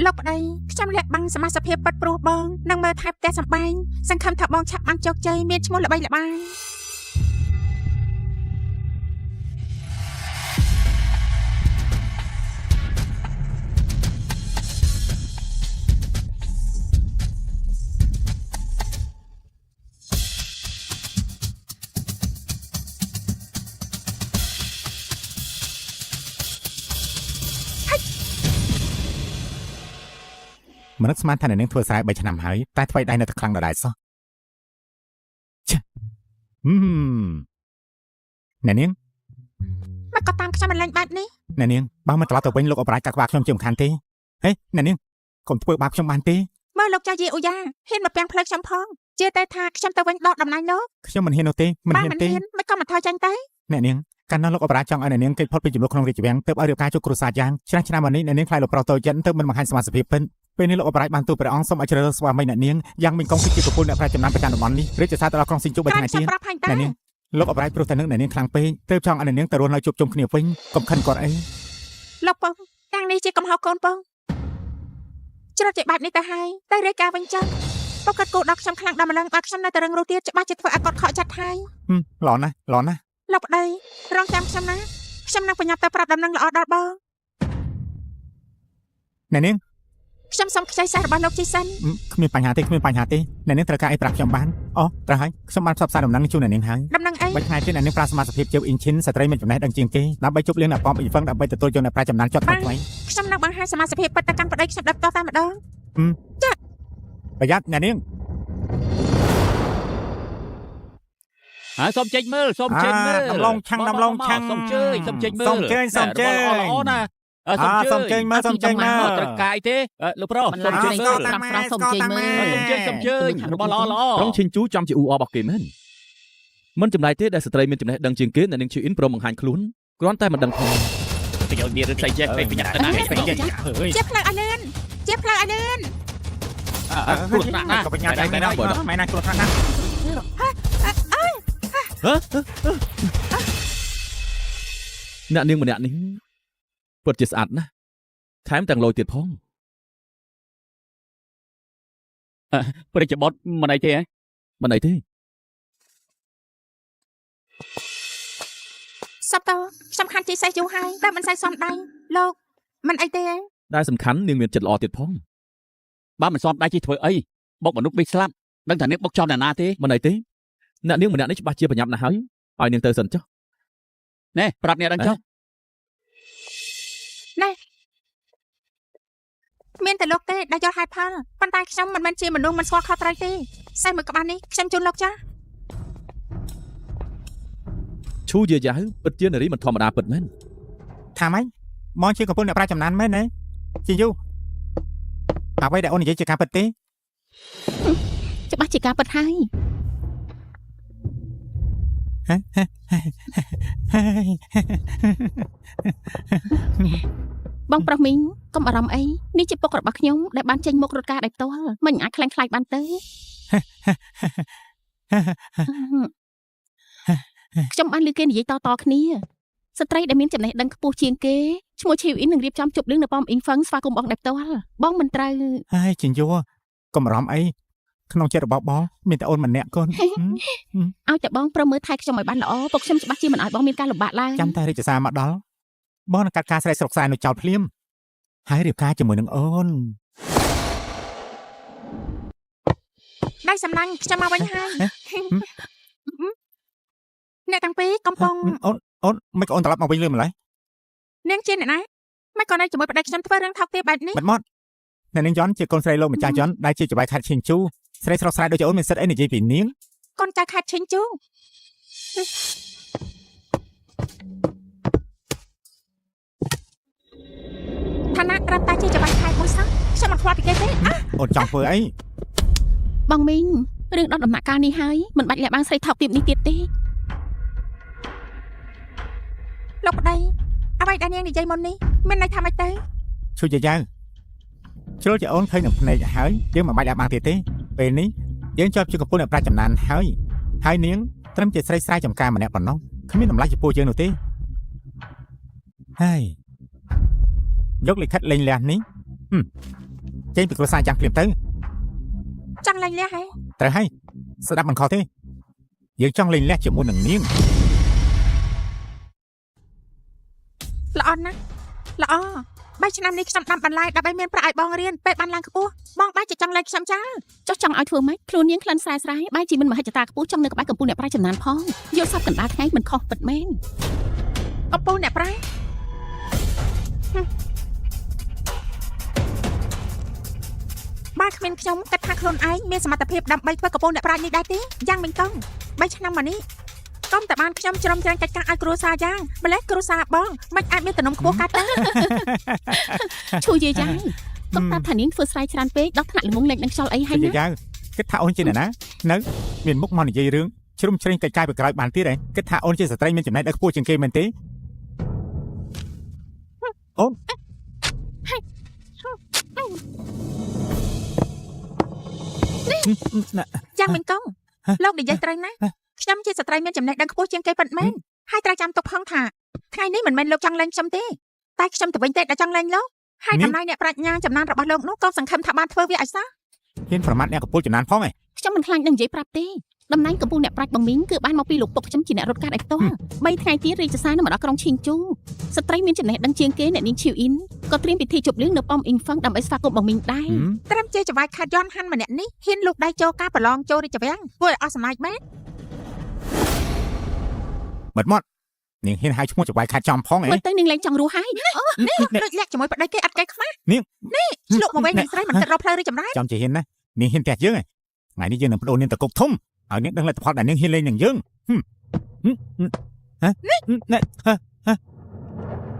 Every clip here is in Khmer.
លោកប្តីខ្ញុំលាក់បាំងសមាជិកភាពប៉ັດព្រោះបងនឹងមើលថែបផ្ទះសម្បែងសង្ឃឹមថាបងឆាប់បានជោគជ័យមានឈ្មោះល្បីល្បាញមនឹកស្មានថាអ្នកនាងធ្វើស្រែ3ឆ្នាំហើយតែថ្មីដៃនៅតែខ្លាំងដដែលសោះអ្នកនាងមកក៏តាមខ្ញុំមិនលែងបែបនេះអ្នកនាងបើមិនត្រឡប់ទៅវិញលោកអបរាជកាត់ក្បាលខ្ញុំជាមិនខានទេហេអ្នកនាងកុំធ្វើបាបខ្ញុំបានទេមើលលោកចាយអូយ៉ាហ៊ានមកពាំងផ្លូវខ្ញុំផងជឿតែថាខ្ញុំទៅវិញដកដំណើរលោកខ្ញុំមិនហ៊ាននោះទេមិនហ៊ានទេមិនក៏មកថយចាញ់ទៅអ្នកនាងកាលនោះលោកអបរាជចង់ឲ្យអ្នកនាងគេចផុតពីចំនួនក្នុងរាជវាំងទើបឲ្យរៀបការជួបគ្រួសារយ៉ាងឆ្នាំមកនេះអ្នកនាងខ្លាចលោកប្រុសតូចចិនទើបមិនបង្ហាញសមាជិកភាពពេលនេះលោកអបរាជបានទូលព្រះអង្គសូមឲ្យជ្រើសរើសស្វាមីអ្នកនាងយ៉ាងមិញកងគឺជាប្រពន្ធអ្នកប្រាជ្ញចំណានប្រចាំតំបន់នេះរាជសារទៅដល់ក្រុងស៊ីនជូ3ថ្ងៃទៀតអ្នកនាងលោកអបរាជព្រោះតែនឹងអ្នកនាងខ្លាំងពេកទើបចង់ឲ្យអ្នកនាងទៅរស់នៅជួបជុំគ្នាវិញកុំខិនគាត់អីលោកពងទាំងនេះជាកំហុសកូនពងជ្រុតជាបែបនេះទៅហើយតែរាយការវិញចឹងបើគាត់គោដល់ខ្ញុំខ្លាំងដល់ម្លឹងបើខ្ញុំនៅតែរឹងរូសទៀតច្បាស់ជាធ្វើឲ្យគាត់ខកចិត្តហើយល្អណាស់លោកប្តីរងចាំខ្ញុំណាខ្ញុំនឹងប្រញាប់ទៅប្រាប់ដំណឹងល្អដល់បងអ្នកនាងខ្ញុំសូមខ្ចីសាររបស់លោកជីសិនគ្មានបញ្ហាទេអ្នកនាងត្រូវការអីប្រាប់ខ្ញុំបានអូត្រូវហើយខ្ញុំបានផ្សព្វផ្សាយដំណឹងជូនអ្នកនាងហើយដំណឹងអី3ថ្ងៃទៀតអ្នកនាងប្រាសមាជិកភាពជាវអ៊ីនឈិនស្ត្រីមានចំណេះដឹងជាងគេដើម្បីជប់លៀងអ្នកប៉មអ៊ីហ្វឹងដើម្បីទទួលយកអ្នកប្រាជ្ញចំណានចត់ថ្មីខ្ញុំនឹងបង្ហាញសមាជិកភាពពិតទៅកាន់ប្តីខ្ញុំដល់តតែម្ដងចាប្រយ័ត្នអ្នកនាងសូមចេញមើលដំឡងឆាំងសូមជើញមើលសូមជើញល្អណាសូមជើញមើលត្រូវកាយទេលោកប្រុសសូមជើញមើលសូមជើញមើលសូមជើញរបស់ល្អក្រុងឈិនជូចំជាអ៊ូអរបស់គេមែនមិនចំណាយទេដែលស្ត្រីមានចំណេះដឹងជាងគេអ្នកនាងឈឺអ៊ីនព្រមបង្ហាញខ្លួនគ្រាន់តែមិនដឹងផងទៅយកមានរឿងស្អីចេះពេកប្រញាប់ទៅណាជាផ្លូវឲ្យលឿនគ្រោះថ្នាក់ណាក៏បញ្ញាតែមិនដល់ម៉ែណាគ្រោះថ្នាក់ណាអ្នកនាងម្នាក់នេះពិតជាស្អាតណាស់ថែមទាំងលយទៀតផងព្រះរាជបុត្រមិនអីទេសពតខ្ញុំខានជីសេះយូរហើយតែមិនសូវសមដៃលោកមិនអីទេដែលសំខាន់នាងមានចិត្តល្អទៀតផងបើមិនសមដៃជីធ្វើអីបុកមនុស្សបិស្លាប់ដឹងថានាងបុកចំអ្នកណាទេមិនអីទេអ្នកនាងម្នាក់នេះច្បាស់ជាប្រញាប់ណាស់ហើយឲ្យនាងទៅសិនចុះណែប្រាប់អ្នកដឹងចុះណែមានតែលោកទេដែលយល់ហេតុផលប៉ុន្តែខ្ញុំមិនមែនជាមនុស្សមិនស្គាល់ខុសត្រូវទេសេះមួយក្បាលនេះខ្ញុំជូនលោកចាឈូយាយ៉ាវពិតជានារីមិនធម្មតាពិតមែនថាម៉េចមកជាកំពុងអ្នកប្រាជ្ញចំណានមែនទេជីយូអ្វីដែលអូននិយាយជាការពិតទេច្បាស់ជាការពិតហើយបងប្រុសមីងកុំអារម្មណ៍អីនេះជាពុករបស់ខ្ញុំដែលបានចេញមករត់ការដោយផ្ទាល់មិនអាចខ្លាំងខ្លាចបានទេខ្ញុំបានឮគេនិយាយតគ្នាស្ត្រីដែលមានចំណេះដឹងខ្ពស់ជាងគេឈ្មោះឈីវអ៊ីននឹងរៀបចំជប់លឿងនៅប៉មអ៊ីងហ្វឹងស្វាគមន៍បងដោយផ្ទាល់បងមិនត្រូវហើយចិនយូកុំអារម្មណ៍អីក្នុងចិត្តរបស់បងមានតែអូនម្នាក់កូនឲ្យតែបងប្រមើលថែខ្ញុំឲ្យបានល្អពុកខ្ញុំច្បាស់ជាមិនឲ្យបងមានការលំបាកឡើយចាំតែរាជសារមកដល់បងនឹងកាត់ការស្រែកស្រុកខ្សែនៅចោលភ្លាមហើយរៀបការជាមួយនឹងអូនដៃសំឡាញ់ខ្ញុំមកវិញហើយអ្នកទាំងពីរកំពុងអូនមិនអូនត្រឡប់មកវិញលឿនម្ល៉េះនាងជាអ្នកណាមិនក៏នៅជាមួយប្តីខ្ញុំធ្វើរឿងថោកទាបបែបនេះបាត់មកអ្នកនាងយ៉នជាកូនស្រីលោកម្ចាស់យ៉នដែលជាច្បាយខេត្តឈិនជូស្រីស្រស់ស្រាយដូចជាអូនមានសិទ្ធិអីនិយាយពីនាងកូនចៅខេត្តឈិនជូឋានៈរត់តែជាច្បាយខេត្តមួយសោះខ្ញុំមិនខ្វល់ពីគេទេអូនចង់ធ្វើអីបងមីងរឿងដល់ដំណាក់កាលនេះហើយមិនបាច់លាក់បាំងស្រីថោកទាបនេះទៀតទេលោកប្តីអ្វីដែលនាងនិយាយមុននេះមានន័យថាម៉េចទៅឈូយាយ៉ាវជ្រុលជាអូនឃើញនឹងភ្នែកហើយយើងមិនបាច់ដាក់បាំងទៀតទេពេលនេះយើងជាប់ជាកំពុងអ្នកប្រាជ្ញចំណានហើយនាងត្រឹមជាស្រីស្រែចំការម្នាក់ប៉ុណ្ណោះគ្មានតម្លៃចំពោះយើងនោះទេហើយយកលិខិតលេងលះនេះ ចេញពីគ្រួសារយ៉ាងភ្លាមទៅ ចង់លែងលះហ៎ ត្រូវហើយស្ដាប់មិនខុសទេយើងចង់លេងលះជាមួយនឹងនាង ល្អណាស់ល្អ3ឆ្នាំនេះខ្ញុំដាំបន្លែដើម្បីមានប្រាក់ឲ្យបងរៀនពេលបានឡើងខ្ពស់បងបែរជាចង់លែងខ្ញុំចា ចុះចង់ឲ្យធ្វើម៉េចខ្លួននាងក្លិនស្រែស្រែបែរជាមិនមហិច្ឆតាខ្ពស់ចង់នៅក្បែរកំពូលអ្នកប្រាជ្ញចំណានផងយល់សប្តាហ៍កណ្ដាលថ្ងៃមិនខុសពិតមែន កំពូលអ្នកប្រែបើគ្មានខ្ញុំគិតថាខ្លួនឯងមានសមត្ថភាពដើម្បីធ្វើកំពូលអ្នកប្រាជ្ញនេះដែរទេយ៉ាងមិញកង3ឆ្នាំមកនេះកុំតែបានខ្ញុំជ្រុំជ្រែងកិច្ចការឲ្យគ្រួសារយ៉ាងម្លេះគ្រួសារបងមិនអាចមានតំណខ្ពស់កាត់ទៅ ឈូយាយយ៉ាងទុកតាថានាងធ្វើស្រែច្រើនពេកដល់ថ្នាក់ល្ងងលេងនឹងខ្យល់អីហើយ និ ណា យាយគិតថាអូនជាអ្នកណានៅមានមុខមកនិយាយរឿងជ្រុំជ្រែងកិច្ចការពីក្រោយបានទៀតឯងគិតថាអូនជាស្ត្រីមានចំណេះដឹងខ្ពស់ជាងគេមែនទេអូន យ៉ាងមិញកងលោកនិយាយត្រូវណាស់ខ្ញុំជាស្ត្រីមានចំណេះដឹងខ្ពស់ជាងគេប៉ុន្មានហើយត្រូវចាំទុកផងថាថ្ងៃនេះមិនមែនលោកចង់លែងខ្ញុំទេតែខ្ញុំទៅវិញទេដែលចង់លែងលោកហើយតំណែងអ្នកប្រាជ្ញាចំណានរបស់លោកនោះក៏សង្ឃឹមថាបានធ្វើវាឲ្យសោះ ហ៊ានប្រមាថអ្នកកំពូលចំណានផងឯង ខ្ញុំមិនខ្លាចនឹងនិយាយប្រាប់ទេតំណែងកំពូលអ្នកប្រាជ្ញបងមីងគឺបានមកពីលោកពុកខ្ញុំជាអ្នករត់កាត់ឯផ្ទាល់3ថ្ងៃទៀតរាជសារនៅម្ដងក្រុងឈីងជូស្ត្រីមានចំណេះដឹងជាងគេអ្នកនាងឈីវអ៊ីនក៏ត្រៀមពិធីជប់លៀងនៅប៉មអ៊ីងហ្វឹងដើម្បីស្វាគមន៍បងមីងដែរ ត្រឹមជាចវាយខាត់យន់ហាន់ម្នាក់នេះហ៊ានលោកដៃចូលការប្រឡងចូលរាជវាំងធ្វើឲ្យអស់សម័យមែន បាត់មកនាងហ៊ានហៅឈ្មោះចវាយខាត់ចំផងឯង មើលទៅនាងលែងចង់រស់ហើយ នេះដូចលាក់ជាមួយប្តីគេអត់កេខ្មាស់ នាង នេះឆ្លុកមកវិញនឹងស្រីមិនគិតរកផ្លូវរីចម្រើន ចំជាហ៊ានណានាងហ៊ានផ្ទះយើងឯងថ្ងៃនេះយើងនឹងបដូរនាងទៅគុកធំឲ្យនាងដឹងលទ្ធផលដែលនាងហ៊ានលេងនឹងយើងហ៎ណែ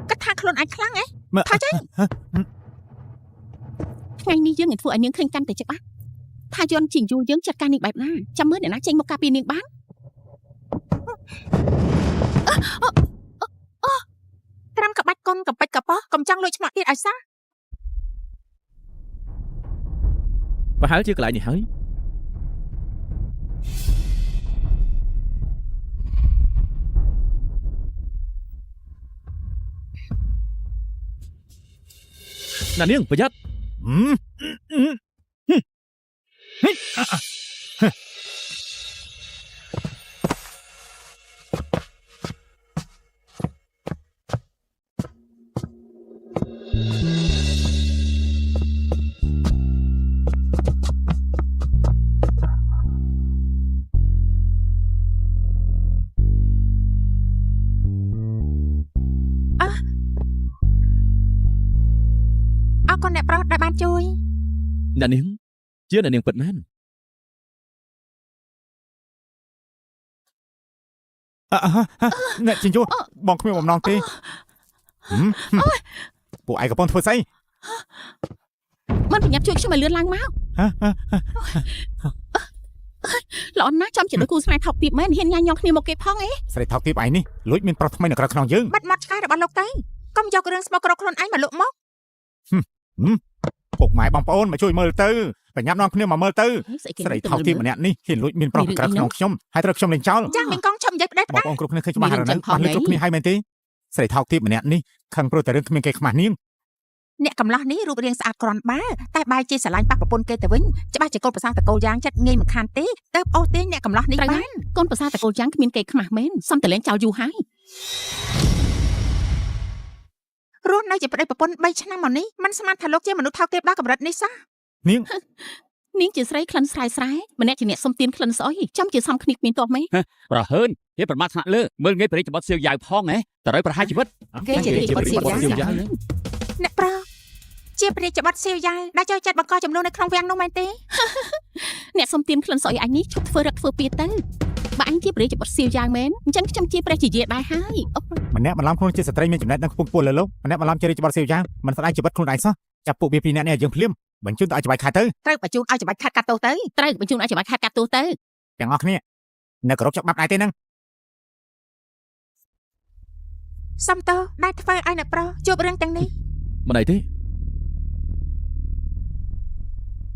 គិតថាខ្លួនឯងខ្លាំងហ៎ មើល ថាចេញ ថ្ងៃនេះយើងនឹងធ្វើឲ្យនាងឃើញកាន់តែច្បាស់ថាយន់ជីងយូយើងចាត់ការនាងបែបណាចាំមើលអ្នកណាចេញមកការពារនាងបាន ត្រាំក្បាច់កុនកប៉ិចកប៉ោះកុំចង់លួចឆ្មាក់ទៀតឲ្យសោះ ប្រហែលជាកន្លែងនេះហើយណានាងប្រយ័ត្ន អរគុណអ្នកប្រុសដែលបានជួយ ណានាងជាណានាងពិតមែន អ្នកជីងយូបងគ្មានបំណងទេពួកឯងកំពុងធ្វើស្អី មិនប្រញាប់ជួយខ្ញុំឲ្យលឿនឡើងមក ល្អណាស់ចំជាដូចគូស្នេហ៍ថោកទាបមែនហ៊ានញ៉ាំញ៉ងគ្នាមកគេផងអី ស្រីថោកទាបឯងនេះលួចមានប្រុសថ្មីនៅក្រៅខ្នងយើង បាត់មាត់ឆ្កែរបស់លោកទៅកុំយករឿងស្មោកក្រកខ្លួនឯងមកលក់មក ពុកម៉ែបងប្អូនមកជួយមើលទៅបញ្ញាប់នាំគ្នាមកមើលទៅ ស្អីគេ ស្រីថោកទាបម្នាក់នេះហ៊ានលួចមានប្រុសនៅក្រៅខ្នងខ្ញុំហើយត្រូវខ្ញុំលេងចោល យ៉ាងមិញកងឈប់និយាយប្តី បងប្អូនគ្រប់គ្នាឃើញច្បាស់ហើយនៅបានលើគ្រប់គ្នាហើយមែនទេស្រីថោកទាបម្នាក់នេះខឹងព្រោះតែរឿងគ្មានគេខ្មាស់នាង អ្នកកំឡោះនេះរូបរាងស្អាតគ្រាន់បើតែបែរជាស្រឡាញ់ប៉ះប្រពន្ធគេទៅវិញច្បាស់ជាកូនប្រសាតកូលយ៉ាងចិត្តងាយមិនខានទេទៅអូសទាញអ្នកកំឡោះនេះបានក ូនប្រសាតកូលយ៉ាងគ្មានគេខ្មាស់មែនសំតលែងចោលយូរហើយ រស់នៅជាប្តីប្រពន្ធ3ឆ្នាំមកនេះមិនស្មានថាលោកជាមនុស្សថោកទាបដល់កម្រិតនេះសោះ នាង នាងជាស្រីក្លិនស្រែស្រែម្នាក់ជាអ្នកសុំទានក្លិនស្អុយចំជាសំគ្នាគ្មានទាស់ម៉េ ប្រហើនគេប្រមាថថ្នាក់លើមើលងាយបរិយាប័ត្រសៀវយ៉ាវផងហ៎តើត្រូវប្រហារជីវិត គេជារាជបុត្រសៀវយ៉ាវអ្នកប្រុសជាព្រះរាជបុត្រសៀវយ៉ាវដែលចូលចិត្តបង្កចំនួននៅក្នុងវាំងនោះមែនទេ អ្នកសុំទានក្លិនស្អុយអញនេះឈប់ធ្វើរឹកធ្វើពៀទៅបើអញជាព្រះរាជបុត្រសៀវយ៉ាងមែនអញ្ចឹងខ្ញុំជាព្រះជាយាដែរហើយ ម្នាក់បន្លំខ្លួនជាស្ត្រីមានចំណេះដឹងខ្ពង់ខ្ពស់លើលោកម្នាក់បន្លំជារាជបុត្រសៀវយ៉ាងមិនស្ដាយជីវិតខ្លួនឯងសោះចាប់ពួកវាពីរនាក់នេះឲ្យយើងភ្លាមបញ្ជូនទៅឲ្យច្បាច់ខាត់ទៅ ត្រូវបញ្ជូនឲ្យច្បាច់ខាត់កាត់ទោសទៅ ត្រូវបញ្ជូនឲ្យច្បាច់ខាត់កាត់ទោសទៅ ទាំងអស់គ្នានៅគោរពច្បាប់ដែរទេនឹង សំតោដែលធ្វើឲ្យអ្នកប្រុសជួបរឿងទាំងនេះ មិនអីទេ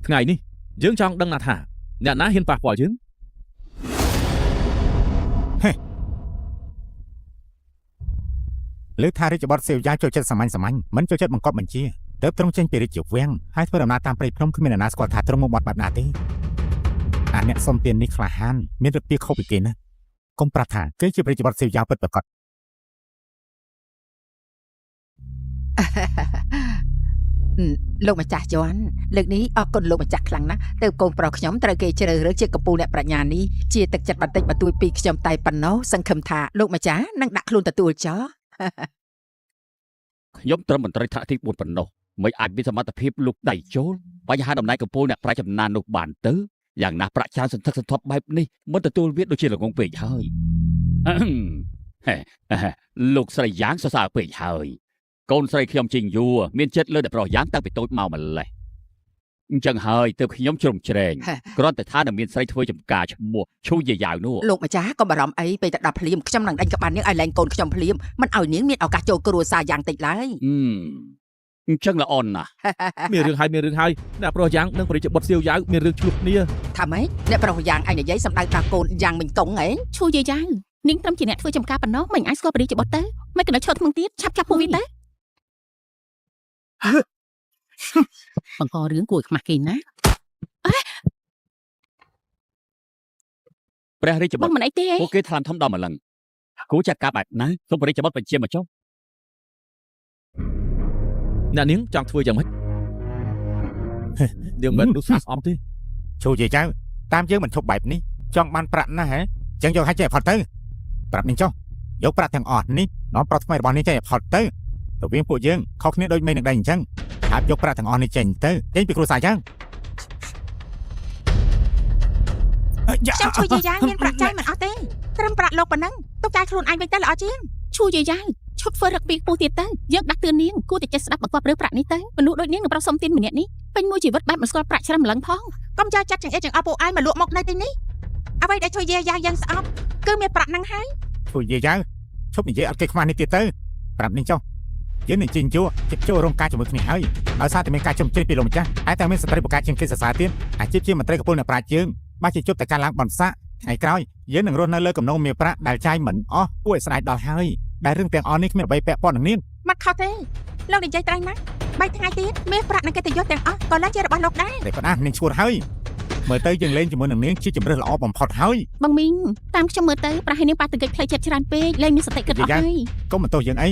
ថ្ងៃនេះយើងចង់ដឹងណាថាអ្នកណាហ៊ានប៉ះពាល់យើង លើថារាជបុត្រសៀវយ៉ាងចូលចិត្តសាមញ្ញមិនចូលចិត្តបង្កប់បញ្ជា ទៅត្រង់ចេញពីរាជវាំងហើយធ្វើដំណើរតាមព្រៃភ្នំគ្មានអ្នកណាស្គាល់ថាត្រង់មកបាត់បែបណាទេអាអ្នកសុំទាននេះក្លាហានមានរបៀបខុសពីគេណាកុំប្រាប់ថាគេជាប្រជាពលរដ្ឋសេវយ៉ាវពិតប្រាកដ លោកម្ចាស់ជាន់លើកនេះអរគុណលោកម្ចាស់ខ្លាំងណាស់ទៅកូនប្រុសខ្ញុំត្រូវគេជ្រើសរើសជាកំពូលអ្នកប្រាជ្ញានេះជាទឹកចិត្តបន្តិចបន្តួចពីខ្ញុំតែប៉ុណ្ណោះសង្ឃឹមថាលោកម្ចាស់នឹងដាក់ខ្លួនទទួលចោល ខ្ញុំត្រឹមមន្ត្រីថ្នាក់ទី4ប៉ុណ្ណោះមិនអាចមានសមត្ថភាពលុកដៃចូលបញ្ហាតំណែងកំពូលអ្នកប្រាជ្ញចំណាននោះបានទៅយ៉ាងណាប្រាក់ច្រើនសន្ធឹកសន្ធាប់បែបនេះមិនទទួលវាដូចជាល្ងងពេកហើយលោកស្រីយ៉ាងសរសើរពេកហើយកូនស្រីខ្ញុំជីងយួរមានចិត្តលើតែប្រុសយ៉ាងតាំងពីតូចមកម្លេះអញ្ចឹងហើយទើបខ្ញុំជ្រុំជ្រែងគ្រាន់តែថានឹងមានស្រីធ្វើចំការឈ្មោះឈូយាយ៉ាវនោះ លោកម្ចាស់ក៏បារម្ភអីពេលតែដល់ភ្លាមខ្ញុំនឹងដេញក្បាលនាងឲ្យលែងកូនខ្ញុំភ្លាមមិនឲ្យនាងមានឱកាសចូលគ្រួសារយ៉ាងតិចឡើយ អញ្ចឹងល្អណាស់ មានរឿងហើយអ្នកប្រុសយ៉ាងនិងប្រជាបុត្រសៀវយ៉ាវមានរឿងឆ្លោះគ្នា ថាម៉េចអ្នកប្រុសយ៉ាងឯងនិយាយសំដៅថាកូនយ៉ាងមិញកុងហ៎ ឈូយាយ៉ាវនាងត្រឹមជាអ្នកធ្វើចំការប៉ុណ្ណោះមិនអាចស្គាល់ព្រះរាជបុត្រទៅមិនក៏នៅឈរថ្មងទៀតឆាប់ចាប់ពួកវាទៅបង្ករឿងគួរឲ្យខ្មាស់គេណា ព្រះរាជបុ បង ត្រ មិនអីទេ ពួកគេថ្លៃធំដល់ម្លឹងគួរចាត់ការបែបណាសូមព្រះរាជបុត្របញ្ជាមកចុះ អ្នកនាងចង់ធ្វើយ៉ាងម៉េចនាងមិនรู้ស្អាតស្អំទេ ឈូយាយ៉ាវតាមយើងមិនឈប់បែបនេះចង់បានប្រាក់ណាស់ហ៎ចឹងយកឲ្យចេះផុតទៅប្រាប់នាងចុះយកប្រាក់ទាំងអស់នេះនាំប្រុសថ្មីរបស់នាងចេះផុតទៅទៅវិញពួកយើងខុសគ្នាដូចមេនឹងដៃអញ្ចឹងហើយយកប្រាក់ទាំងអស់នេះចេញទៅចេញពីគ្រួសារយ៉ាង ខ្ញុំជួយយាយមានប្រាក់ចាយមិនអស់ទេត្រឹមប្រាក់លោកប៉ុណ្ណឹងទុកចាយខ្លួនឯងវិញទៅល្អជាង ឈូយាយ៉ាវឈប់ធ្វើរឹកពីខ្ពស់ទៀតទៅយើងដាស់តឿននាងគួរតែចេះស្ដាប់បង្គាប់រឿងប្រាក់នេះទៅមនុស្សដូចនាងនឹងប្រសុំទានម្នាក់នេះពេញមួយជីវិតបែបមិនស្គាល់ប្រាក់ច្រើនម្លឹងផង កុំចោលចាត់ចង្អៀតចង្អល់ពួកឯងមកលក់មកនៅទីនេះអ្វីដែលជួយយាយយ៉ាងស្អប់គឺមានប្រាក់ហ្នឹងហើយ ឈូយាយ៉ាវឈប់និយាយអត់គេខ្មាស់នេះទៀតទៅប្រាប់នាងចុះយើងនឹងជិញជួចូលរោងការជាមួយគ្នាហើយដោយសារតែមានការជំជ្រេះពីលោកម្ចាស់ហើយតែមានស្ត្រីបកាជាងគេសរសើរទៀតអាជីពជាមន្ត្រីកំពូលអ្នកប្រាជ្ញយើងបើជាជប់តែការឡើងបន្សាក់ថ្ងៃក្រោយយើងនឹងរស់នៅលើកំណងមានប្រាក់ដែលចាយមិនអស់ពួកឯស្ដាយដល់ហើយដែលរឿងទាំងអស់នេះគ្មានអ្វីពាក់ព័ន្ធនឹងនាង មិនខុសទេលោកនិយាយត្រូវណាស់3ថ្ងៃទៀតមានប្រាក់នឹងកិត្តិយសទាំងអស់ក៏ឡើងជារបស់លោកដែរ តែប៉ុណ្ណានាងឈួតហើយមើលទៅយើងលេងជាមួយនឹងនាងជាជំរឿនល្អបំផុតហើយ បងមីងតាមខ្ញុំមើលទៅប្រហែលនាងប៉ះទង្គិចផ្លូវចិត្តច្រើនពេកលែងមានសតិគិតអស់ហើយក ុំបន្ទោសយើងអី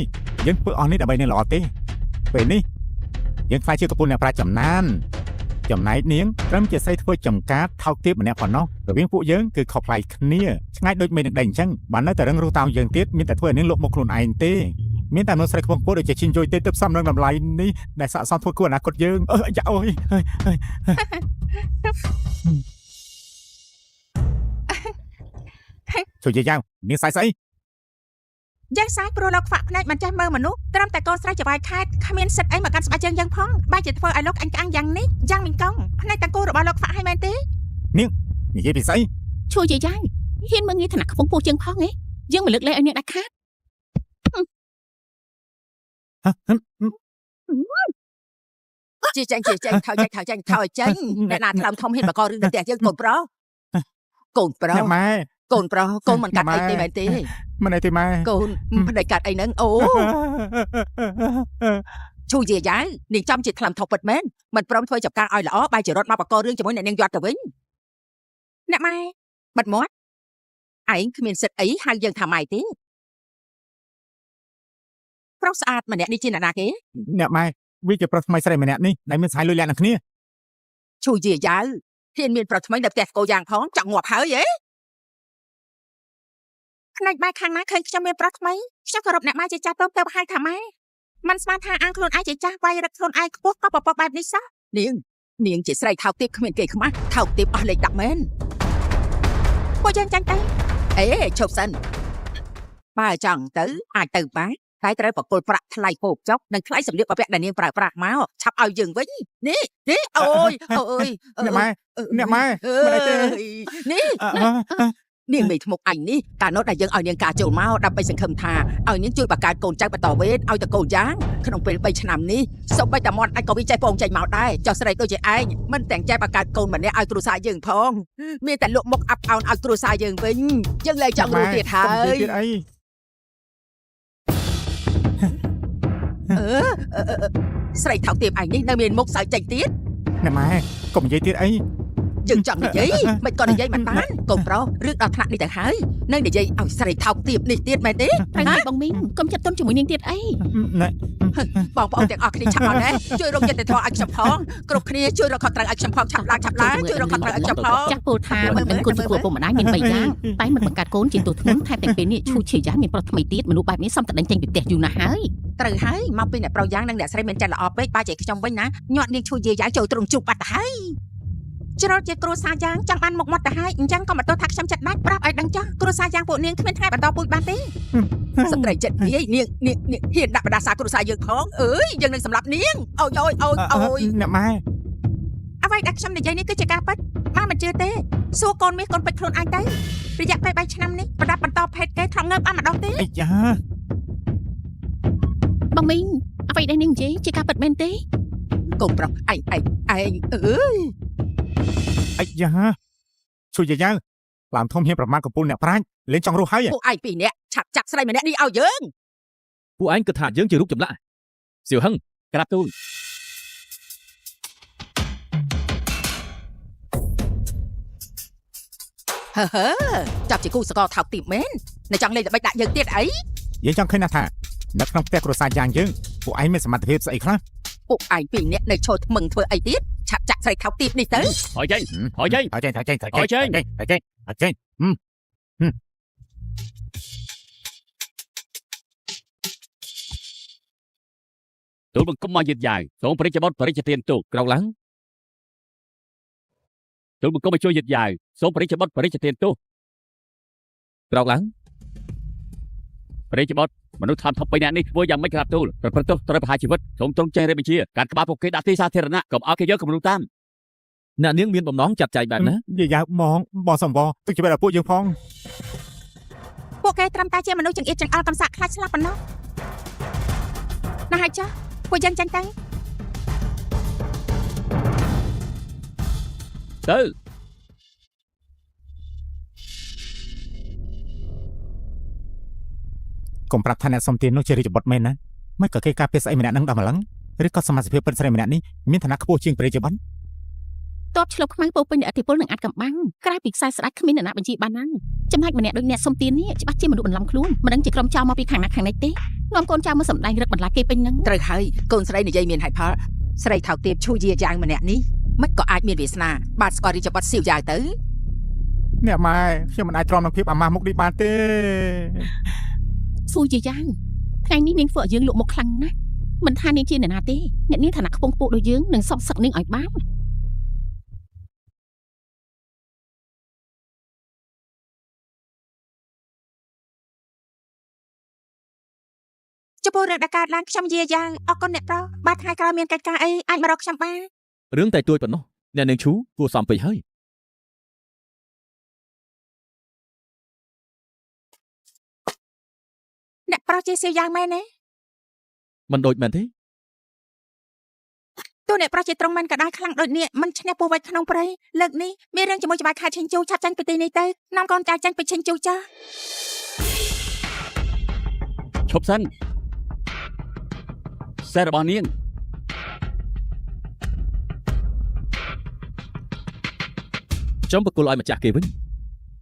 យើងធ្វើអស់នេះដើម្បីនាងល្អទេពេលនេះយើងខ្លាចជាកំពូលអ្នកប្រាជ្ញចំណានចំណែកនាងត្រឹមជាស្រីធ្វើចំការថោកទាបម្នាក់ប៉ុណ្ណោះរវាងពួកយើងគឺខុសប្លែកគ្នាឆ្ងាយដូចមេនឹងដេញអញ្ចឹងបាននៅតែរឹងរូសតាមយើងទៀតមានតែធ្វើឲ្យនាងលក់មកខ្លួនឯងទេមានតែមនុស្សស្រីខ្ពងពោះដូចជាឈិនយយទេទើបសំនឹងតម្លៃនេះដែលស័ក្តិសមធ្វើគួរអនាគតយើងយ៉ាអូយជួយយាយយ៉ាវនាងសាយស្អី យ៉ាងសាយព្រោះលោកខ្វាក់ភ្នែកមិនចេះមើលមនុស្សត្រឹមតែកូនស្រីចវាយខេតគ្មានសិទ្ធអីមកកាន់ស្បែកជើងយ៉ាងផងបែរជាធ្វើឲ្យលោកអញក្អាំងយ៉ាងនេះយ៉ាងមិញកងភ្នែកតកូរបស់លោកខ្វាក់ឲ្យមែនទេ និយាយពីស្អី ឈូយាយ៉ាវហ៊ានមើងងាយឋានៈខ្ពង់ពោះជាងផងហ៎យើងមិនលើកលែងឲ្យនាងដាច់ខាត ជាចេញថយចេញអ្នកណាថ្លើមធំហ៊ានបកករឿងនៅផ្ទះយើងកូនប្រុសកូនប្រុស អ្នកម៉ែ កូនប្រុសកូនមិនកាត់អីទេមែនទេ មិនអីទេម៉ែ កូនប្តីកាត់អីហ្នឹងអូឈូយាយ៉ាវនាងចំជាថ្លើមធំពិតមែនមិនព្រមធ្វើចំការឲ្យល្អបែរជារត់មកបកករឿងជាមួយអ្នកនាងយត់ទៅវិញអ្នកម៉ែបាត់មាត់ឯងគ្មានសិទ្ធអីហៅយើងថាម៉ែទេប្រុសស្អាតម្នាក់នេះជាអ្នកណាគេ អ្នកម៉ែវាជាប្រុសថ្មីស្រីម្នាក់នេះដែលមានស្ហាយលុយលាក់នឹងគ្នា ឈូយាយ៉ាវហ៊ានមានប្រុសថ្មីនៅផ្ទះស្គរយ៉ាងផងចង់ងាប់ហើយហ៎ផ្នែកបែកខាងណាឃើញខ្ញុំមានប្រុសថ្មីខ្ញុំគោរពអ្នកម៉ែជាចាស់ទៅហៅថាម៉ែមិនស្មានថាអាងខ្លួនឯងជាចាស់វាយរឹកខ្លួនឯងខ្ពស់ក៏បបបែបនេះសោះនាងជាស្រីថោកទាបគ្មានគេខ្មាស់ថោកទាបអស់លេខដាក់មែនពួកយើងចាញ់ទៅអេឈប់សិនបើចង់ទៅអាចទៅបានតែត្រូវបកគលប្រាក់ថ្លៃពោកចុកនិងថ្លៃសម្លៀកបំពាក់ដែលនាងប្រើប្រាស់មកឆាប់ឲ្យយើងវិញនេះអូយ អ្នកម៉ែមិនអីទេ នេះ នាងមេធ្មុកអញនេះកាលនោះដែលយើងឲ្យនាងការចូលមកដើម្បីសង្ឃឹមថាឲ្យនាងជួយបង្កើតកូនចៅបន្តវេនឲ្យតកូនយ៉ាងក្នុងពេល3ឆ្នាំនេះសូម្បីតែមាត់អាចក៏វាចេះពងចេញមកដែរចុះស្រីដូចជាឯងមិនទាំងចេះបង្កើតកូនម្នាក់ឲ្យគ្រួសារយើងផងមានតែលក់មុខអាប់អោនឲ្យគ្រួសារយើងវិញយើងលែងចង់រស់ទៀតហើយ ស្រីថោកទាបឯងនេះនៅមានមុខសើចចេញទៀត ណែម៉ែកុំនិយាយទៀតអី យើងចង់និយាយមិនក៏និយាយមិនបានកូនប្រុសរឿងដល់ថ្នាក់នេះទៅហើយនៅនិយាយឲ្យស្រីថោកទាបនេះទៀតមែនទេ ត្រូវហើយបងមីងកុំចិត្តទុនជាមួយនាងទៀតអី ណែ បងប្អូនទាំងអស់គ្នាឆាប់មកណាជួយរកយុត្តិធម៌ឲ្យខ្ញុំផងគ្រប់គ្នាជួយរកខុសត្រូវឲ្យខ្ញុំផងឆាប់ឡើងជួយរកខុសត្រូវឲ្យខ្ញុំផង ចាស់ពោលថាមិនដឹងគុណចំពោះពុកម្ដាយមាន3យ៉ាងតែមិនបង្កើតកូនជាទូធ្ងន់ថែមទាំងពេលនេះឈូជាយ៉ាងមានប្រុសថ្មីទៀតមនុស្សបែបនេះសំតដេញចេញពីផ្ទះយូរណាស់ហើយ ត្រូវហើយមកពីអ្នកប្រុសយ៉ាងនិងអ្នកស្រីមានចិត្តល្អពេកបើជាខ្ញុំវិញណាញាត់នាងឈូយាយ៉ាងចូលទ្រង់ជួបបាត់ទៅហើយច្រត់ជាគ្រួសារយ៉ាងចង់បានមុខមាត់ទៅហើយអញ្ចឹងក៏មិនទោះថាខ្ញុំចិត្តដាច់ប្រាប់ឲ្យដឹងចោះគ្រួសារយ៉ាងពួកនាងគ្មានថ្ងៃបន្តពូជបានទេស្ត្រីចិត្តនេះនាងហ៊ានដាក់បដាសាគ្រួសារយើងផងអើយយើងនឹងសម្លាប់នាងអូយ ណែម៉ែ អ្វីដែលខ្ញុំនិយាយនេះគឺជាការពិតម៉ែមិនជឿទេសួរកូនមាសកូនពេជ្រខ្លួនឯងទៅរយៈពេល3ឆ្នាំនេះប្រដាប់បន្តភេទគេធ្លាប់ងើបបានម្ដងទេ អីយ៉ា បងមីងអ្វីដែលនាងនិយាយជាការពិតមែនទេ កូនប្រុសឯងអើយ អីយ៉ាជួយយាយឡើងធំហ៊ានប្រមាថកំពូលអ្នកប្រាជ្ញលេងចង់រស់ហើយ ពួកឯងពីរនាក់ឆាប់ចាក់ស្រីម្នាក់នេះឲ្យយើង ពួកឯងគិតថាយើងជារូបចម្លាក់សៀវហឹង ក្រាបទូល ចាប់ជាគូសកលថោកទាបមែននៅចង់លេងល្បិចដាក់យើងទៀតអី យើងចង់ឃើញណាស់ថានៅក្នុងផ្ទះគ្រួសារយ៉ាងយើងពួកឯងមានសមត្ថភាពស្អីខ្លះ ពួកឯងពីរនាក់នៅឈរថ្មឹងធ្វើអីទៀតឆាប់ចាក់ស្រីថោកទាបនេះទៅ ហើយចេញហើយចេញ អចេញ ទូលបង្កុំមកយឺតយ៉ាវសូមបរិជ្ជបុត្របរិជ្ជទានទូល ក្រោកឡើង ទូលបង្កុំឲ្យជួយយឺតយ៉ាវសូមបរិជ្ជបុត្របរិជ្ជទានទូល ក្រោកឡើង បរិជ្ជបុត្រមនុស្សធម្មធំ3នាក់នេះធ្វើយ៉ាងម៉េចក្រាបទូលប្រព្រឹត្តទោសត្រូវប្រហារជីវិតសូមទ្រង់ចេះរាជបញ្ជាការក្បាលពួកគេដាក់ទីសាធារណៈកុំឲ្យគេយកគំរូតាម អ្នកនាងមានបំណងចាត់ចែងបែបណា យាយមកបងសំវទុកជីវិតឲ្យពួកយើងផង ពួកគេត្រឹមតែជាមនុស្សចង្អៀតចង្អល់កំសាក់ខ្លាចស្លាប់ប៉ុណ្ណោះណាហើយចាពួកយើងចាញ់ទៅ ទៅ កុំប្រាប់ថាអ្នកសុំទាននោះជារាជបុត្រមែនណាមិនក៏គេការពារស្អីម្នាក់នឹងដល់ម្លឹងឬក៏សមាជិកពិតស្រីម្នាក់នេះមានឋានៈខ្ពស់ជាងព្រះរាជបុត្រ តបឆ្លប់ខ្មៅពោពេញដោយអធិពលនឹងអាចកំបាំងក្រៅពីខ្សែស្ដាច់គ្មានអ្នកណាបញ្ជាបានណាចំណែកម្នាក់ដូចអ្នកសុំទាននេះច្បាស់ជាមនុស្សបន្លំខ្លួនមិនដឹងជាក្រុមចៅមកពីខាងណាខាងណីទេនាំកូនចៅមកសម្ដែងរឹកបន្លាគេពេញនឹង ត្រូវហើយកូនស្រីនិយាយមានហេតុផលស្រីថោកទាបឈូយាយ៉ាងម្នាក់នេះមិនក៏អាចមានវាសនាបាទស្គាល់រាជបុត្រសៀវយ៉ាងទៅ អ្នកម៉ែខ្ញុំមិនអាចទ្រាំនឹងភាពអាម៉ាស់មុខនេះបានទេ សួរជាយ៉ាងថ្ងៃនេះនាងធ្វើឲ្យយើងលក់មុខខ្លាំងណាស់មិនថានាងជាអ្នកណាទេអ្នកនាងឋានៈខ្ពង់ខ្ពស់ដូចយើងនឹងសពសឹកនាងឲ្យបាន ចំពោះរឿងដែលកើតឡើងខ្ញុំយាយ៉ាងអរគុណអ្នកប្រុសបើថ្ងៃក្រោយមានកិច្ចការអីអាចមករកខ្ញុំបាន រឿងតែទួយប៉ុណ្ណោះអ្នកនាងឈូគួរសមពេកហើយ អ្នកប្រុសជាសៀវយ៉ាងមែនទេ មិនដូចមែនទេ តួអ្នកប្រុសជាត្រង់មិនក៏ដោយខ្លាំងដូចនេះមិនឈ្នះពូវៃក្នុងព្រៃលើកនេះមានរឿងជាមួយច្បាប់ខេត្តឈិញជូឆាប់ចាញ់ពីទីនេះទៅនាំកូនចៅចាញ់ពីឈិញជូចាស់ ឈប់សិនសេះរបស់នាង ចំបកគលឲ្យម្ចាស់គេវិញ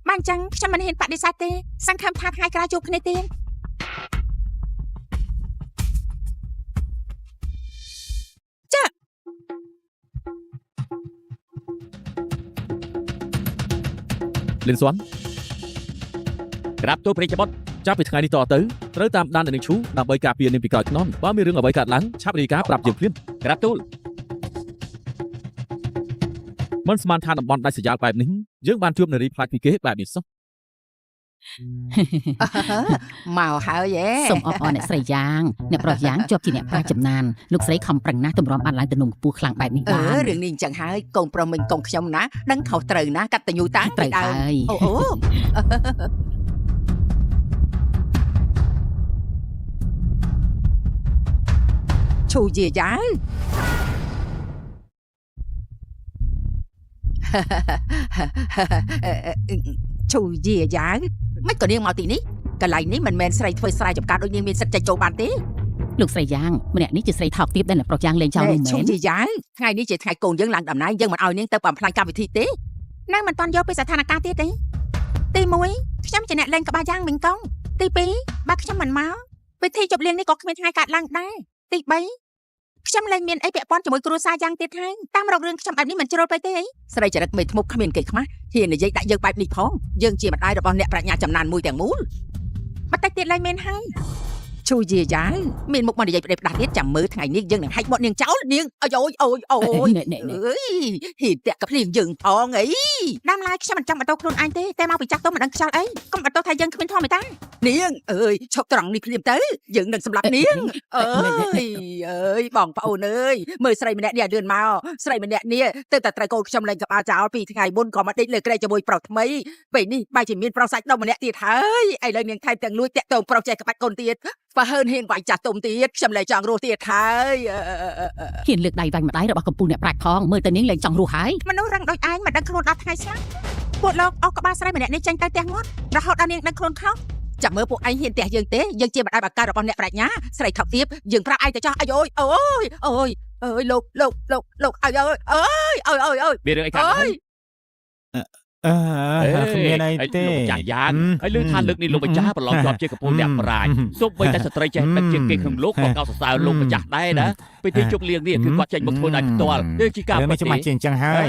បានចឹងខ្ញុំមិនហ៊ានបដិសេធទេសង្ឃឹមថាថ្ងៃក្រោយជួបគ្នាទៀត លិនស៊ន់ ក្រាបទូលព្រះរាជបុត្រ ចាប់ពីថ្ងៃនេះតទៅត្រូវតាមដានអ្នកនាងឈូដើម្បីការពារនាងពីក្រោយខ្នងបើមានរឿងអ្វីកើតឡើងឆាប់រាយការណ៍ប្រាប់យើងភ្លាម ក្រាបទូល មិនស្មានថាតំបន់ដាច់ស្រយាលបែបនេះយើងបានជួបនារីផ្លាច់ពីគេបែបនេះសោះ មកហើយហ៎ សូមអបអរអ្នកស្រីយ៉ាងអ្នកប្រុសយ៉ាងជាប់ជាអ្នកប្រាជ្ញចំណានលោកស្រីខំប្រឹងណាស់ទម្រាំបានឡើងទៅនំខ្ពស់ខ្លាំងបែបនេះបាន រឿងនេះអញ្ចឹងហើយកូនប្រុសមិញកូនខ្ញុំណាដឹងខុសត្រូវណាកតញ្ញូតាំង ត្រូវ ពីដើម ហើយ អូឈូយាយ៉ាង ឈូយាយ៉ាងមិនក៏នាងមកទីនេះកន្លែងនេះមិនមែនស្រីធ្វើស្រែចម្ការដូចនាងមានសិទ្ធិចេញចូលបានទេ លោកស្រីយ៉ាងម្នាក់នេះជាស្រីថោកទាបដែលអ្នកប្រុសយ៉ាងលេងចោល ណែ នោះមែ ឈុំ ន ជាយ៉ាងថ្ងៃនេះជាថ្ងៃកូនយើងឡើងដំណើរយើងមិនឲ្យនាងទៅបំផ្លាញកម្មវិធីទេនៅមិនតាន់យកពីស្ថានភាពទៀតទេទី1ខ្ញុំជាអ្នកលេងក្បាលយ៉ាងវិញកងទី2បើខ្ញុំមិនមកពិធីជប់លៀងនេះក៏គ្មានថ្ងៃកើតឡើងដែរទី3ខ្ញុំលែងមានអីពាក់ព័ន្ធជាមួយគ្រួសារយ៉ាងទៀតហើយតាមរករឿងខ្ញុំបែបនេះមិនជ្រុលពេកទេអីស្រីចរិតមេធ្មប់គ្មានគេខ្មាស់ហ៊ាននិយាយដាក់យើងបែបនេះផងយើងជាម្ដាយរបស់អ្នកប្រាជ្ញាចំណានមួយទាំងមូលបន្តិចទៀតលែងមានហើយឈូជាយ៉ាងមានមុខមកនិយាយផ្ដេសផ្ដាស់ទៀតចាំមើលថ្ងៃនេះយើងនឹងហាច់មាត់នាងចោលនាងអូយអូយអូយ ណែ អើយហ៊ីតាក់កភ្លៀងយើងផងអីដើមឡើយខ្ញុំមិនចង់បន្តខ្លួនឯងទេតែមកពីចាស់ទុំមិនដឹងខ្យល់អីកុំបន្តថាយើងគ្មានធម៌ទេតានាងអើយឈប់ត្រង់នេះភ្លាមទៅយើងនឹងសម្លាប់នាងអើយបងប្អូនអើយមើលស្រីម្នាក់នេះឲ្យលឿនមកស្រីម្នាក់នេះទៅតែត្រូវកូនខ្ញុំលេងក្បាលចោលពីថ្ងៃមុនក៏មកដេកលើក្រែជាមួយប្រុសថ្មីពេលនេះបែរជាមានប្រុសសាច់ដុំម្នាក់ទៀតហើយឥឡូវនាងថែមទាំងលួចតាក់ទងប្រុសចេះក្បាច់កូនទៀតបើហើនហ៊ានវាយចាស់ទុំទៀតខ្ញុំលែងចង់រស់ទៀតហើយ ហ៊ានលើកដៃវាញ់ម្ដាយរបស់កំពូលអ្នកប្រាជ្ញផងមើលទៅនាងលែងចង់រស់ហើយ មនុស្សរឹងដូចឯងមិនដឹងខ្លួនដល់ថ្ងៃស្លាប់ពួកលោកអស់ក្បាលស្រីម្នាក់នេះចេញទៅផ្ទះមាត់រហូតដល់នាងដឹងខ្លួនខុសចាំមើលពួកឯងហ៊ានផ្ទះយើងទេយើងជាម្ដាយបការបស់អ្នកប្រាជ្ញាស្រីថោកទាបយើងប្រាប់ឯងទៅចោះអើយលោកអើយមានរឿងអីកើតហើយ គ្មានអីទេ លោកម្ចាស់យ៉ាងហើយលើថាលើកនេះលោកម្ចាស់ប្រឡងជាប់ជាកំពូលអ្នកប្រាជ្ញសូម្បីតែស្ត្រីចេះដឹកជាងគេក្នុងលោកក៏កោតសរសើរលោកម្ចាស់ដែរណាពីទីជប់លៀងនេះគឺគាត់ចេញមកធ្វើដោយផ្ទាល់នេះជាការ រឿង ពិ នេះ ត ច្បាស់ជាអញ្ចឹងហើយ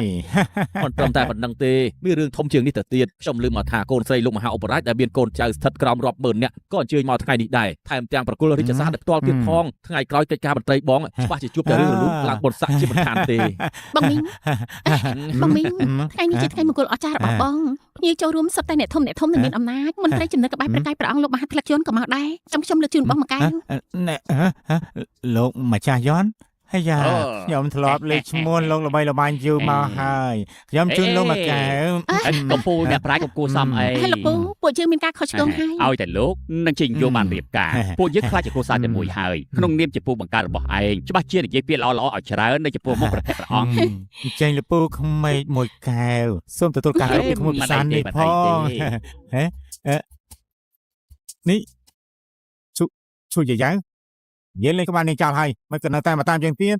មិនត្រឹមតែប៉ុណ្្នឹងទេមានរឿងធំជាងនេះទៅទៀតខ្ញុំលើកមកថាកូនស្រីលោកមហាឧបរាជដែលមានកូនចៅស្ថិតក្រោមរាប់ម៉ឺននាក់ក៏អញ្ជើញមកថ្ងៃនេះដែរថែមទាំងប្រគល់រាជសារដល់ផ្ទាល់ទៀតផងថ្ងៃក្រោយកិច្ចការបន្ត្រីបងច្បាស់ជាជួបតែរឿងរលូនឡើងបុណ្យស័ក្តិជាមិនខានទេ បងមីងបងមីងថ្ងៃនេះជាថ្ងៃមង្គលអស្ចារ្យរបស់បងភ្ញៀវចូលរួមសុទ្ធតែអ្នកធំនិងមានអំណាចមន្ត្រីចំណិតក្បែរប្រកាយព្រះអង្គលោកមហាថ្លឹកជួនក៏មកដែរខ្ញុំលើកជូនបងមកកែវ លោកម្ចាស់យន់ហើយយ៉ាខ្ញុំធ្លាប់លេខឈ្មោះលោកល្បីល្បាញយូរមកហើយខ្ញុំជូនលោកមកកែវ កំពូលអ្នកប្រាជ្ញក៏គួរសមអី ហើយលោកពូពួកយើងមានការខុសឆ្គងហើយ ឲ្យតែលោកនឹងចេញយកបានរៀបការពួកយើងខ្លាចជាគ្រួសារតែមួយហើយក្នុងនាមជាពូបង្កើតរបស់ឯងច្បាស់ជានិយាយពាក្យល្អៗឲ្យច្រើននៅចំពោះមុខព្រះអង្គ ចេញលពូក្មេកមួយកែវសូមទទួលការគោរពពីក្មួយពិសាននេះផងនេះជួយយាយយើងលេងក្បាលនាងចោលហើយមិនក៏នៅតែមកតាមយើងទៀត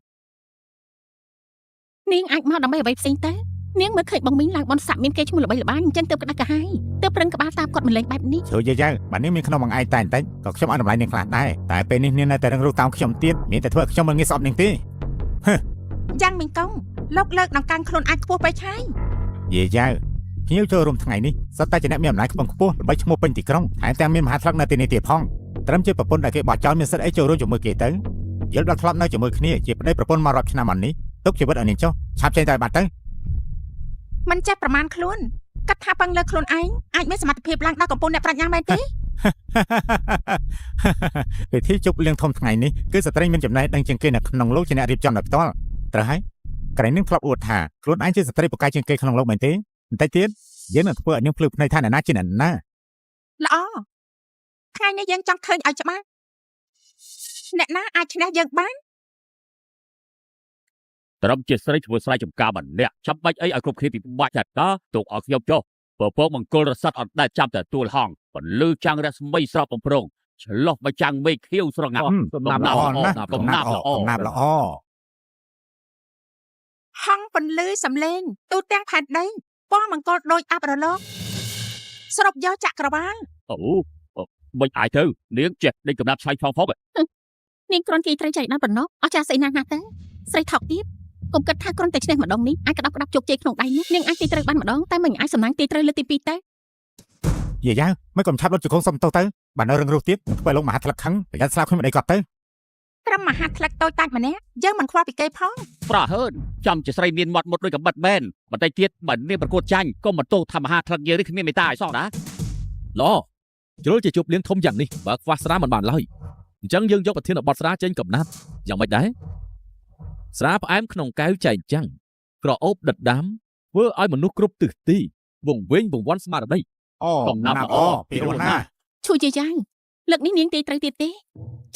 នាងអាចមកដើម្បីអ្វីផ្សេងទៅនាងមើលឃើញបងមីងឡើងបនស័កមានគេឈ្មោះល្បីល្បាញអញ្ចឹងទៅក្តៅកាហាយទៅប្រឹងក្បាលតាមគាត់មិនលេងបែបនេះ ជួយយាយបាទនេះមានក្នុងបងឯងតែបន្តិចក៏ខ្ញុំអនុញ្ញាតនាងខ្លះដែរតែពេលនេះនាងនៅតែរឹងរូសតាមខ្ញុំទៀតមានតែធ្វើឲ្យខ្ញុំមិនងាយស្អប់នាងទេ យ៉ាងមីងកងលោកលើកដង្កើងខ្លួនអាចខ្ពស់ពេកហើយ យាយភ្ញៀវចូលរួមថ្ងៃនេះសុទ្ធតែជាអ្នកមានអំណាចខ្ពង់ខ្ពស់ល្បីឈ្មោះពេញទីក្រុងថែមទាំងមានមហាថ្លឹកនៅទីនេះទៀតផងត្រឹមជាប្រពន្ធដែលគេបោះចោលមានសិទ្ធិអីចូលរួមជាមួយគេទៅយល់ដល់ធ្លាប់នៅជាមួយគ្នាជាប្តីប្រពន្ធមករាប់ឆ្នាំមកនេះទុកជីវិតឲ្យនាងចុះឆាប់ចេញទៅបាត់ទៅ មិនចេះប្រមាណខ្លួនគិតថាពឹងលើខ្លួនឯងអាចមានសមត្ថភាពឡើងដល់កំពូលអ្នកប្រាជ្ញាមែនទេ ពិធីជប់លៀងធំថ្ងៃនេះគឺស្ត្រីមានចំណេះដឹងជាងគេនៅក្នុងលោកជាអ្នករៀបចំដោយផ្ទាល់ត្រូវហើយក្រែងនឹងធ្លាប់អួតថាខ្លួនឯងជាស្ត្រីប្រកែកជាងគេក្នុងលោកមែនទេបន្តិចទៀតយើងនឹងធ្វើឲ្យនាងភ្លឺភ្នែកថាអ្នកណាជាអ្នកណា ល្អថ្ងៃនេះយើងចង់ឃើញឲ្យច្បាស់អ្នកណាអាចឈ្នះយើងបាន ត្រឹមជាស្រីធ្វើស្រែចម្ការម្នាក់ចាំបាច់អីឲ្យគ្រប់គ្នាពិបាកចាត់តើទុកឲ្យខ្ញុំចុះពពកមង្គលរស័ក្តិអត់ដែលចាំតែទួលហងពលឺចាំងរស្មីស្រស់បំប្រងឆ្លោះមកចាំងមេឃខៀវស្រងាត់ កំណាប់ល្អណាស់កំណាប់ល្អ ហងពន្លឺសំលេងទូទាំងផែនដីពណ៌មង្គលដូចអបរលោកសរុបយកចក្រវាល អូមិនអាចទៅនាងចេះដេញកំណាប់ឆ្លៃផងផង នាងគ្រាន់តែត្រូវចៃដល់ប៉ុណ្ណោះអស់ចាស្អីណាស់ណាស់ទៅស្រីថោកទៀតកុំគិតថាគ្រាន់តែឈ្នះម្ដងនេះអាចក្តាប់ក្តាប់ជោគជ័យក្នុងដៃនេះនាងអាចទីត្រូវបានម្ដងតែមិនអាចសំណាងទីត្រូវលើកទី2ទៅ យាយមិនកុំឆាប់លុតជង្គង់សុំទៅបើនៅរឹងរូសទៀតធ្វើឲ្យលោកមហាថ្លឹកខឹងប្រយ័ត្នស្លាប់ខ្ញុំមិនអីគាត់ទៅ ត្រឹមមហាថ្លឹកតូចតាចម្នាក់យើងមិនខ្វល់ពីគេផង ប្រហើនចាំជាស្រីមានមាត់មុតដូចកំបិតបែនបន្តិចទៀតបើនាងប្រកួតចាញ់ក៏មិនទោសថាមហាថ្លឹកយើងនេះគ្មានមេត្តាឲ្យសោះណា ល្អជ្រុលជាជប់លៀងធំយ៉ាងនេះបើខ្វះស្រាមិនបានឡើយអញ្ចឹងយើងយកប្រធានបទស្រាចេញកំណាប់យ៉ាងម៉េចដែរស្រាផ្អែមក្នុងកែវចែងចាំងក្រអូបដិតដាមធ្វើឲ្យមនុស្សគ្រប់ទិសទីវង្វេងវង្វាន់ស្មារតី កំណាប់ល្អពីរណា ឈូជាយ៉ាងលើកនេះនាងទីត្រូវទៀតទេ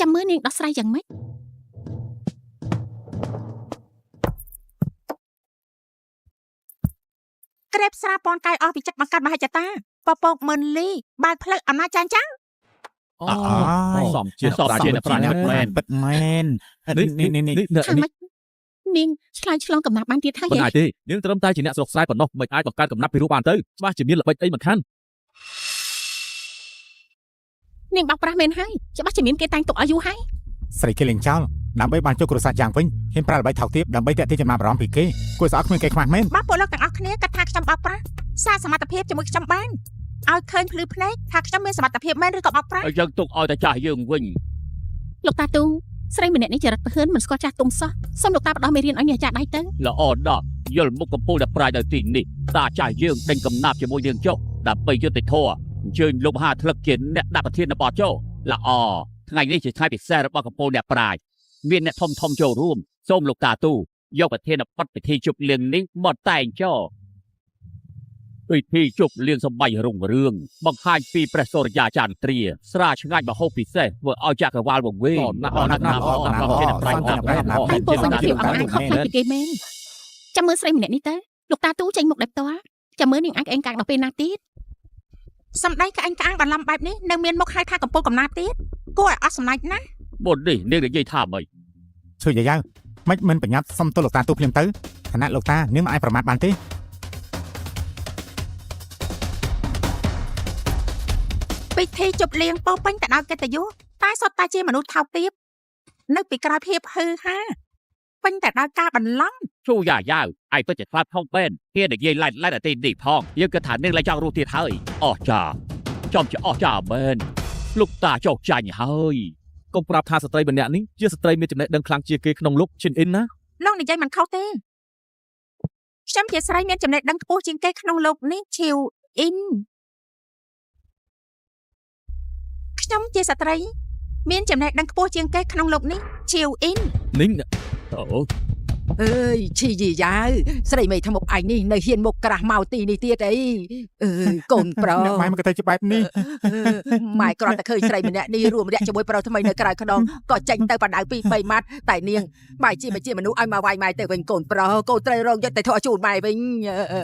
ចាំមើលនាងដោះស្រាយយ៉ាងម៉េច ក្រេបស្រាពណ៌កាយអស់ពីចិត្តបង្កើតមហិច្ឆតាពពកមិនលីបើកផ្លូវអំណាចចាញ់ចាំង សំជា សំជាអ្នកប្រាជ្ញមែន ពិតមែន នេះ ថាម៉េចនាងឆ្លើយឆ្លងកំណាប់បានទៀតហើយ មិនអាចទេនាងត្រឹមតែជាអ្នកស្រុកស្រែប៉ុណ្ណោះមិនអាចបង្កើតកំណាប់ពីរូបបានទៅច្បាស់ជាមានល្បិចអីមិនខាន នាងបោកប្រាស់មែនហើយច្បាស់ជាមានគេតែងទុកឲ្យយូរហើយ ស្រីគេលេងចោលដើម្បីបានចូលគ្រួសារយ៉ាងវិញហ៊ានប្រើល្បិចថោកទាបដើម្បីតាក់ទាញចំណាប់អារម្មណ៍ពីគេគួរស្អប់គ្មានគេខ្មាស់មែន បើពួកលោកទាំងអស់គ្នាគិតថាខ្ញុំបោកប្រាស់សារសមត្ថភាពជាមួយខ្ញុំបានឲ្យឃើញភ្លឺភ្នែកថាខ្ញុំមានសមត្ថភាពមែនឬក៏បោកប្រាស់ យើងទុកឲ្យតែចាស់យើងវិញ លោកតាទូស្រីម្នាក់នេះចរិតប្រហើនមិនស្គាល់ចាស់ទុំសោះសូមលោកតាផ្ដោះមេរៀនឲ្យអ្នកចាស់ដៃទៅ ល្អណាស់យល់មុខកំពូលអ្នកប្រាជ្ញនៅទីនេះតាចាស់យើងដេញកំណាប់ជាមួយនាងចុះដើម្បីយុត្តិធម៌អញ្ជើញលោកមហាថ្លឹកជាអ្នកដាក់ប្រធានបទចុះល្អថ្ងៃនេះជាថ្ងៃពិសេសរបស់កំពូលអ្នកប្រាជ្ញមានអ្នកធំចូលរួមសូមលោកតាទូយកប្រធានបទពិធីជប់លៀងនេះមកតែងចុះពិធីជប់លៀងសម្បាយរុងរឿងបង្ហាញពីព្រះសូរិយាចារ្យត្រាស្រាឆ្ងាញ់មហោពិសេសធ្វើឲ្យចក្រវាលវង្វេង ហើយពលសម្ភារអង្អាចខុសពីគេមែនចាំមើលស្រីម្នាក់នេះទៅលោកតាទូចេញមុខដោយផ្ទាល់ចាំមើលនាងអាចក្អេងកាងដល់ពេលណាទៀត សម្ដីក្អេងក្អាងបន្លំបែបនេះនៅមានមុខហៅថាកំពូលកំណាប់ទៀតគួរឲ្យអស់សំណាច់ណាស់ មុននេះនាងនិយាយថាម៉េច ជួយយាយមិនប្រញាប់សុំទោសលោកតាទូភ្លាមទៅឋានៈលោកតានាងមិនអាចប្រមាថបានទេ ពិធីជប់លៀងពោពេញទៅដោយកិត្តិយសតែសុទ្ធតែជាមនុស្សថោកទាបនៅពីក្រោយភាពហឺហាពេញទៅដោយការបន្លំ ជូយ៉ាយ៉ាវឯងពិតជាខ្លាចផងបែនគេនិយាយឡែកតែទីនេះផងយើងគិតថានាងឡើងចង់រស់ទៀតហើយអស់ចាចំជាអស់ចាមែនលោកតាចោកចាញ់ហើយក ុំប្រាប់ថាស្ត្រីម្នាក់នេះជាស្ត្រីមានចំណេះដឹងខ្លាំងជាងគេក្នុងលោកឈិនអ៊ីនណា លោកនិយាយមិនខុសទេខ្ញុំជាស្រីមានចំណេះដឹងខ្ពស់ជាងគេក្នុងលោកនេះឈីវអ៊ីនខ្ញុំជាស្ត្រីមានចំណេះដឹងខ្ពស់ជាងគេក្នុងលោកនេះឈីវអ៊ីន នាង អូ អើយឈីយីយ៉ាវស្រីមេថ្មុកឯងនេះនៅហ៊ានមុខក្រាស់មកទីនេះទៀតអីអើយកូនប្រុស អ្នកម៉ែមកទៅជាបែបនេះ ម៉ែគ្រាន់តែឃើញស្រីម្នាក់នេះរួមរយៈជាមួយប្រុសថ្មីនៅក្រៅខ្នងក៏ចេញទៅបណ្ដៅ2 3ម៉ាត់តែនាងបែរជាមនុស្សឲ្យមកវាយម៉ែទៅវិញកូនប្រុសកូនត្រូវរងយុត្តិធម៌ជូនម៉ែវិញ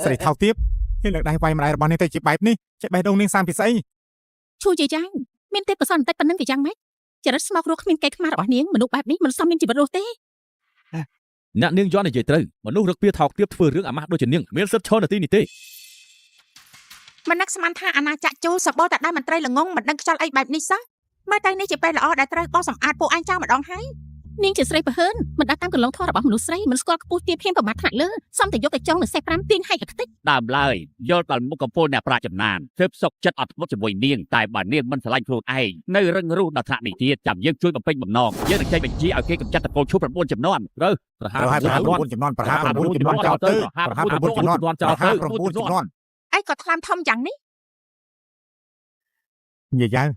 ស្រីថោកទាបហ៊ានលើកដៃវាយម្ដាយរបស់នាងទៅជាបែបនេះចេះបេះដូងនាងសាមពីស្អី ឈូជាយ៉ាងមានទេពកោសល្យបន្តិចប៉ុណ្្នឹងវាយ៉ាងម៉េចចរិតស្មោករស់គ្មានគេខ្មាស់របស់នាងមនុស្សបែបនេះមិនសមមានជីវិតរស់ទេ អ្នកនាងយន់និយាយត្រូវមនុស្សរឹកពីថោកទាបធ្វើរឿងអាម៉ាស់ដូចជានាងមានសិទ្ធិឈរនៅទីនេះទេ មិននឹកស្មានថាអាណាចក្រជូសបោតែដែរមន្ត្រីល្ងងមិនដឹងខ្យល់អីបែបនេះសោះមើលតែនេះជាពេលល្អដែលត្រូវបោះសម្អាតពួកអញចោលម្ដងហើយ នាងជាស្រីប្រហើនមិនដើរតាមកន្លងធម៌របស់មនុស្សស្រីមិនស្គាល់ខ្ពស់ទាបហ៊ានប្រមាថថ្នាក់លើសំតែយកតែចង់នឹងសេះ5ទាញឲ្យខ្ទេច ដើមឡើយយល់ដល់មុខកំពូលអ្នកប្រាជ្ញចំណានទើបសុកចិត្តអត់ធ្មត់ជាមួយនាងតែបើនាងមិនឆ្លាញ់ខ្លួនឯងនៅរឹងរូសដល់ថ្នាក់នេះទៀតចាំយើងជួយបំពេញបំណងយើងនឹងចេញបញ្ជាឲ្យគេកម្ចាត់តកូលឈូ9ចំនួន ប្រហារ ប្រហារ9ចំនួនប្រហារ9ចំនួនចោលទៅប្រហារ9ចំនួនចោលទៅ9ចំនួន អីក៏ថ្លាមធំយ៉ាងនេះ យាយ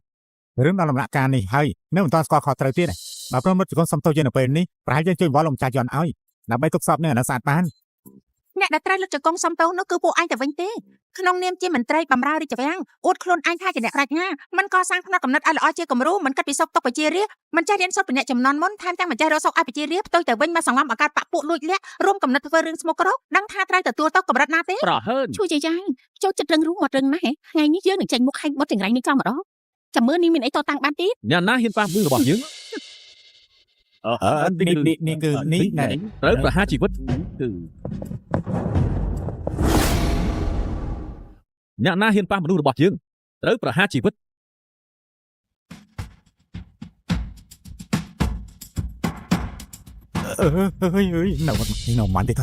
រឿងដល់ដំណាក់កាលនេះហើយនៅមិនទាន់ស្គាល់ខុសត្រូវទៀតបើព្រមរត់ជង្គង់សុំទោសយើងនៅពេលនេះប្រហែលយើងជួយវល់លំចាស់យន់ឲ្យដើម្បីទប់ស្កាត់នៅអាណស្អាតបាន អ្នកដែលត្រូវលុតជង្គង់សំទោសនោះគឺពួកអញតែវិញទេក្នុងនាមជាមន្ត្រីបម្រើរាជវាំងអួតខ្លួនអញថាជាអ្នកប្រាជ្ញាមិនកសាងផ្នែកកំណត់ឲ្យល្អជាគំរូមិនគិតពីសុខទុក្ខប្រជារាស្ត្រមិនចេះរៀនសូត្រពីអ្នកចំនួនមុនថែមទាំងមិនចេះរកសុខឲ្យប្រជារាស្ត្រផ្ទុយទៅវិញមកសង្ងំឱកាសបាក់ពួកលួចលាក់រួមកំណត់ធ្វើរឿងស្មុគក្រោកដឹងថាត្រូវទទួលទោសកម្រិតណាទេ ប្រហើន ឈូជាយ៉ាងចូលចិត្តរឹងរូសមាត់រឹងណាស់ថ្ងៃនេះយើងនឹងចេញមុខហែកមាត់ចង្រៃនេះចោលម្ដងចាំមើលនាងមានអីតតាំងបានទៀត អ្នកណាហ៊ានប៉ះมือរបស់យើង នេះគឺនេះណែ ត្រូវប្រហារជីវិត គឺ អ្នកណាហ៊ានប៉ះមនុស្សរបស់យើងត្រូវប្រហារជីវិត អើយនៅមិនទេត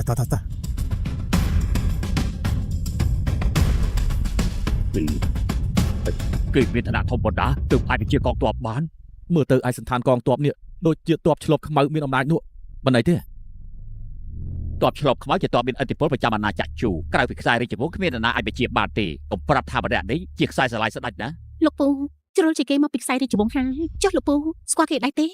គឺមានឋានៈធំបណ្ដាទើបអាចជាកងទ័ពបាន មើលទៅឯកសណ្ឋានកងទ័ពនេះដូចជាទ័ពឆ្លប់ខ្មៅមានអំណាចនោះមិនអីទេ ទ័ពឆ្លប់ខ្មៅជាទ័ពមានឥទ្ធិពលប្រចាំអាណាចក្រជូក្រៅពីខ្សែរាជវង្សគ្មាននរណាអាចបញ្ជាបានទេកុំប្រាប់ថាម្នាក់នេះជាខ្សែស្រឡាយស្ដេចណា លោកពូជ្រុលជាគេមកពីខ្សែរាជវង្សហើយចុះលោកពូស្គាល់គេដែរទេ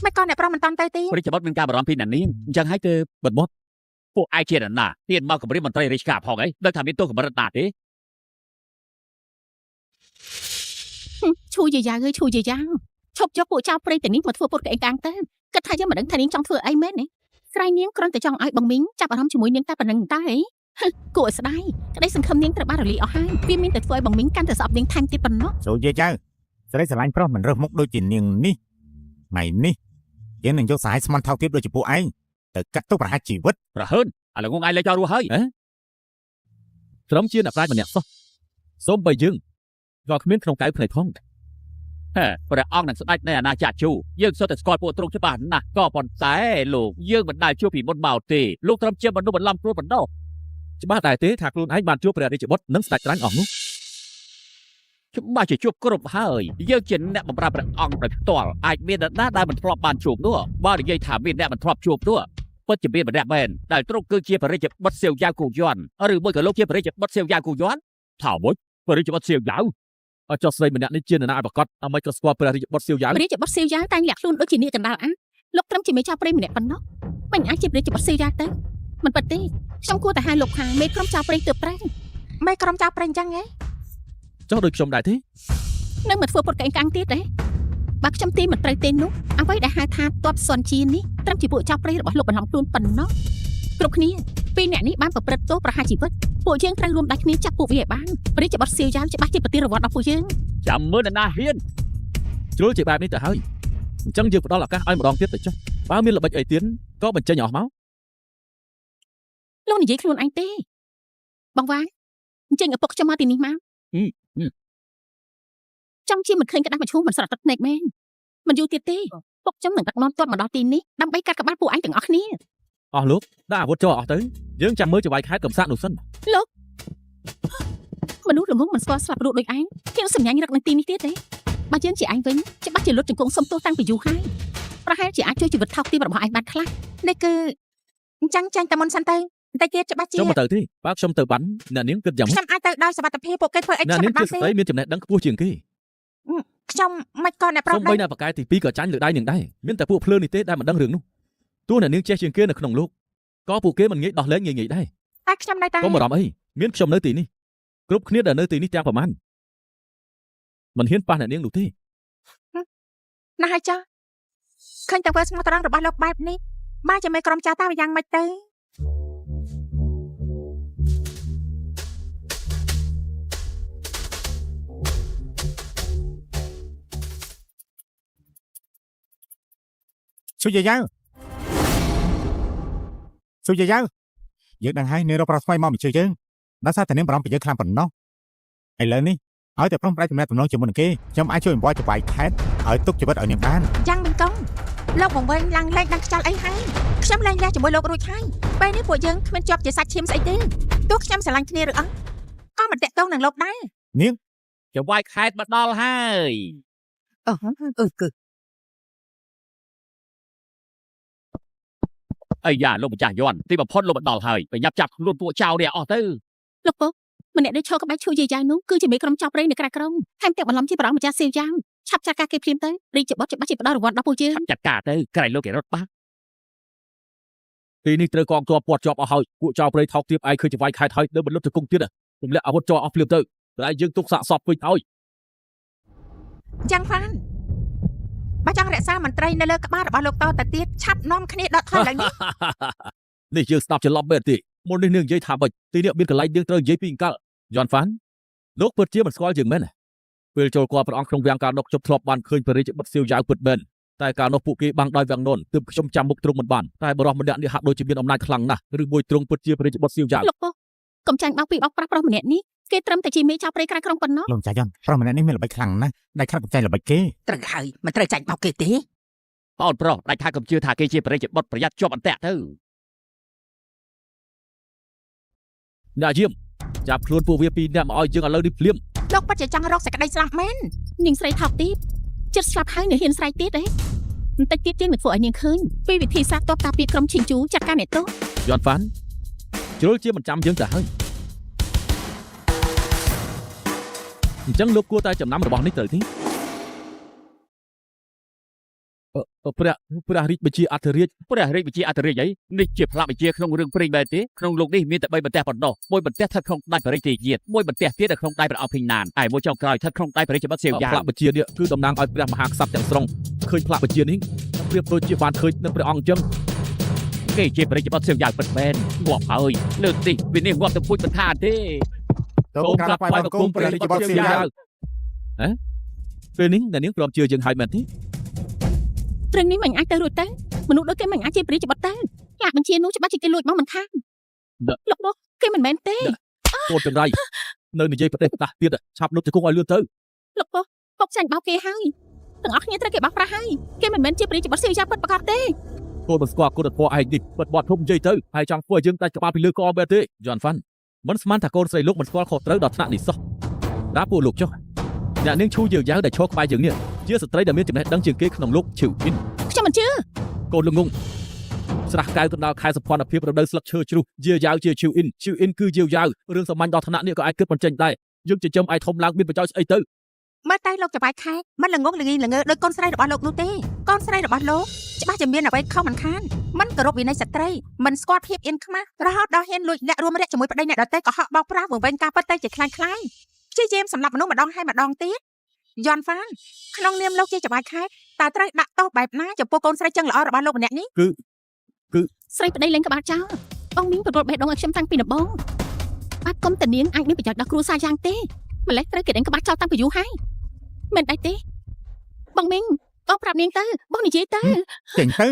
មិនក៏អ្នកប្រុសមិនតាន់ទៅទេ រាជបុត្រមានការបារម្ភពីអ្នកនាងអញ្ចឹងហើយទើប បិទមាត់ ពួកឯងជានរណាហ៊ានមកគម្រាមមន្ត្រីរាជការផងអីដឹងថាមានទោសកម្រិតណាទេ ឈូជាយ៉ាងអើយឈូជាយ៉ាងឈប់យកពួកចៅព្រៃទៅនេះមកធ្វើពុតក្អេងកាងទៅគិតថាយើងមិនដឹងថានាងចង់ធ្វើអីមែនទេស្រ័យនាងគ្រាន់តែចង់ឲ្យបងមីងចាប់អារម្មណ៍ជាមួយនាងតែប៉ុណ្្នឹងតើអីគួរឲ្យស្ដាយក្តីសង្ឃឹមនាងត្រូវបានរលាយអស់ហើយវាមានតែធ្វើឲ្យបងមីងកាន់តែស្អប់នាងថែមទៀតប៉ុណ្ណោះ ចូលយាយ ស្រីស្រឡាញ់ប្រុសមិនរើសមុខដូចជានាងនេះថ្ងៃនេះយើងនឹងយកសាហាយស្មន់ថោកទាបដូចជាពួកឯងទៅកាត់ទុកប្រហារជីវិត ប្រហើនឥឡូវងងឯងលេចចោលរស់ហើយ ត្រឹមជាអ្នកប្រាជ្ញម្នាក់សោះសូមបីយើងក៏គ្មានក្នុងកៅភ្នែកផង ព្រះអង្គនឹងស្ដេចនៅអាណាចក្រជូយើងសុទ្ធតែស្គាល់ពួកទ្រង់ច្បាស់ណាស់ក៏ប៉ុន្តែលោកយើងមិនដែលជួបពីមុនមកទេលោកត្រឹមជាមនុស្សបន្លំព្រួតបណ្ដោះ ច្បាស់តែទេថាខ្លួនឯងបានជួបព្រះរាជបុត្រនិងស្ដេចត្រាញ់អស់នោះ ច្បាស់ជាជួបគ្រប់ហើយយើងជាអ្នកបម្រើព្រះអង្គដោយផ្ទាល់អាចមាននរណាដែលមិនធ្លាប់បានជួបនោះបើនិយាយថាមានអ្នកមិនធ្លាប់ជួបនោះពិតជាមានម្នាក់មែនដែលទ្រង់គឺជាព្រះរាជបុត្រសៀវយ៉ាវគូយ័នឬមួយក៏លោកជាព្រះរាជបុត្រសៀវយ៉ាវគូយ័នថាមួយព្រះរាជបុត្រសៀវយ៉ាវ អចោះស្រីម្នាក់នេះជានរណាឲ្យប្រកាសអ្មិនក៏ស្គាល់ព្រះរាជបុត្រសៀវយ៉ាវ ព្រះរាជបុត្រសៀវយ៉ាវតែងលាក់ខ្លួនដូចជានាគកណ្ដាលអាលោកត្រឹមជាមេចៅព្រៃម្នាក់ប៉ុណ្ណោះមិនអាចជាព្រះរាជបុត្រសៀវយ៉ាវទៅមិនពិតទេខ្ញុំគួរតែហៅលោកថាមេក្រុមចៅព្រៃទើបប្រេង មេក្រុមចៅប្រេងចឹងហ៎ ចុះដូចខ្ញុំដែរទេ នៅមិនធ្វើពុតកេងកាំងទៀតទេបើខ្ញុំទីមិនត្រូវទេនោះអ្វីដែលហៅថាតបសនជានេះត្រឹមជាពួកចៅព្រៃរបស់លោកបន្លំខ្លួនប៉ុណ្ណោះគ្រប់គ្នាពីរអ្នកនេះបានប្រព្រឹត្តទោសប្រហារជីវិតពួកយើងត្រូវរួមដៃគ្នាចាប់ពួកវាឲ្យបានព្រះរាជបុត្រសៀវយ៉ាវច្បាស់ជាប្រតិរវត្តដល់ពួកយើង ចាំមើលនរណាហ៊ាន ជ្រុលជាបែបនេះទៅហើយអញ្ចឹងយើងផ្ដល់ឱកាសឲ្យម្ដងទៀតទៅចុះបើមានល្បិចអីទៀតក៏បញ្ចេញអស់មក លោកនិយាយខ្លួនឯងទេបងវ៉ាអញ្ចឹងឪពុកខ្ញុំមកទីនេះមកចង់ជាមិនឃើញក្តាស់មឈូសមិនស្រត់ទឹកភ្នែកមែនមិនយូរទៀតទេពុកខ្ញុំនឹងដឹកនាំទ័ពមកដល់ទីនេះដើម្បីកាត់ក្បាលពួកឯងទាំងអស់គ្នា អស់លោកដាក់អាវុធចោលអស់ទៅយើងចាំមើលចវាយខេតកំសាកនោះសិន មនុស្សល្ងងមិនស្គាល់ស្លាប់រស់ដូចឯងគេនឹងសម្ញាញ់រឹកនៅទីនេះទៀតទេបើយើងជាឯងវិញច្បាស់ជាលុតជង្គង់សុំទោសតាំងពីយូរហើយប្រហែលជាអាចជួយជីវិតថោកទាបរបស់ឯងបានខ្លះ នេះគឺអញ្ចឹងចាញ់តែមុនសិនទៅតែទៀតច្បាស់ជា ចុះមកទៅទេបើខ្ញុំទៅបានអ្នកនាងគិតយ៉ាងម៉េច ខ្ញុំអាចទៅដោយសុវត្ថិភាពពួកគេធ្វើអី អ្នក ខ្ញុំ នាង មិន ជា បានទេស្ត្រីមានចំណេះដឹងខ្ពស់ជាងគេ ខ្ញុំមិនក៏អ្នកប្រុស សូម្បីអ្នកបកកែទី2ក៏ចាញ់លើដៃនាងដែរមានតែពួកភ្លើនេះទេដែលមិនដឹងរឿងនោះទោះអ្នកនាងចេះជាងគេនៅក្នុងលោកក៏ពួកគេមិនងាយដោះលែងងាយៗដែរ តែខ្ញុំនៅតែ កុំបារម្ភអីមានខ្ញុំនៅទីនេះគ្រប់គ្នាដែលនៅទីនេះទាំងប្រមាណមិនហ៊ានប៉ះអ្នកនាងនោះទេ ណាស់ហើយចាឃើញតែធ្វើស្មោះត្រង់របស់លោកបែបនេះមកជាមេក្រុមចាស់តើយ៉ាងម៉េចទៅ សុយយ៉ាវយើងដឹងហើយនាងរកប្រុសថ្មីមកមកជួយយើងដោយសារតែនាងបារម្ភពីយើងខ្លាំងប៉ុណ្ណោះឥឡូវនេះឲ្យតែប្រុសប្រែទំនាក់ទំនងជាមួយនឹងគេខ្ញុំអាចជួយអង្វរចវាយខេតឲ្យទុកជីវិតឲ្យនាងបាន យ៉ាងមិនកុងលោកបង្វែងឡើងលេងដល់ខ្យល់អីហើយខ្ញុំលែងលះជាមួយលោករួចហើយពេលនេះពួកយើងគ្មានជាប់ជាសាច់ឈាមស្អីទេទោះខ្ញុំស្រឡាញ់គ្នាឬអត់ក៏មិនតាក់ទងនឹងលោកដែរ ចវាយខេតមកដល់ហើយ គឺ អាយ៉ាលោកម្ចាស់យន់ទីបំផុតលោកមកដល់ហើយប្រញាប់ចាប់ខ្លួនពួកចៅនេះអស់ទៅ លោកពុកម្នាក់ដែលឈរក្បែរឈូយាយយ៉ាវនោះគឺជាមេក្រុមចៅព្រៃនៅក្រៅក្រុងថែមទាំងបន្លំជាព្រះអង្គម្ចាស់សៀវយ៉ាវឆាប់ចាត់ការគេព្រាមទៅរាជបុត្រច្បាស់ជាផ្ដល់រង្វាន់ដល់ពួកយើង ចាត់ការទៅក្រៃលោកគេរត់បាក់ ទីនេះត្រូវកងទ័ពពាត់ជាប់អស់ហើយពួកចៅព្រៃថោកទាបឯងឃើញចវាយខេតហើយនៅបន្លត់ទៅគង់ទៀតទម្លាក់អាវុធចោលអស់ភ្លាមទៅតែយើងទុកសាកសពវិញហើយ យ៉ាងហ្វានបើចង់រក្សាមន្ត្រីនៅលើក្បាលរបស់លោកតទៅទៀតឆាប់នាំគ្នាដកថយឡើងនេះ នេះយើងស្ដាប់ច្រឡំមែនទេមុននេះនាងនិយាយថាម៉េចទីនេះមានកន្លែងយើងត្រូវនិយាយពីអង្កលយន់ហ្វានលោកពិតជាមិនស្គាល់យើងមែនពេលចូលគាល់ព្រះអង្គក្នុងវាំងការដកជប់ធ្លាប់បានឃើញព្រះរាជបុត្រសៀវយ៉ាវពិតមែនតែកាលនោះពួកគេបាំងដោយវាំងននទើបខ្ញុំចាំមុខទ្រង់មិនបានតែបរិះម្នាក់នេះហាក់ដូចជាមានអំណាចខ្លាំងណាស់ឬមួយទ្រង់ពិតជាព្រះរាជបុត្រសៀវយ៉ាវ លោកពុកុំចាញ់បោកពីបោកប្រាស់ប្រុសម្នាក់នេះគេត្រឹមតែជាមេចៅព្រៃក្រៅក្រុងប៉ុណ្ណោះ លោកម្ចាស់យន់ប្រុសម្នាក់នេះមានល្បិចខ្លាំងណាស់ដែលខ្លាចកំចាញ់ល្បិចគេ ត្រូវហើយមិនត្រូវចាញ់បោកគេទេ បងប្រុសដាច់ថាកំជឿថាគេជាព្រះរាជបុត្រប្រយ័ត្នជាប់អន្ទាក់ទៅ អ្នកយាមចាប់ខ្លួនពួកវាពីរនាក់មកឲ្យយើងឥឡូវនេះភ្លាម លោកពិតជាចង់រកសេចក្តីស្លាប់មែន នាងស្រីថោកទាបចិត្តស្លាប់ហើយនៅហ៊ានស្រែកទៀតទេបន្តិចទៀតយើងនឹងធ្វើឲ្យនាងឃើញពីវិធីសាស្ត្រតបតាពីក្រុមឈីងជូចាត់ការអ្នកទោស យន់ហ្វានជ្រុលជាមិនចាំយើងទៅហើយអញ្ចឹងលោកគួរតែចំណាំរបស់នេះទៅទេព្រះរាជបញ្ជាអធិរាជ ព្រះរាជវិជាអធិរាជអីនេះជាផ្លាកវិជាក្នុងរឿងព្រេងបែបទេក្នុងលោកនេះមានតែ3បន្ទះប៉ុណ្ណោះមួយបន្ទះស្ថិតក្នុងដៃព្រះរាជទាយាទមួយបន្ទះទៀតនៅក្នុងដៃព្រះអង្គភិញណានឯមួយចុងក្រោយស្ថិតក្នុងដៃព្រះរាជបុត្រសៀវយ៉ាវ ផ្លាកបញ្ជានេះគឺតំណាងឲ្យព្រះមហាក្សត្រទាំងស្រុងឃើញផ្លាកបញ្ជានេះប្រៀបដូចជាបានឃើញនៅព្រះអង្គអញ្ចឹង គេជាព្រះរាជបុត្រសៀវយ៉ាវពិតមែនងាប់ហើយលើកនេះវានេះងាប់ទៅពុជមិនថាទេ ទៅក្រាបថ្វាយបង្គំព្រះរាជបុត្រសៀវយ៉ាវ ព ពេលនេះអ្នកនាងព្រមជឿយើងហើយមែនទេ រឿងនេះមិនអាចទៅរួចទៅមនុស្សដូចគេមិនអាចជាព្រាយច្បត់ទៅផ្លាកបញ្ជានោះច្បាស់ជាគេលួចមកមិនខានលោកនោះគេមិនមែនទេ កូនចង្រៃនៅនិយាយប្រទេសផ្ដាស់ទៀតឆាប់លុបទៅគុកឲ្យលឿនទៅ លោកពុកចាញ់បោកគេហើយទាំងអស់គ្នាត្រូវគេបោកប្រាស់ហើយគេមិនមែនជាព្រាយច្បត់ស៊ីយ៉ាពិតប្រកបទេ កូនមិនស្គាល់គុណធម៌ឯងនេះបិទបត់ធំនិយាយទៅហើយចង់ធ្វើឲ្យយើងដាច់ក្បាលពីលើកអមែនទេយន់ហ្វាន់មិនស្មានថាកូនស្រីលោកមិនស្គាល់ខុសត្រូវដល់ថ្នាក់នេះសោះដាក់ពួកលោកចុះអ្នកនាងឈូយើងយ៉ាវដែលឈរក្បែរយើងនេះជាស្ត្រីដែលមានចំណេះដឹងជាងគេក្នុងលោកឈឺអ៊ីន ខ្ញុំមិនជឿ កូនលងងស្រះកៅទៅដល់ខែសម្ព័ន្ធភាពរដូវស្លឹកឈើជ្រុះយាយ៉ាវជាឈឺអ៊ីនគឺយាវយ៉ាវរឿងសាមញ្ញដល់ថ្នាក់នេះក៏អាចគិតមិនចេញដែរយើងចិញ្ចឹមឯធំឡើងមានប្រយោជន៍ស្អីទៅ មើលតែលោកច្បាយខែមិនល្ងងល្ងីល្ងើដោយកូនស្រីរបស់លោកនោះទេកូនស្រីរបស់លោកច្បាស់ជាមានអ្វីខុសមិនខានមិនគោរពវិន័យស្ត្រីមិនស្គាល់ភាពអៀនខ្មាស់រហូតដល់ហ៊ានលួចលាក់រួមរយៈជាមួយប្តីអ្នកដទៃក៏ហក់បោកប្រាស់វង្វេងការពិតទៅជាខ្លាំងខ្លាយព្យាយាមសម្លាប់មនុស្សម្ដងហើយម្ដងទៀតយន់ហ្វានក្នុងនាមលោកជាច្បាយខែតើត្រូវដាក់ទោសបែបណាចំពោះកូនស្រីចឹងល្អរបស់លោកម្នាក់នេះ ស្រីប្តីលេងក្បាលចោលបងមីងប្រពន្ធបេះដូងឲ្យខ្ញុំតាំងពីដំបូងបាត់គុំតានាងអាចមានប្រយោជន៍ដល់គ្រួសារយ៉ាងទេម្លេះត្រូវគេដេញក្បាលចោលតាំងពីយូរហើយមិនដែរទេបងមីងបងប្រាប់នាងទៅបងនិយាយទៅ ចេញទៅ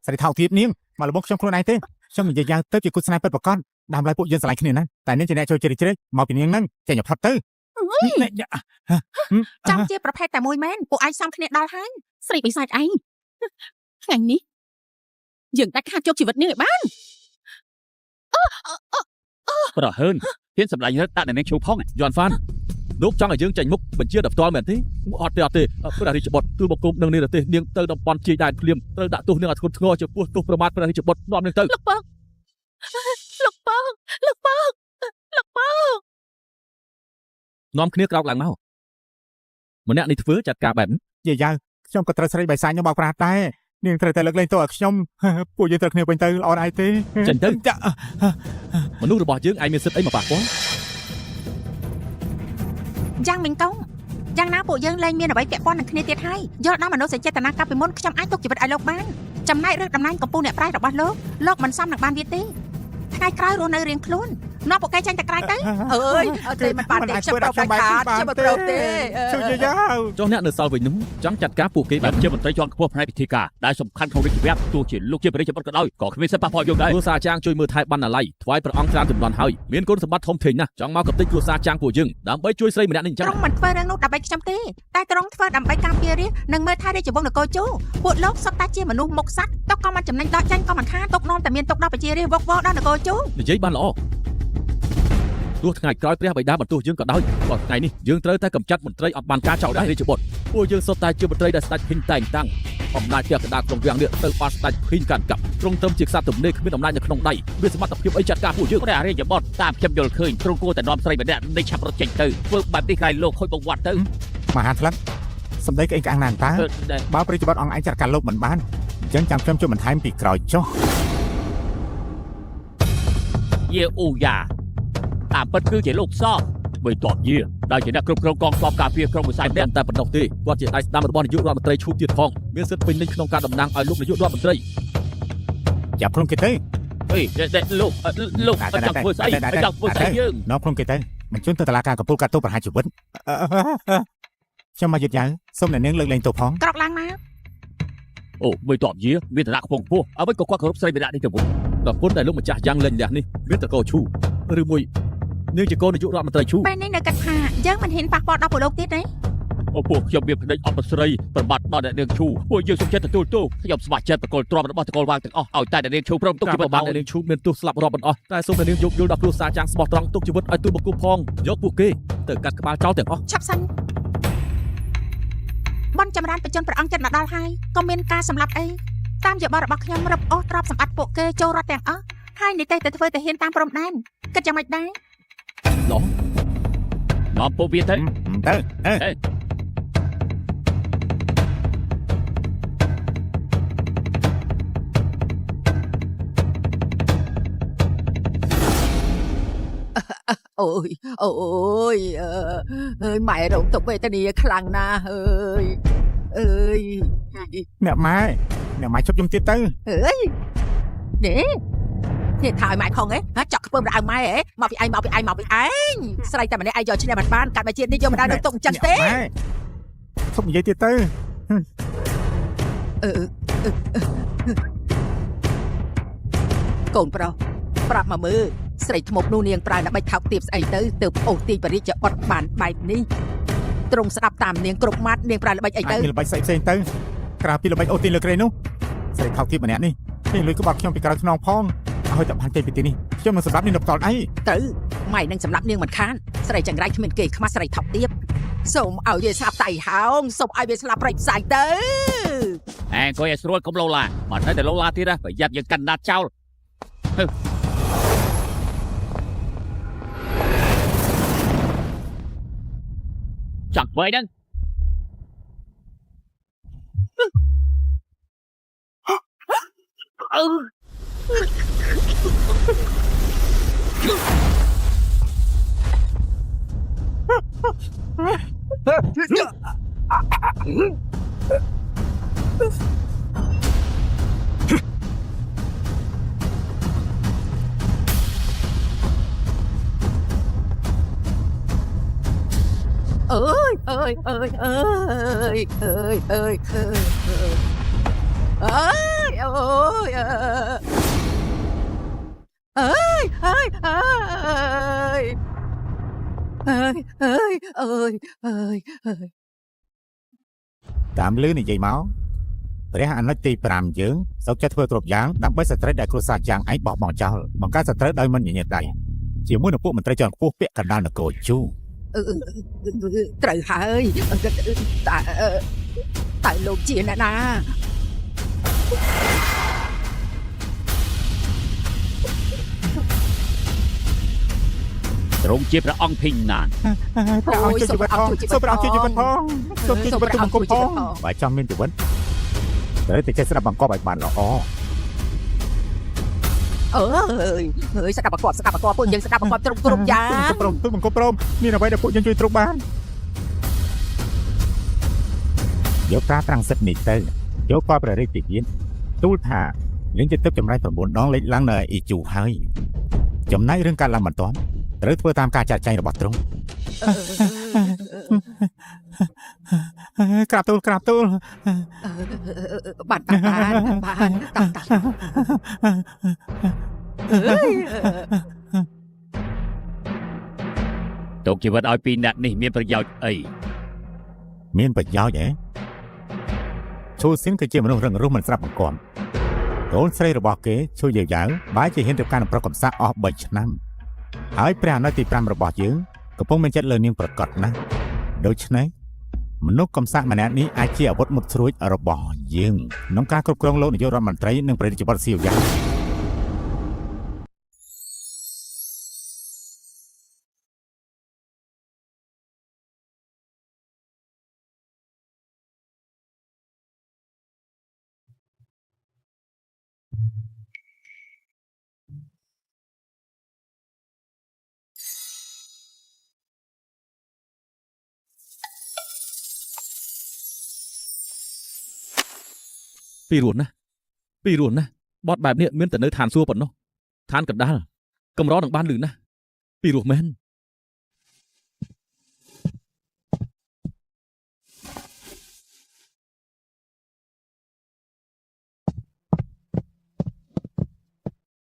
ស្រីថោកទៀតនាងមកលបងខ្ញុំខ្លួនឯងទេខ្ញុំនិយាយយ៉ាងទៅជាគូស្នេហ៍ពិតប្រាកដដើម្បីពួកយើងស្រឡាញ់គ្នាណាតែនាងជាអ្នកចូលជ្រែកមកពីនាងហ្នឹងចេញឲ្យផុតទៅ ចាំជាប្រភេទតែមួយមែនពួកឯងសំគ្នាដល់ហើយ ស្រីបិសាចឯងថ្ងៃនេះយើងដាច់ខាតយកជីវិតនាងឲ្យបាន ប្រហើនហ៊ានសម្លាញ់រត់ដាក់អ្នកនាងឈូផង យន់ហ្វានលោកចង់ឲ្យយើងចាញ់មុខបញ្ជាដល់ផ្ទាល់មែនទេអត់ទេព្រះរាជបុត្រទូលបង្គំនឹងនាងទេនាងទៅតំបន់ជាយដែនភ្លាមត្រូវដាក់ទោសនាងឲ្យធ្ងន់ធ្ងរចំពោះទោសប្រមាថព្រះរាជបុត្រនាំនាងទៅ លោកបង នាំគ្នាក្រោកឡើងមកម្នាក់នេះធ្វើចាត់ការបែប យាយយ៉ាវខ្ញុំក៏ត្រូវស្រីបៃសាញខ្ញុំបោកប្រាស់ដែរនាងត្រូវតែលើកលែងទោសឲ្យខ្ញុំពួកយើងត្រូវគ្នាវិញទៅល្អដែរទេ ចេញទៅមនុស្សរបស់យើងឯងមានសិទ្ធិអីមកប៉ះពាល់ យ៉ាងមិញកុងយ៉ាងណាពួកយើងលែងមានអ្វីពាក់ព័ន្ធនឹងគ្នាទៀតហើយយល់ដល់មនោសញ្ចេតនាកាលពីមុនខ្ញុំអាចទុកជីវិតឲ្យលោកបានចំណែករឿងតំណែងកម្ពុជាអ្នកប្រៃរបស់លោកមិនសមនឹងបានទៀតទេថ្ងៃក្រោយរស់នៅរៀងខ្លួននាំពួកគេចាញ់តែក្រៅទៅ អើយអត់ទេមិនបានទេខ្ញុំប្រកបខាតខ្ញុំមិនប្រកទេ ជួយយាយយ៉ាវ ចុះអ្នកនៅសល់វិញនោះចង់ចាត់ការពួកគេបែ បែ บบ ជាមន្ត្រីជាន់ខ្ពស់ផ្នែកពិធីការដែលសំខាន់ក្នុងរាជវង្សទោះជាលោកជាព្រះរាជបុត្រក៏ដោយក៏គ្មានសិទ្ធិប៉ះពាល់យើងដែរ គ្រួសារចាងជួយមើលថែបណ្ណាល័យថ្វាយព្រះអង្គច្រើនចំនួនហើយមានគុណសម្បត្តិធំធេងណាស់ចង់មកកំទេចគ្រួសារចាងពួកយើងដើម្បីជួយស្រីម្នាក់នេះអញ្ចឹង ត្រង់មិនធ្វើរឿងនោះដើម្បីខ្ញុំទេតែត្រង់ធ្វើដើម្បីការពាររាជនិងមើលថែរាជវង្សនគរជូពួកលោកសុទ្ធតែជាមនុស្សមុខស័ក្តិតកក៏មិនចំណេញដកចាញ់ក៏មិនខានទុកនាំតែមានទុកដល់ប្រជារាស្ត្រវឹកវរដល់នគរជូ និយាយបានល្អទោះថ្ងៃក្រោយព្រះបិតាបន្ទោសយើងក៏ដោយក៏ថ្ងៃនេះយើងត្រូវតែកម្ចាត់មន្ត្រីអត់បានការចោលដែររាជបុត្រពួកយើងសុទ្ធតែជាមន្ត្រីដែលស្ដេចភីងតែងតាំងអំណាចផ្ទះកណ្ដាលក្នុងវាំងនេះទៅបានស្ដេចភីងកាន់កាប់ទ្រង់ត្រឹមជាក្សត្រទំនេរគ្មានអំណាចនៅក្នុងដៃមានសមត្ថភាពអីចាត់ការពួកយើង ព្រះរាជបុត្រតាមខ្ញុំយល់ឃើញទ្រង់គួរតែនាំស្រីម្នាក់នេះឆាប់រត់ចេញទៅធ្វើបែបនេះក្រៃលោកខូចបង្វត្តទៅ មហាថ្លឹកសម្ដីក្អេងក្អាងណាស់តើបើព្រះរាជបុត្រអង្គឯងចាត់ការលោកមិនបានអញ្ចឹងចាំខ្ញុំជួយបន្ថែមពីក្រោយចុះ យាអ៊ូយ៉ាតាមពិតគឺជាលោកសបីតបយាដែលជាអ្នកគ្រប់គ្រងកងទ័ពការពារក្រុងវិស័យ តែប៉ុណ្ណោះទេគាត់ជាដៃស្ដាំរបស់នាយករដ្ឋមន្ត្រីឈូទៀតផងមានសិទ្ធិពេញលេញក្នុងការតំណាងឲ្យលោកនាយករដ្ឋមន្ត្រី ចាប់ខ្លួនគេទៅ អេលោកចង់ធ្វើស្អីចង់ធ្វើស្អីយើង នាំខ្លួនគេទៅបញ្ជូនទៅតុលាការកំពូលកាត់ទោសប្រហារជីវិតខ្ញុំមកយឺតយ៉ាវសូមអ្នកនាងលើកលែងទោសផង ក្រោកឡើងមក អូបីតបយាមានឋានៈខ្ពង់ខ្ពស់អ្វីក៏គាត់គោរពស្រីម្នាក់នេះទៅវិញ ដល់គុណដែលលោកម្ចាស់យ៉ាងលេងលះនេះមានតកោឈូឬមួយនាងជាកូននាយករដ្ឋមន្ត្រីឈូ ពេលនេះនៅគិតថាយើងមិនហ៊ានប៉ះពាល់ដល់ពលលោកទៀតទេ អូពួកខ្ញុំមានប្តីអត់ប្រស្រីប្របាត់ដល់អ្នកនាងឈូពួកយើងសុំចិត្តទទួលទោសខ្ញុំស្ម័គ្រចិត្តប្រកល់ទ្រព្យរបស់តកូលវាងទាំងអស់ឲ្យតែអ្នកនាងឈូព្រមទុក ការ ជីវិត ប្របាត់អ្នកនាងឈូមានទោសស្លាប់រាប់មិនអស់តែសូមអ្នកនាងយកយល់ដល់គ្រួសារចាងស្មោះត្រង់ទុកជីវិតឲ្យទូលបង្គំផងយកពួកគេទៅកាត់ក្បាលចោលទាំងអស់ ឆាប់សិនបនចម្រើនបញ្ជនព្រះអង្គចិត្តមកដល់ហើយក៏មានការសម្លាប់អីតាមយោបល់របស់ខ្ញុំរឹបអូសទ្រព្យសម្បត្តិពួកគេចូលរដ្ឋទាំងអស់ហើយនេះទៅធ្វើតែហ៊ានតាមព្រំដែនគិតយ៉ាងម៉េចដែរ នាំពួកវាទៅ អូយអើយម៉ែរងទុកវេទនាខ្លាំងណាស់អើយ អ្នកម៉ែជប់ខ្ញុំទៀតទៅ អើយនេះថាឲ្យម៉ែខុងហ៎ចောက်ខ្ពើមរអៅម៉ែហ៎មកពីឯងស្រីតែម្នាក់ឯងយកឈ្នះមិនបានកាត់មកជាតិនេះយកមិនដែរនឹងទុកអញ្ចឹងទេ ធំនិយាយទៀតទៅ អឺកូនប្រុសប្រាប់មកមើលស្រីថ្មនោះនាងប្រើល្បិចថោកទាបស្អីទៅទើបអូសទាញបរិយាអត់បានបែបនេះទ្រង់ស្ដាប់តាមនាងគ្រប់ម៉ាត់នាងប្រើល្បិចអី អាច ទៅ មានល្បិចផ្សេងទៅក្រៅពីល្បិចអូទីនលើក្រេនោះស្រីថោកទាបម្នាក់នេះគេលុយក្បត់ខ្ញុំពីក្រៅខ្នងផងឲ្យតែបានចេញពីទីនេះខ្ញុំនឹងសម្រាប់នាងនៅផ្ទាល់អី ត្រូវម៉ៃនឹងសម្រាប់នាងមិនខានស្រីចង្រៃគ្មានគេខ្មាស់ស្រីថោកទាបសូមឲ្យវាស្លាប់តៃហោងសូមឲ្យវាស្លាប់ប្រៃផ្សាយទៅ អង្គុយឲ្យស្រួលកុំលោឡាបើតែលោឡាទៀតណាប្រយ័ត្នយើងកាន់ដាច់ចោលចាក់ໄວហ្នឹង เอ้ยเอ้ยเอ้ยเอ้ยเอ้ยเอ้ยเอ้ยเอ้ยโอ้ยเอ้ยเอ้ยเอ้ยเอ้ยเอ้ยเอ้ยเอ้ยเอ้ย តាមលឺនិយាយមកព្រះអនុទី5យើងសោកចិត្តធ្វើគ្រប់យ៉ាងដើម្បីស្ត្រីដែលគ្រួសារយ៉ាងឯងបោះបង់ចោលបង្កើតស្ត្រីដោយមិនញញឹតដៃជាមួយនឹងពួកមន្ត្រីជាន់ខ្ពស់ពាក់កណ្ដាលនគរជូ ត្រូវហើយតែលោកជាអ្នកណា ទ្រង់ជាព្រះអង្គភិញណាន ព្រះអង្គជួយជីវិតផងសូមព្រះអង្គជួយជីវិតផងសូមជួយជីវិតទៅបង្គំផងបើចង់មានជីវិតត្រូវតែចេះស្ដាប់បង្គាប់ឲ្យបានល្អ เอ้ยស្ដាប់បង្គាប់ពួកយើងស្ដាប់បង្គាប់គ្រប់យ៉ាង បង្គំព្រមមានអ្វីដែលពួកយើងជួយទ្រង់បានយកការត្រាំងសិទ្ធនេះទៅយកquaព្រះរាជទានទូលថាយើងจะទឹកចម្រៃ9ដងលេខឡើងនៅអ៊ីជូហើយចំណែករឿងការឡើងបន្ទាន់ត្រូវធ្វើតាមការចាត់ចែងរបស់ទ្រង់ ក្រាបទូល បាន ទុកជីវិតឲ្យពីរអ្នកនេះមានប្រយោជន៍អី មានប្រយោជន៍ហ៎ឈូស៊ីនគឺជាមនុស្សរឹងរូសមិនស្រាប់បង្គាប់កូនស្រីរបស់គេឈូយាវយ៉ាវបែរជាហ៊ានទៅកាន់ប្រកកំសាអស់3ឆ្នាំហើយព្រះអនុទី5របស់យើងកំពុងមានចិត្តលើនាងប្រកបណាស់ដូច្នេះមនុស្សកំសាម្នាក់នេះអាចជាអាវុធមុតស្រួចរបស់យើងក្នុងការគ្រប់គ្រងលោកនាយករដ្ឋមន្ត្រីនិងព្រះរាជបុត្រសៀវយ៉ាវ ពីរោះណាបត់បែបនេះមានតែនៅឋានសួគ៌ប៉ុណ្ណោះឋានកណ្ដាលកម្រនឹងបានលឺណាស់ពីរោះមែន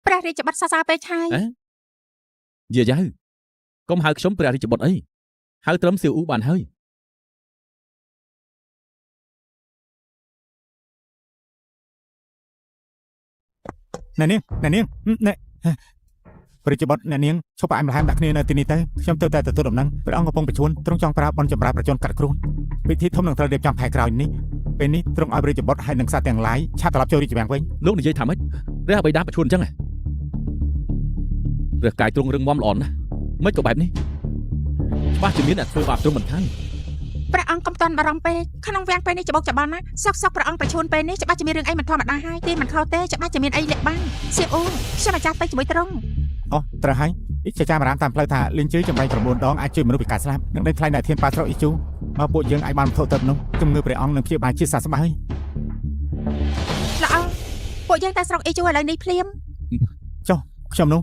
ព្រះរាជបុត្រសរសើរពេកហើយ យាយៅកុំហៅខ្ញុំព្រះរាជបុត្រអីហៅត្រឹមសៀវអ៊ូបានហើយ អ្នកនាងព្រះរាជបុត្រអ្នកនាងឈប់ផ្អែមល្ហែមដាក់គ្នានៅទីនេះទៅខ្ញុំទៅតែទទួលដំណឹងព្រះអង្គកំពុងប្រជញ្ញទ្រង់ចង់ប្រើបនចម្រើប្រជញ្ញកាត់គ្រូនពិធីធំនឹងត្រូវរៀបចំខែក្រោយនេះពេលនេះទ្រង់ឲ្យព្រះរាជបុត្រហើយនឹងខ្សត្រទាំងឡាយឆាប់ត្រឡប់ចូលរាជវាំងវិញ លោកនិយាយថាម៉េចព្រះបិតាប្រឈួនអញ្ចឹងព្រះកាយទ្រង់រឹងមាំល្អណាស់មិនក៏បែបនេះច្បាស់ជាមានអ្នកធ្វើបាបទ្រង់មិនខាន ព្រះអង្គកំតាន់បារម្ភពេកក្នុងវាំងពេលនេះច្បុកច្បល់ណាស់សោកព្រះអង្គប្រឈួនពេលនេះច្បាស់ជាមានរឿងអីមិនធម្មតាហើយទេមិនខុសទេច្បាស់ជាមានអីលាក់បាំងសៀវអូខ្ញុំអាចារ្យទៅជាមួយទ្រង់ អូត្រូវហើយអ៊ីចាចាំអារាមតាមផ្លូវថាលៀងជឿចម្រៃ9ដងអាចជួយមនុស្សពីការស្លាប់នឹងដេញថ្លៃអ្នកធានប៉ាត្រុអ៊ីជូមកពួកយើងអាចបានធុទៅនោះជំងឺព្រះអង្គនឹងព្យាបាលជាសះស្បើយ ល្អពួកយើងតែស្រុកអ៊ីជូឥឡូវនេះភ្លាម ចុះខ្ញុំនោះ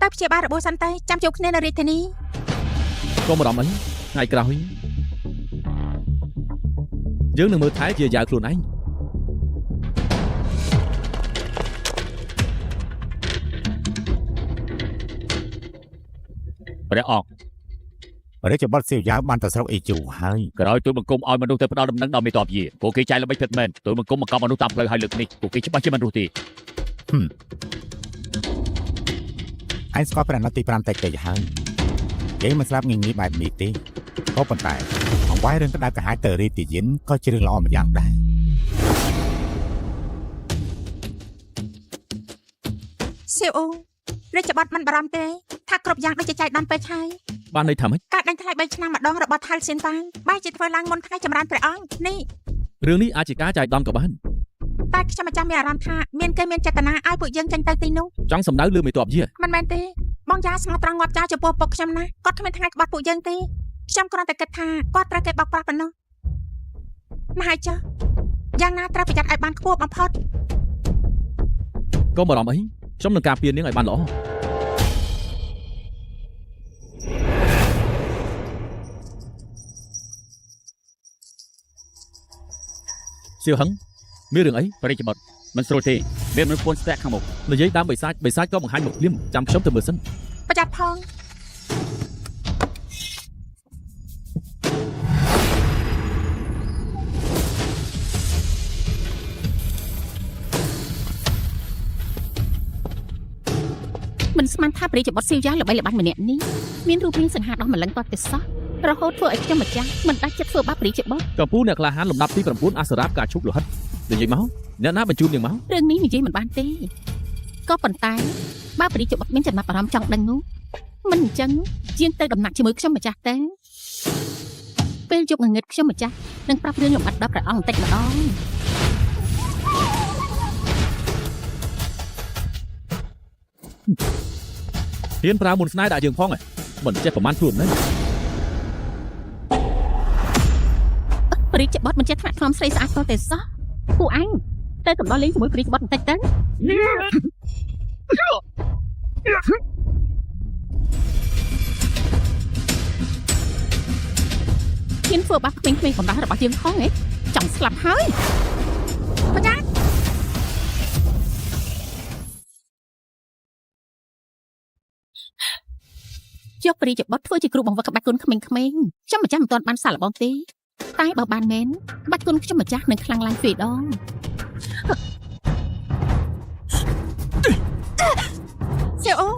តែព្យាបាលរបួសសិនតែចាំជួបគ្នានៅរាជធានី កុំបារម្ភអីថ្ងៃក្រោយ យើងនឹងមើលថែជាយ៉ាវខ្លួនឯង ព្រះអង្គ រាជបុត្រសៀវយ៉ាវបានទៅស្រុកអេជូហើយ ក្រោយទូលបង្គំឲ្យមនុស្សទៅផ្ដល់ដំណឹងដល់មេតបយាពួកគេចែកល្បិចពិតមែនទូលបង្គំមកកប់មនុស្សតាមផ្លូវហើយលើកនេះពួកគេច្បាស់ជាមិនរស់ទេ ឯងស្គាល់ព្រះអាណត្តិទី5តិចហើយគេមិនស្លាប់ងាយៗបែបនេះទេក៏ប៉ុន្តែអង្វាយរឿងក្តៅក្រហាយទៅរីទីយិនក៏ជារឿងល្អម្យ៉ាងដែរ សៀវអូរាជបុត្រមិនបារម្ភទេថាគ្រប់យ៉ាងដូចជាចៃដន្យពេកហើយ បានន័យថាម៉េច ការដេញថ្លៃ3ឆ្នាំម្ដងរបស់ថៃសៀនតាំងបែរជាធ្វើឡើងមុនថ្ងៃចម្រើនព្រះអង្គនេះ រឿងនេះអាចជាការចាយដំក៏បាន តែខ្ញុំម្ចាស់មានអារម្មណ៍ថាមានគេមានចេតនាឲ្យពួកយើងចេញទៅទីនោះ ចង់សម្ដៅលើមេតបយា មិនមែនទេបងយ៉ាស្ងោត្រង់ងាប់ចាចំពោះពុកខ្ញុំណាគាត់គ្មានថ្ងៃក្បត់ពួកយើងទេខ្ញុំគ្រាន់តែគិតថាគាត់ត្រូវគេបោកប្រាស់ប៉ុណ្ណោះណាហើយចុះយ៉ាងណាត្រូវប្រយ័ត្នឲ្យបានខ្ពស់បំផុត កុំបារម្ភអីខ្ញុំនឹងការពារនាងឲ្យបានល្អសៀវហឹងមានរឿងអី ព្រះរាជបុត្រមិនស្រួលទេមានមនុស្សពួនស្ទាក់ខាងមុខ និយាយតាមបិសាចក៏បង្ហាញមកភ្លាមចាំខ្ញុំទៅមើលសិន ប្រយ័ត្នផង មិនស្មានថាព្រះរាជបុត្រសៀវយ៉ាវល្បីល្បាញម្នាក់នេះមានរូបរាងសង្ហាដោះម្លឹងតទេសោះរហូតធ្វើឲ្យខ្ញុំម្ចាស់មិនដាច់ចិត្តធ្វើបាបព្រះរាជបុត្រ កំពូលអ្នកក្លាហានលំដាប់ទី9អសរាផ្កាឈូកលោហិតនិយាយមកអ្នកណាបញ្ជូននាងមក រឿងនេះនិយាយមិនបានទេក៏ប៉ុន្តែបើព្រះរាជបុត្រមានចំណាប់អារម្មណ៍ចង់ដឹងនោះមិនអញ្ចឹងជាងទៅដំណាក់ជាមួយខ្ញុំម្ចាស់ទៅពេលយប់ងងឹតខ្ញុំម្ចាស់នឹងប្រាប់រឿងលម្អិតដល់ព្រះអង្គបន្តិចម្ដង ហ៊ានប្រើមុនស្នេហ៍ដាក់យើងផងមិនចេះប្រមាណខ្លួនណា ព្រះរាជបុត្រមិនចេះថ្នាក់ថ្នមស្រីស្អាតតទេសោះពួកអញទៅកំដរលេងជាមួយព្រះរាជបុត្របន្តិចទៅហ៊ានធ្វើបាបក្មេងៗកំដររបស់យើងផងចង់ស្លាប់ហើយប្រយ័ត្នយកព្រះរាជបុត្រធ្វើជាគ្រូបង្វឹកក្បាច់គុនក្មេងៗខ្ញុំម្ចាស់មិនទាន់បានសាកល្បងទេតែបើបានមែនក្បាច់គុនខ្ញុំម្ចាស់នឹងខ្លាំងឡើងទ្វេដងសៀវអូ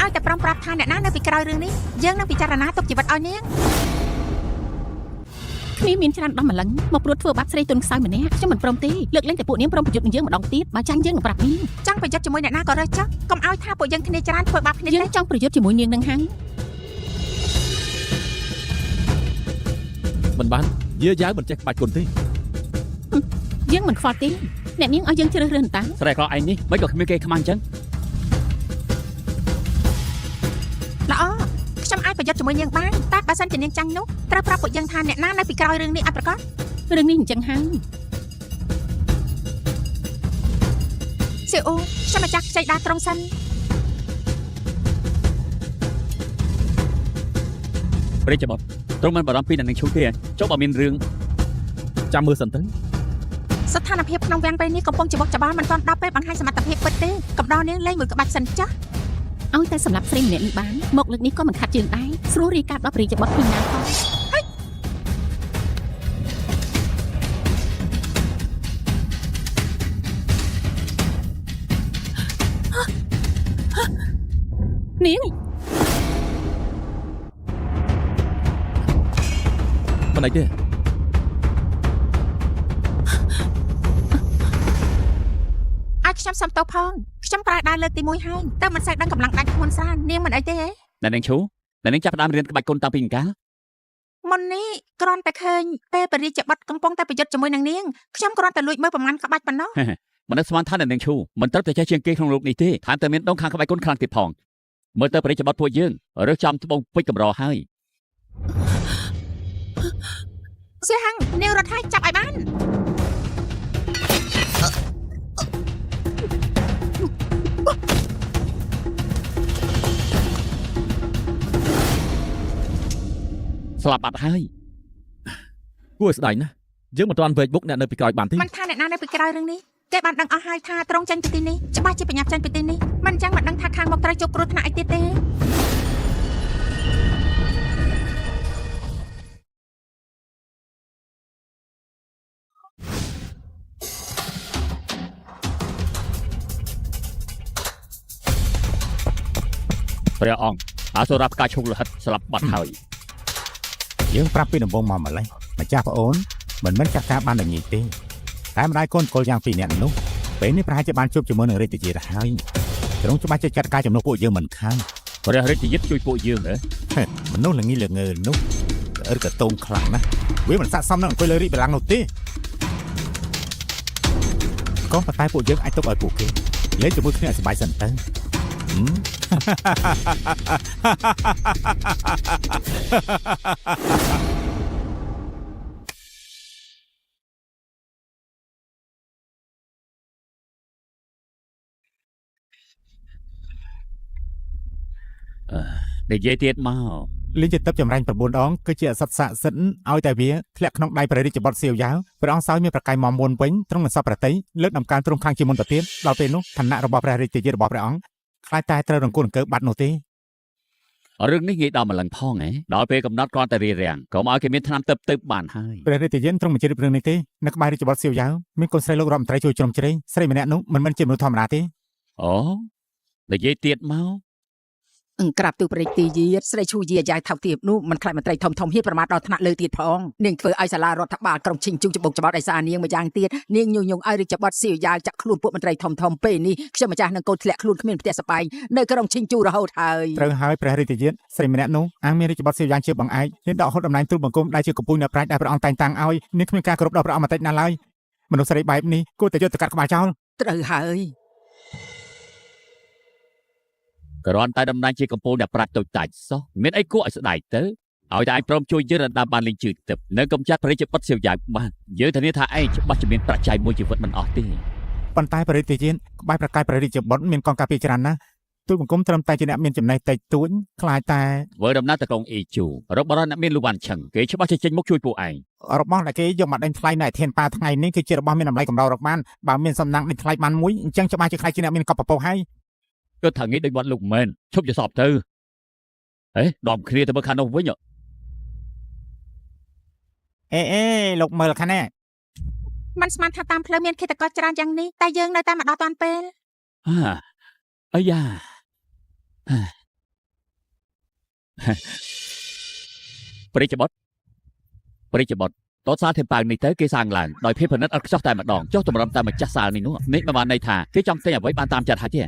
ឲ្យតែប្រំប្រាប់ថាអ្នកណានៅពីក្រោយរឿងនេះយើងនឹងពិចារណាទុកជីវិតឲ្យនាង គ្នាមានច្រើនដោះម្លឹងមកព្រួតធ្វើបាបស្រីទុនខ្សោយម្នាក់ខ្ញុំមិនព្រមទេលើកលែងតែពួកនាងព្រមប្រយុទ្ធនឹងយើងម្ដងទៀតបើចាញ់យើងនឹងប្រាប់នាង ចង់ប្រយុទ្ធជាមួយអ្នកណាក៏រើសចុះកុំឲ្យថាពួកយើងគ្នាច្រើនធ្វើបាបគ្នា យើង ទេ ចង់ប្រយុទ្ធជាមួយនាងនឹងហើយ មិនបានយាយ៉ាវមិនចេះក្បាច់គុនទេ យើងមិនខ្វល់ទេអ្នកនាងឲ្យយើងជ្រើសរើសតា ស្រីក្រឯងនេះមិនក៏គ្មានគេខ្មាំងអញ្ចឹង ល្អខ្ញុំអាចប្រយុទ្ធជាមួយនាងបានតែបើសិនជានាងចាញ់នោះត្រូវប្រាប់ពួកយើងថាអ្នកណានៅពីក្រោយរឿងនេះអត់ប្រកប រឿងនេះអញ្ចឹងហើយ សៀវអូខ្ញុំម្ចាស់ខ្ចីដាត្រង់សិន ព្រះរាជបុត្រទ្រង់មិនបារម្ភពីនឹងឈូទេចុះបើមានរឿង ចាំមើលសិនទៅ ស្ថានភាពក្នុងវាំងពេលនេះកំពុងច្បុកច្បល់មិនទាន់ដល់ពេលបង្ហាញសមត្ថភាពពិតទេកំដរនាងលេងមួយក្បាច់សិនចាស់ ឲ្យតែសម្រាប់ស្រីម្នាក់នេះបានមកលើកនេះក៏មិនខាត់ជើងដែរស្រួលរាយការណ៍ដល់ព្រះរាជបុត្រពីណាផងនាង មិនអីទេ ឲ្យខ្ញុំសុំទោសផងខ្ញុំប្រើដើរលើកទី1ហើយតែមិនសូវដឹងកម្លាំងដាច់ធ្ងន់ស្រានាងមិនអីទេ អ្នកនាងឈូអ្នកនាងចាប់ផ្ដើមរៀនក្បាច់គុនតាំងពីកាល មុននេះគ្រាន់តែឃើញពេលព្រះរាជបុត្រកំពុងតែប្រយុទ្ធជាមួយនឹងនាងខ្ញុំគ្រាន់តែលួចមើលប្រមាណក្បាច់ប៉ុណ្ណោះ មិននឹកស្មានថាអ្នកនាងឈូមិនត្រូវតែចេះជាងគេក្នុងលោកនេះទេថែមទាំងមានដងខាងក្បាច់គុនខ្លាំងទៀតផងមើលទៅព្រះរាជបុត្រពួកយើងរើសចំត្បូងពេជ្រកម្រហើយ សៀហាំងនាងរត់ហើយចាប់ឲ្យបាន ព ស្លាប់បាត់ហើយ គួរស្ដាយណាស់យើងមិនទាន់វេកបុកអ្នកនៅពីក្រោយបានទេ មិនថាអ្នកណានៅពីក្រោយរឿងនេះគេបានដឹងអស់ហើយថាត្រង់ចាញ់ពីទីនេះច្បាស់ជាបញ្ញាប់ចាញ់ពីទីនេះមិនអញ្ចឹងមិនដឹងថាខាងមុខត្រូវជួបគ្រោះថ្នាក់អីទៀតទេ ព្រះអង្គអសុរផ្កាឈូកលោហិតស្លាប់បាត់ហើយ យើងប្រាប់ពីដំបូងមកម្លេះម្ចាស់ប្អូនមិនមែនចាស់ការបានដូចនេះទេតែម្ដាយកូនកុលយ៉ាងពីរនាក់នោះពេលនេះប្រហែលជាបានជួបជាមួយនឹងរាជទាទៅហើយត្រង់ច្បាស់ជាចាត់ការចំនួនពួកយើងមិនខាន ព្រះរាជយិត្តជួយពួកយើងហ៎ មនុស្សល្ងីល្ងើនោះអឺកតូនខ្លាំងណាស់វាមិនស័ក្តិសមនឹងអង្គុយលើរីកបល្ល័ង្កនោះទេក៏ប៉ុន្តែពួកយើងអាចទុកឲ្យពួកគេលេងជាមួយគ្នាឲ្យសប្បាយសិនទៅ និយាយទៀតមក លេងជាទឹកចម្រាញ់9ដងគឺជាអសត្វស័ក្តិសិទ្ធឲ្យតែវាធ្លាក់ក្នុងដៃព្រះរាជបុត្រសៀវយ៉ាវព្រះអង្គសោយមានប្រកាយមកមុនវិញត្រង់នឹងសពប្រតិលើកដំណើរទ្រង់ខាងជាមុនទៅទៀតដល់ពេលនោះឋានៈរបស់ព្រះរាជទារបស់ព្រះអង្គខ្លាចតែត្រូវរង្គោលរង្គើបាត់នោះទេ រឿងនេះងាយដល់ម្លឹងផងហ៎ដល់ពេលកំណត់គ្រាន់តែរៀបរៀងកុំឲ្យគេមានថ្នាំទៅបានហើយ ព្រះរាជទាទ្រង់បញ្ជាក់រឿងនេះទេនៅក្បែររាជបុត្រសៀវយ៉ាវមានកូនស្រីលោករដ្ឋមន្ត្រីជួយជ្រោមជ្រែងស្រីម្នាក់នោះមិនមែនជាមនុស្សធម្មតាទេ អូនិយាយទៀតមក ក្រាបទូព្រះរាជទាយាស្រីឈូយាយាយថោកទាបនោះមិនខ្លាចមន្ត្រីធំហ៊ានប្រមាថដល់ថ្នាក់លើទៀតផងនាងធ្វើឲ្យសាលារដ្ឋបាលក្រុងឈិងជុងច្បុកច្បោតឯសានាងម្យ៉ាងទៀតនាងញុះញង់ឲ្យរាជបុត្រសៀវយ៉ាវចាក់ខ្លួនពួកមន្ត្រីធំពេលនេះខ្ញុំម្ចាស់នឹងកូនធ្លាក់ខ្លួនគ្មានផ្ទះសបាយនៅក្រុងឈិងជូរហូតហើយ ត្រូវហើយព្រះរាជទាស្រីម្នាក់នោះអាងមានរាជបុត្រសៀវយ៉ាវជាបង្អែកហ៊ានដកហូតតំណែងទូលបង្គំដែលជាកំពូលអ្នកប្រាជ្ញដែលព្រះអង្គតែងតាំងឲ្យនាងគ្មានការគោរពដល់ព្រះអង្គបន្តិចណាស់ឡើយមនុស្សស្រីបែបនេះគួរតែយកទៅកាត់ក្បាលចោល ត្រូវហើយ គ្រាន់តែតំណែងជាកំពូលអ្នកប្រាជ្ញតូចតាចសោះមានអីគួរឲ្យស្ដាយទៅឲ្យតែឯងព្រមជួយយើងរំដាប់បានលេងជឿទឹកនៅកំចាត់ព្រះរាជបុត្រសៀវយ៉ាវបានយើងធានាថាឯងច្បាស់ជាមានប្រាជ្ញាមួយជីវិតមិនអស់ទេ ប៉ុន្តែព្រះរាជទាក្បែរប្រកាយព្រះរាជបុត្រមានកងការពារច្រើនណាស់ទូលបង្គំត្រឹមតែជាអ្នកមានចំណេះតិចតួចខ្លាចតែ ធ្វើដំណើរទៅក្រុងអេជូរបស់អ្នកមានលូវ៉ាន់ឆឹងគេច្បាស់ជាចេញមកជួយពួកឯង របស់ដែលគេយកមកដេញថ្លៃនៅធានប៉ាថ្ងៃនេះគឺជារបស់មានតម្លៃកម្ររកបានបើមានសំណាងដេញថ្លៃបានមួយអញ្ចឹងច្បាស់ជាខ្លាចជាអ្នកមានកប់ពពោះហើយ គាត់ថាងាយដូចបាត់លោកមែនឈប់យល់សពទៅហេដំគ្នាទៅមើលខាងនោះវិញ អេលោកមើលខាងនេះ មិនស្មានថាតាមផ្លូវមានឃាតករច្រើនយ៉ាងនេះតែយើងនៅតែមកដល់តាន់ពេល អាយ៉ាព្រះរាជបុត្រតតសាលធានប៉ៅនេះទៅគេសាងឡើងដោយភាពប្រណិតអត់ខ្ចោះតែម្ដងចុះតម្រាំតែម្ចាស់សាលនេះនោះនេះមិនបានន័យថាគេចង់ទិញអ្វីបានតាមចិត្តហើយទេ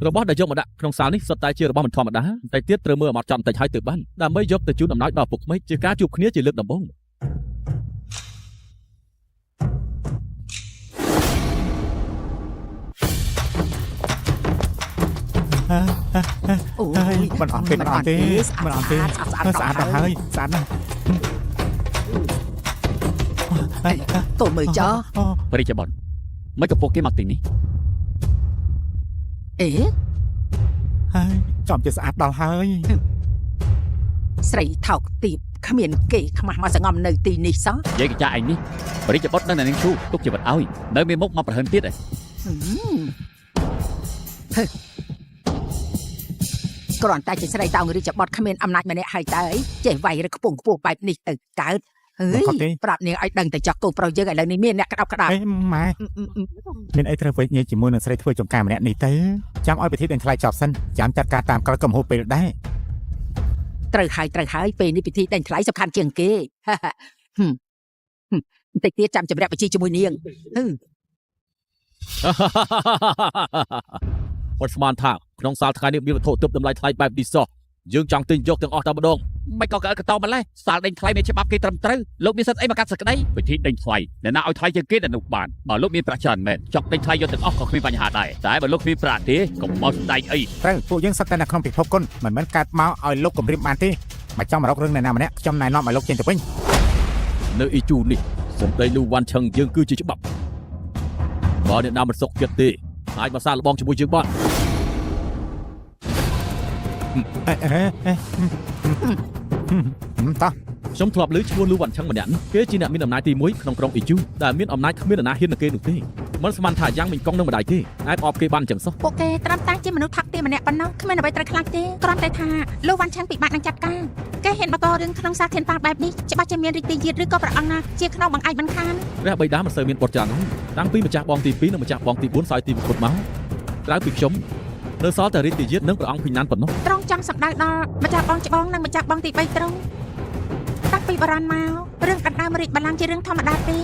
របស់ដែលយកមកដាក់ក្នុងសាលនេះសុទ្ធតែជារបស់មិនធម្មតាតែទៀតត្រូវមើលឲ្យមកចំតិចហើយទៅបានដើម្បីយកទៅជូនអំណោយដល់ពុកក្មេកជាការជួបគ្នាជាលើកដំបូង អូ មិនអត់ទេមិនអត់ទេស្អាតដល់ហើយស្អាតណាស់ កូនមើលចោ ព្រះរាជបុត្រមិនកំពុងគេមកទីនេះ អេ ហើយចំជាស្អាតដល់ហើយ ស្រីថោកទាបគ្មានគេខ្មាស់មកសងំនៅទីនេះសោះ និយាយកញ្ចាឯងនេះព្រះរាជបុត្រនៅនាងឈូទុកជីវិតឲ្យនៅមានមុខមកប្រហិនទៀតឯង គ្រាន់តែជាស្រីតោងរាជបុត្រគ្មានអំណាចម្នាក់ហើយតើចេះវាយឬខ្ពង់ខ្ពស់បែបនេះទៅកើតហើយប្រាប់នាងឲ្យដឹងតែចោះកូនប្រុសយើងឥឡូវនេះមានអ្នកក្តាប់ក្តាប់ អេម៉ែមានអីត្រូវវិញញ៉ៃជាមួយនឹងស្រីធ្វើចំការម្នាក់នេះទៅចាំឲ្យពិធីដេញថ្លៃចប់សិនចាំចាត់ការតាមក្រោយកំហុសពេលដែរ ត្រូវហើយពេលនេះពិធីដេញថ្លៃសំខាន់ជាងគេបន្តិចទៀតចាំចម្រាក់បញ្ជីជាមួយនាង អត់ស្មានថាក្នុងសាលថ្ងៃនេះមានវត្ថុទិព្វតម្លៃថ្លៃបែបនេះសោះយើងចង់ទិញយកទាំងអស់តែម្ដង មិនក៏កើកតោម្លេះសាលដេញថ្លៃមានច្បាប់គេត្រឹមត្រូវលោកមានសិទ្ធិអីមកកាត់សក្តីវិធីដេញថ្លៃអ្នកណាឲ្យថ្លៃជាងគេដល់នោះបានបើលោកមានប្រាក់ច្រើនមែនចង់ដេញថ្លៃយកទាំងអស់ក៏គ្មានបញ្ហាដែរតែបើលោកគ្មានប្រាក់ទេកុំមកស្ដែងអី ត្រូវពួកយើងសឹកតែនៅក្នុងពិភពគុណមិនមែនកាត់មកឲ្យលោកគំរាមបានទេមកចង់មករករឿងអ្នកណាម្នាក់ខ្ញុំណែនាំឲ្យលោកចេញទៅវិញ នៅអ៊ីជូនេះសំដីលូវ៉ាន់ឆឹងយើងគឺជាច្បាប់បើអ្នកណាមិនសុខចិត្តទេអាចមកសាកល្បងជាមួយយើងបាន តោះ ខ្ញុំធ្លាប់ឮឈ្មោះលូវ៉ាន់ឆឹងម្នាក់នេះគេជាអ្នកមានអំណាចទី1ក្នុងក្រុងអ៊ីជូដែលមានអំណាចគ្មាននរណាហ៊ាននឹងគេនោះទេមិនស្មានថាយ៉ាងមិញកុងនឹងម្ដាយគេអាចអបគេបានអញ្ចឹងសោះ ពួកគេត្រឹមតែជាមនុស្សថោកទាបម្នាក់ប៉ុណ្ណោះគ្មានអ្វីត្រូវខ្លាចទេគ្រាន់តែថាលោកវ៉ាន់ឆាន់ពិបាកនឹងចាត់ការគេហ៊ានបន្តរឿងក្នុងសាធារណបែបនេះច្បាស់ជាមានរីកទីយាតឬក៏ព្រះអង្គណាជាក្នុងបង្អែកមិនខាន ព្រះបិតាមិនសូវមានបទច្រើននោះតាំងពីម្ចាស់បងទី2និងម្ចាស់បងទី4សោយទីប្រពុតមកក្រៅពីខ្ញុំនៅសល់តែរីកទីយាតនិងព្រះអង្គភិញានប៉ុណ្ណោះ ត្រង់ចង់សម្ដៅដល់ម្ចាស់បងច្បងនិងម្ចាស់បងទី3ត្រង់តាំងពីបុរាណមករឿងដណ្ដើមរាជបល្ល័ង្កជារឿងធម្មតាទេ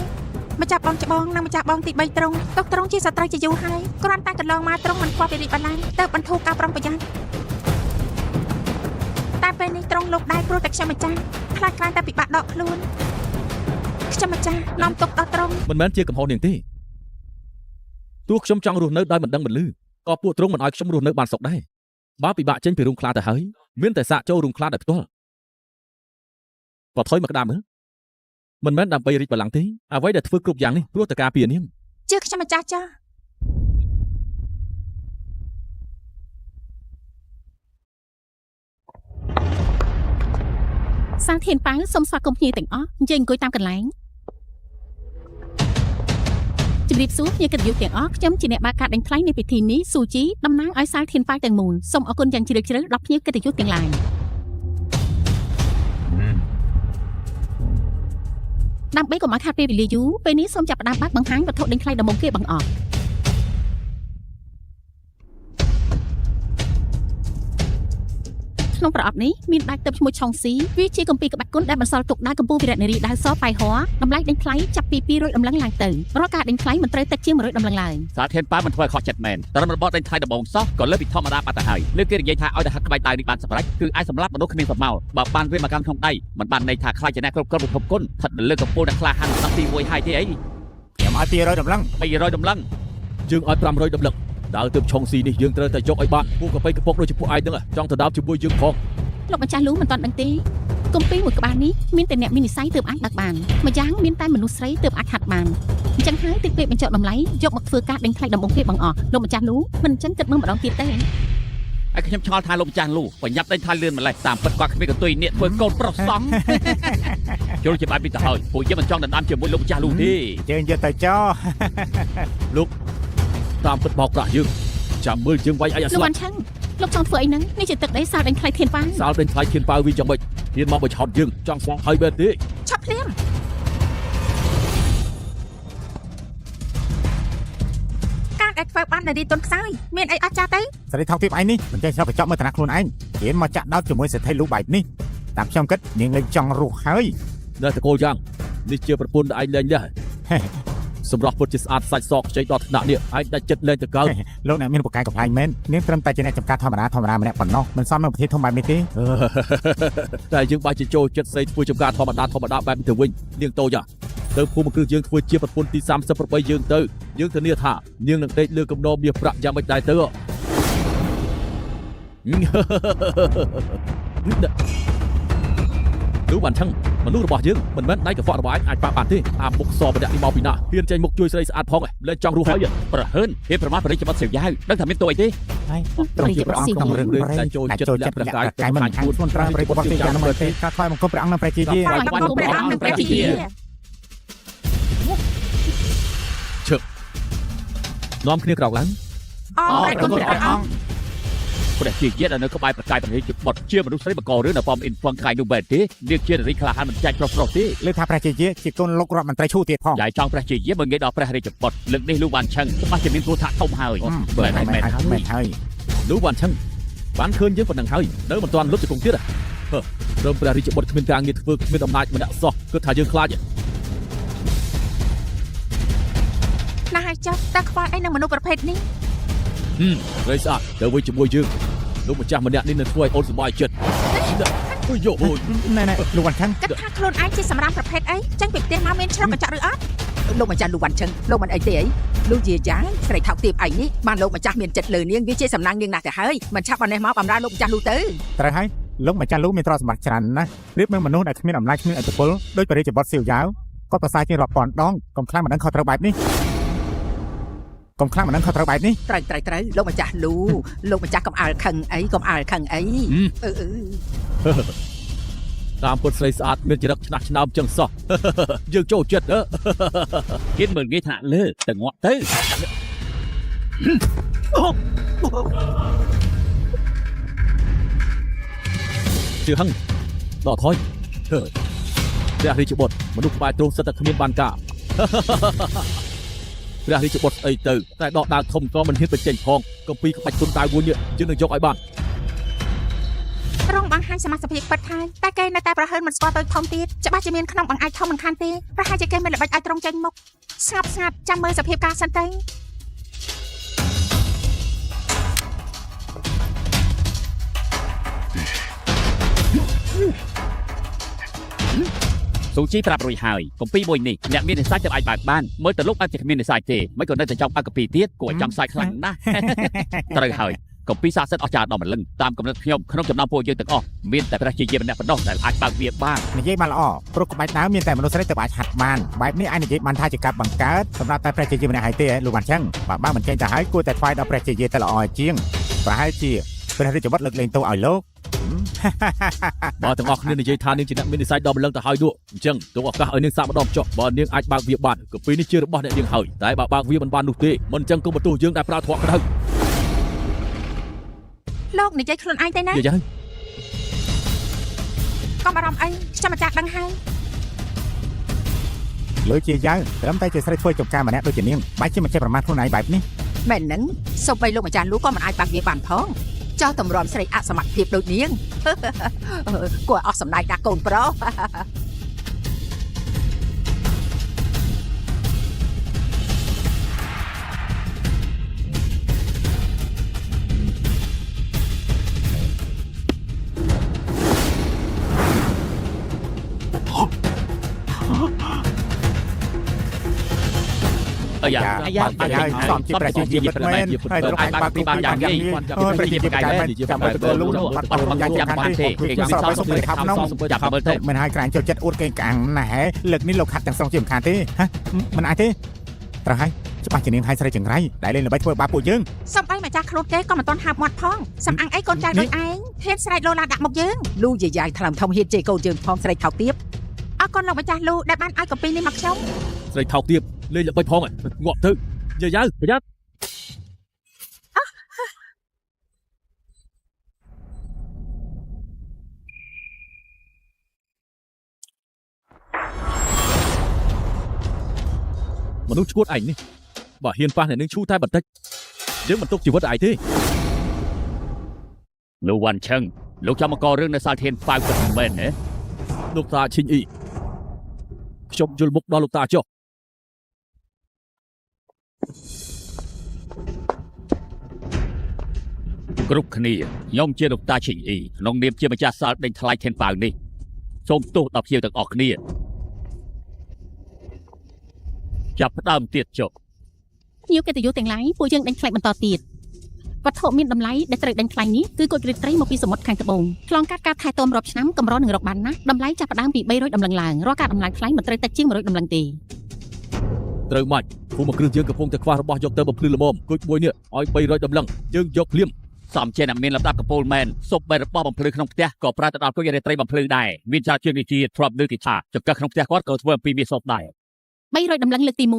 ម្ចាស់បងច្បងនិងម្ចាស់បងទី3ត្រង់ទុកត្រង់ជាសត្រូវជាយូរហើយគ្រាន់តែកន្លងមកត្រង់មិនខ្វល់ពីរាជបល្ល័ង្កទៅបន្ធូរការប្រុងប្រយ័ត្នតែពេលនេះត្រង់លោកដែរព្រោះតែខ្ញុំម្ចាស់ខ្លាចខ្លាំងតែពិបាកដកខ្លួនខ្ញុំម្ចាស់នាំទុកដល់ត្រង់ មិនមែនជាកំហុសនាងទេទោះខ្ញុំចង់រស់នៅដោយមិនដឹងមិនលឺក៏ពួកទ្រង់មិនឲ្យខ្ញុំរស់នៅបានសុខដែរបើពិបាកចេញពីរូងខ្លាទៅហើយមានតែសាកចូលរូងខ្លាដោយផ្ទាល់ក៏ថយមកក្តាមមើលមិនមែនដើម្បីរីកបល្ល័ង្កទេអ្វីដែលធ្វើគ្រប់យ៉ាងនេះព្រោះតែការពារនាង ជឿខ្ញុំម្ចាស់ចា សាងធានប៉ៅសូមស្វាគមន៍ភ្ញៀវទាំងអស់យើងអង្គុយតាមកន្លែងជំរាបសួរភ្ញៀវកិត្តិយសទាំងអស់ខ្ញុំជាអ្នកបើកការដេញថ្លៃនៃពិធីនេះស៊ូជីតំណាងឲ្យសាលធានប៉ៅទាំងមូលសូមអរគុណយ៉ាងជ្រាលជ្រៅដល់ភ្ញៀវកិត្តិយសទាំងឡាយដើម្បីកុំឲ្យខាតពេលវេលាយូរពេលនេះសូមចាប់ផ្ដើមបើកបង្ហាញវត្ថុដេញថ្លៃដំបូងគេបង្អស់ក្នុងប្រអប់នេះមានដាច់ទឹកឈ្មោះឆុងស៊ីវាជាគម្ពីរក្បាច់គុណដែលបន្សល់ទុកដោយកម្ពុជាវីរនារីដៅសប៉ៃហ័រតម្លៃដេញថ្លៃចាប់ពី200តម្លឹងឡើងទៅរាល់ការដេញថ្លៃមិនត្រូវតិចជាង100តម្លឹងឡើយ សាធារណប៉ាមិនធ្វើឲ្យខុសចិត្តមែនតែរបបដេញថ្លៃដំបងសោះក៏លើពីធម្មតាបាត់ទៅហើយលើគេនិយាយថាឲ្យតែហាត់ក្បាច់ដៃនេះបានសម្រេចគឺអាចសម្លាប់មនុស្សគ្មានសមោលបើបានវាមកកាន់ក្នុងដៃមិនបានន័យថាខ្លាចជាអ្នកគ្រប់គ្រងពិភពគុណស្ថិតនៅលើកំពូលអ្នកក្លាហានដល់ទី1ហើយទេអី ខ្ញុំឲ្យ200តម្លឹង 300តម្លឹង យើងឲ្យ500តម្លឹងដើរទៅឆុងស៊ីនេះយើងត្រូវតែយកឲ្យបានពួកកប៉ៃកពុកដូចជាពួកឯងហ្នឹងចង់ទៅដោតជាមួយយើងផង លោកម្ចាស់លូមិនទាន់ដឹងទេគម្ពីរមួយក្បាលនេះមានតែអ្នកមាននិស្ស័យទើបអាចដឹកបានម្យ៉ាងមានតែមនុស្សស្រីទើបអាចហាត់បានអញ្ចឹងហើយទើបពេលបញ្ចុះតម្លៃយកមកធ្វើការដេញថ្លៃដំបងគេបង្អស់លោកម្ចាស់លូមិនអញ្ចឹងគិតមើលម្ដងទៀតទេ ហើយខ្ញុំឆ្ងល់ថាលោកម្ចាស់លូបញ្ញាប់ដេញថ្លៃលឿនម្លេះតាមពិតគាត់គ្មានកន្ទុយនេះធ្វើកូនប្រុសសោះជុលជាបែបនេះទៅហើយពួកយើងមិនចង់ដណ្ដើមជាមួយលោកម្ចាស់លូទេ យើងយកទៅចោ លោកតាមពិតបោកប្រាស់យើងចាំមើលយើងវាយឯងឲ្យ លោក ស្លា វ៉ា ប់ ន់ឆឹងលោកចង់ធ្វើអីហ្នឹងនេះជាទឹកដីសាលដេញថ្លៃធានប៉ៅ សាលដេញថ្លៃធានប៉ៅវាយ៉ាងម៉េចហ៊ានមកបិឆោតយើងចង់ស្លាប់ហើយបែបទេ ឆាប់ភ្លាមការដែលធ្វើបាននារីទុនខ្សោយមានអីអស្ចារ្យទៅ សេរីថោកទាបឯងនេះមិនចេះស្រាប់កញ្ចក់មើលឋានៈខ្លួនឯងហ៊ានមកចាក់ដោតជាមួយសេដ្ឋីលូបែបនេះតាមខ្ញុំគិតនាងលេងចង់រស់ហើយ នៅតកូលយ៉ាងនេះជាប្រពន្ធឯងលេងដែរសម្រាប់ពុតជាស្អាតសាច់សក់ខ្ចីដល់ថ្នាក់នេះឯងដាច់ចិត្តលេងទៅកើ លោកអ្នកមានប្រកាយកំ pl ែងមែននាងត្រឹមតែជាអ្នកចំការធម្មតាម្នាក់ប៉ុណ្ណោះមិនសមនឹងប្រធានធំបែបនេះទេ តែយើងបាច់ជាចូលចិត្តស្អីធ្វើចំការធម្មតាបែបនេះទៅវិញនាងតូចទៅភូមិគ្រឹះយើងធ្វើជាប្រពន្ធទី38យើងទៅយើងធានាថានាងនឹងដេកលើកំណោមាសប្រាក់យ៉ាងម៉េចដែរទៅ លូបានឆឹងមនុស្សរបស់យើងមិនមែនដៃកខ្វក់របស់ឯងអាចប៉ះបានទេអាមុខសម្រាប់នេះមកពីណាហ៊ានចេញមុខជួយស្រីស្អាតផងលេងចង់រស់ហើយ ប្រហើនហេតុប្រមាថបរិយាប័ត្រសេវយ៉ាវដឹងថាមានតួអីទេ ហើយត្រង់ជាព្រះអង្គក្នុងរឿងតែចូលចិត្តលក្ខណៈកាយមិនខានខ្លួនប្រើប្រតិបត្តិទេយ៉ាងណាទេការថ្វាយបង្គំព្រះអង្គនឹងព្រះជាយា ថ្លៃបង្គំព្រះអង្គនិងព្រះជាយា នាំគ្នាក្រោកឡើង អរគុណព្រះអង្គ ព្រះជាយានៅក្បែរប្រកាយប្រហែលជាបត់ជាមនុស្សស្រីបករឿងនៅប៉មអ៊ីនហ្វឹងថ្ងៃនោះបែបទេនាងជារីក្លាហានមិនចាច់ប្រុសទេ លើថាព្រះជាយាជាកូនលោករដ្ឋមន្ត្រីឈូទៀតផង យាយចង់ព្រះជាយាមើលងាយដល់ព្រះរាជបុត្រលើកនេះលូបានឆឹងច្បាស់ជាមានគ្រោះថ្នាក់ធំហើយ មែនហើយ លូបានឆឹងបានឃើញយើងប៉ុណ្ណឹងហើយនៅមិនទាន់លុបជង្គង់ទៀតព្រមព្រះរាជបុត្រគ្មានការងារធ្វើគ្មានអំណាចម្នាក់សោះគិតថាយើងខ្លាច ណាស់ហើយចុះតើខ្វល់អីនឹងមនុស្សប្រភេទនេះ រីស្អាតទៅវិញជាមួយយើងលោកម្ចាស់ម្នាក់នេះនឹងធ្វើឲ្យអូនសប្បាយចិត្តអូយអូយ ណែលោកវ៉ាន់ឆឹង គិតថាខ្លួនឯងជាសម្រាប់ប្រភេទអីចាញ់ពីផ្ទះមកមានឆ្លុះកញ្ចក់ឬអត់ លោកម្ចាស់លូវ៉ាន់ឆឹងលោកមិនអីទេអីលោកជាយ៉ាងស្រីថោកទាបឯងនេះបានលោកម្ចាស់មានចិត្តលើនាងវាជាសំណាងនាងណាស់ទៅហើយមិនឆាប់បាននេះមកបំរើលោកម្ចាស់លូទៅ ត្រូវហើយលោកម្ចាស់លូមានទ្រព្យសម្បត្តិច្រើនណាស់ប្រៀបនឹងមនុស្សដែលគ្មានអំណាចគ្មានឥទ្ធិពលដោយព្រះរាជបុត្រសៀវយ៉ាវគាត់ប្រសើរជាងរាប់ពាន់ដងកុំខ្លាំងមិនដឹងខុសត្រូវបែបនេះកុំខ្លាំងមិនដឹងខុសត្រូវបែបនេះ ត្រូវលោកម្ចាស់លូលោកម្ចាស់កុំអើខឹងអី តាមពុតស្រីស្អាតមានចរិតឆ្នះឆ្នើមចឹងសោះ យើងចូលចិត្ត គិតមើលងាយថ្នាក់លើទៅងាប់ទៅ ជឿហឹងដល់ថយព្រះរាជបុត្រមនុស្សក្បែរទ្រង់សិតតែគ្មានបានការ ព្រះរាជបុត្រអីទៅតែដកដាវធំក៏មិនហ៊ានបញ្ចេញផងកំពីក្បាច់ទុនដាវមួយនេះយើងនឹងយកឲ្យបាន រងបង្ហាញសមាជិកពិតហើយតែគេនៅតែប្រហើនមិនស្គាល់ទៅធំទៀតច្បាស់ជាមានក្នុងបង្អែកធំមិនខានទេប្រហែលជាគេមានល្បិចឲ្យត្រង់ចេញមុខស្ងាត់ចាំមើលសភាពការសិនទៅ ស៊ូជីប្រាប់រួចហើយកំពីមួយនេះអ្នកមាននិស្ស័យទៅអាចបើកបានមើលទៅលោកអាចជាគ្មាននិស្ស័យទេមិនក៏នៅតែចង់បើកកំពីទៀតគួរឲ្យចង់សាយខ្លាំងណាស់ ត្រូវហើយកំពីសាសិនអស់ចាដល់ម្លឹងតាមកំណត់ខ្ញុំក្នុងចំណោមពួកយើងទាំងអស់មានតែព្រះជាយាម្នាក់ប៉ុណ្ណោះដែលអាចបើកវាបាន និយាយបានល្អព្រោះក្បាច់ដើមមានតែមនុស្សស្រីទៅអាចហាត់បានបែបនេះអាចនិយាយបានថាជាការបង្កើតសម្រាប់តែព្រះជាយាម្នាក់ហើយទេលោកបានចឹងបើមិនចេញទៅហើយគួរតែថ្វាយដល់ព្រះជាយាទៅល្អជាងប្រហែលជាព្រះរាជបុត្រលើកលែងទោសឲ្យលោក បើទាំងអស់គ្នានិយាយថានាងជាអ្នកមាននិស្ស័យដល់ម្លឹងទៅហើយនោះអញ្ចឹងទូឱកាសឲ្យនាងសាកម្ដងចុះបើនាងអាចបើកវាបានកំពីនេះជារបស់អ្នកនាងហើយតែបើបើកវាមិនបាននោះទេមិនអញ្ចឹងគុំបន្ទោសយើងដែលប្រើធម៌ក្តៅ លោកនិយាយខ្លួនឯងទេណា និយាយហើយក ុំបារម្ភអីខ្ញុំម្ចាស់ដឹងហើយ លើជាយ៉ាងត្រឹមតែជាស្រីធ្វើចំការម្នាក់ដូចជានាងបែរជាមិនចេះប្រមាថខ្លួនឯងបែបនេះ មែនហ្នឹងសូម្បីលោកម្ចាស់លោកក៏មិនអាចបាក់វាបានផងចោះតម្រាំស្រីអសមត្ថភាពដូចនាង គួរអស់សម្ដែងដាក់កូនប្រុស អាយ៉ា ហើយសំជាព្រះជាយាពិតមែនហើយត្រូវអាចបើកពីបានយ៉ាងនេះហើយព្រះជាយាកាយមែនចាំមើលទៅលោកបាត់បង់យ៉ាងយ៉ាងខាងទេគេសរសើរខាងក្នុងចាប់មើលទៅមិនហើយក្រាញចូលចិត្តអួតកេងកាំងណាស់លើកនេះលោកខាត់ទាំងស្រុងជាមិនខានទេហ៎មិនអាចទេត្រូវហើយច្បាស់ជានាងហើយស្រីចង្រៃដែលលេងល្បីធ្វើបាបពួកយើង សំអីម្ចាស់ខ្លួនគេក៏មិនទាន់ហាប់មាត់ផងសំអាងអីកូនចៅដូចឯងហ៊ានស្រែកលោឡាដាក់មុខយើង លូយាយាយថ្លឹមធំហ៊ានជេរកូនយើងផងស្រីថោកទៀត អរគុណលោកម្ចាស់លូដែលបានឲ្យកំពីនេះមកខ្ញុំ ស្រីថោកទៀតលេងល្បីផងងាប់ទៅយាយប្រយ័ត្នមនុស្សឈួតឯងនេះបើហ៊ានប៉ះអ្នកនឹងឈូតែបន្តិចយើងមិនទុកជីវិតឯងទេ លោកវ៉ាន់ឆឹងលោកចាំមកករឿងនៅសាលធានប៉ៅពិតមែនទេ លោកតាឈិញអ៊ីខ្ញុំយល់មុខដល់លោកតាចុះ គ្រប់គ្នាខ្ញុំជាលោកតាឈិញអ៊ីក្នុងនាមជាម្ចាស់សាលដេញថ្លៃធានប៉ៅនេះសូមទោសដល់ភ្ញៀវទាំងអស់គ្នាចាប់ផ្ដើមទៀតចុះ ភ្ញៀវកិត្តិយសទាំងឡាយពួកយើងដេញថ្លៃបន្តទៀតវត្ថុមានតម្លៃដែលត្រូវដេញថ្លៃនេះគឺគុជរីត្រីមកពីសមុទ្រខាងត្បូងឆ្លងកាត់ការថែទាំរាប់ឆ្នាំកម្រនឹងរកបានណាស់តម្លៃចាប់ផ្ដើមពី300ដំឡឹងឡើងរាល់ការដំឡើងថ្លៃមិនត្រូវតិចជាង100ដំឡឹងទេ ត្រូវម៉េចភូមិគ្រឹះយើងកំពុងតែខ្វះរបស់យកទៅបំភ្លឺល្មមគុជមួយនេះឲ្យ300ដំឡឹងយើងយកភ្លាម សំជាអ្នកមានលំដាប់កពូលមែនសុបបែររបស់បំភ្លឺក្នុងផ្ទះក៏ប្រើទៅដល់គុជរីត្រីបំភ្លឺដែរមានច្រើនជាងនេះជាធ្លាប់លើកទីថាចង្កឹះក្នុងផ្ទះគាត់ក៏ធ្វើអំពីមាសសុបដែរ 300ដំឡឹងលើកទី1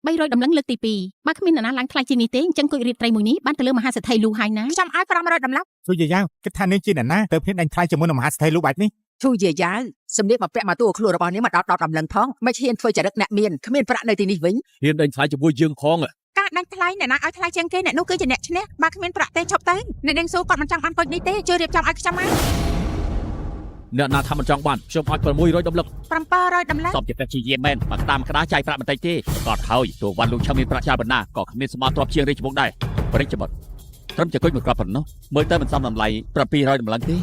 300ដំឡឹងលើកទី2បើគ្មាននរណាឡើងថ្លៃជាងនេះទេអញ្ចឹងគុជរីត្រីមួយនេះបានទៅលើមហាសេដ្ឋីលូហើយណា ខ្ញុំឲ្យ500ដំឡឹង ទូយាយ៉ាងគិតថានាងជាអ្នកណាទៅភេទដេញថ្លៃជាមួយនឹងមហាស្ថេរលោកបែបនេះ ធូយាយាយសម្លៀកបំពាក់មកតួខ្លួនរបស់នាងមកដល់10ដំឡឹងផងមិនហ៊ានធ្វើចរិតអ្នកមានគ្មានប្រាក់នៅទីនេះវិញ ហ៊ានដេញថ្លៃជាមួយយើងផង ការដេញថ្លៃអ្នកណាឲ្យថ្លៃជាងគេអ្នកនោះគឺជាអ្នកឈ្នះបើគ្មានប្រាក់ទេឈប់ទៅអ្នកនាងសួរគាត់មិនចង់បានគុជនេះទេជួយរៀបចំឲ្យខ្ញុំមក អ្នកណាថាមិនចង់បានខ្ញុំឲ្យ600ដំឡឹង 700ដំឡឹង សំជាព្រះជាយាមែនមកតាមក្តារចាយប្រាក់បន្តិចទេគាត់ហើយទូវ៉ាន់លោកឆឹងមានប្រាក់ច្រើនប៉ុណ្ណាក៏គ្មានសមត្ថភាពជាងរាជបុត្រដែរព្រះរាជបុត្រត្រឹមតែគុជមួយគ្រាប់ប៉ុណ្ណោះមើលទៅមិនសមតម្លៃ700ដំឡឹងទេ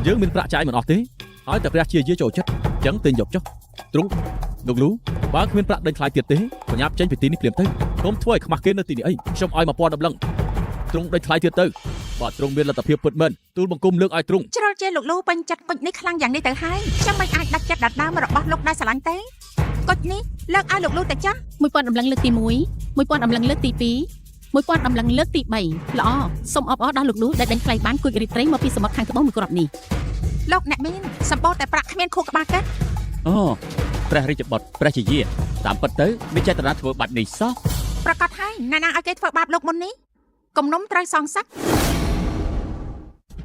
យើងមានប្រាក់ចាយមិនអស់ទេហើយតែព្រះជាយាចូលចិត្តអញ្ចឹងទិញយកចុះទ្រង់លោកលូបើគ្មានប្រាក់ដេញថ្លៃទៀតទេបញ្ញាប់ចេញពីទីនេះភ្លាមទៅកុំធ្វើឲ្យខ្មាស់គេនៅទីនេះអីខ្ញុំឲ្យ1000ដំឡឹងទ្រង់ដេញថ្លៃទៀតទៅបើទ្រង់មានលទ្ធភាពពិតមែនទូលបង្គំលើកឲ្យទ្រង់ ជ្រុលជាលោកលូពេញចិត្តគុជនេះខ្លាំងយ៉ាងនេះទៅហើយខ្ញុំមិនអាចដាច់ចិត្តដាច់ដើមរបស់លោកដែលស្រឡាញ់ទេគុជនេះលើកឲ្យលោកលូទៅចាស់ 1000ដំឡឹងលើកទី1 1000ដំឡឹងលើកទី2 1000ដំឡឹងលើកទី3ល្អសូមអបអរដល់លោកលូដែលដេញថ្លៃបានគុជរីត្រីមកពីសមុទ្រខាងត្បូងមួយគ្រាប់នេះ លោកអ្នកមានសម្បូរតែប្រាក់គ្មានខួរក្បាលកាត់ អូព្រះរាជបុត្រព្រះជាយាតាមពិតទៅមានចេតនាធ្វើបែបនេះសោះ ប្រកាសហើយណាឲ្យគេធ្វើបាបលោកមុននេះគំនុំត្រូវសងសឹក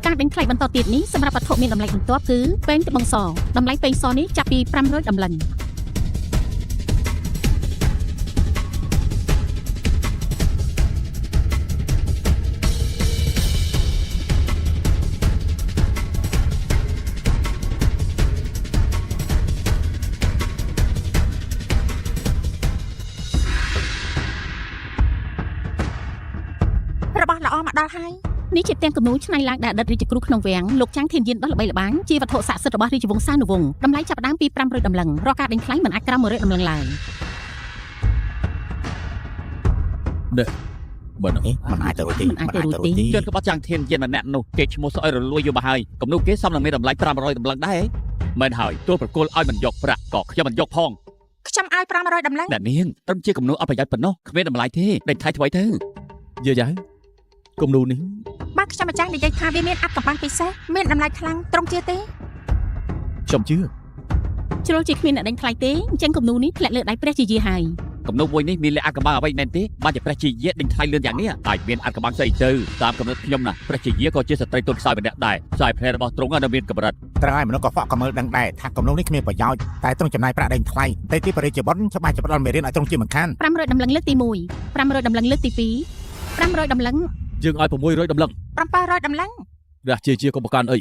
ការដេញថ្លៃបន្តទៀតនេះសម្រាប់វត្ថុមានតម្លៃបន្ទាប់គឺពេងត្បឹងសតម្លៃពេងសនេះចាប់ពី500តម្លឹង របស់ល្អមកដល់ហើយ នេះជាផ្ទាំងគំនូរឆ្នៃឡើងដោយអតីតរាជគ្រូក្នុងវាំងលោកចាងធានយានដ៏ល្បីល្បាញជាវត្ថុស័ក្តិសិទ្ធិរបស់រាជវង្សានុវង្សតម្លៃចាប់ផ្ដើមពី500តម្លឹងរាល់ការដេញថ្លៃមិនអាចក្រោម100តម្លឹងឡើយ បើណ៎ មិនអាចទៅរួចទេ ជនក្បត់ចាំងធានយានម្នាក់នោះគេឈ្មោះស្អុយរលួយយកមកហើយគំនូគេសមនឹងមានតម្លៃ500តម្លឹងដែរមិនហើយទោះប្រគល់ឲ្យមិនយកប្រាក់ក៏ខ្ញុំមិនយកផង ខ្ញុំឲ្យ500តម្លឹង អ្នកនាងត្រឹមជាគំនូអត់ប្រយោជន៍ប៉ុណ្ណោះគ្មានតម្លៃទេដេញថ្លៃធ្វើទៅ យាយយ៉ាគំនូនេះ បាទខ្ញុំម្ចាស់និយាយថាវាមានអត្ថកម្បាំងពិសេសមានតម្លៃខ្លាំងត្រង់ជាទេ ខ្ញុំជឿ ជ្រុលជាគ្មានអ្នកដេញថ្លៃទេអញ្ចឹងគំនូនេះធ្លាក់លើដៃព្រះជាយាហើយ គំនូមួយនេះមានលក្ខណៈកម្បាំងអ្វីមែនទេបានជាព្រះជាយាដេញថ្លៃលឿនយ៉ាងនេះអាចមានអត្ថកម្បាំងស្អីទៅតាមកំណត់ខ្ញុំណាព្រះជាយាក៏ជាស្ត្រីទុនខ្សោយម្នាក់ដែរខ្សោយភ្នែករបស់ទ្រង់នៅមានកម្រិត ត្រូវឲ្យមនុស្សក៏ហ្វក់ក៏មើលដឹងដែរថាកំណុំនេះគ្មានប្រយោជន៍តែត្រង់ចំណាយប្រាក់ដេញថ្លៃតែទីបរិយាបុត្រច្បាស់ផ្ដល់មេរៀនឲ្យត្រង់ជាមិនខាន 500តម្លឹងលើកទី1 500តម្លឹងលើកទី2 500តម្លឹង យើងឲ្យ600តម្លឹង 700តម្លឹង ព្រះជាកុំប្រកាន់អី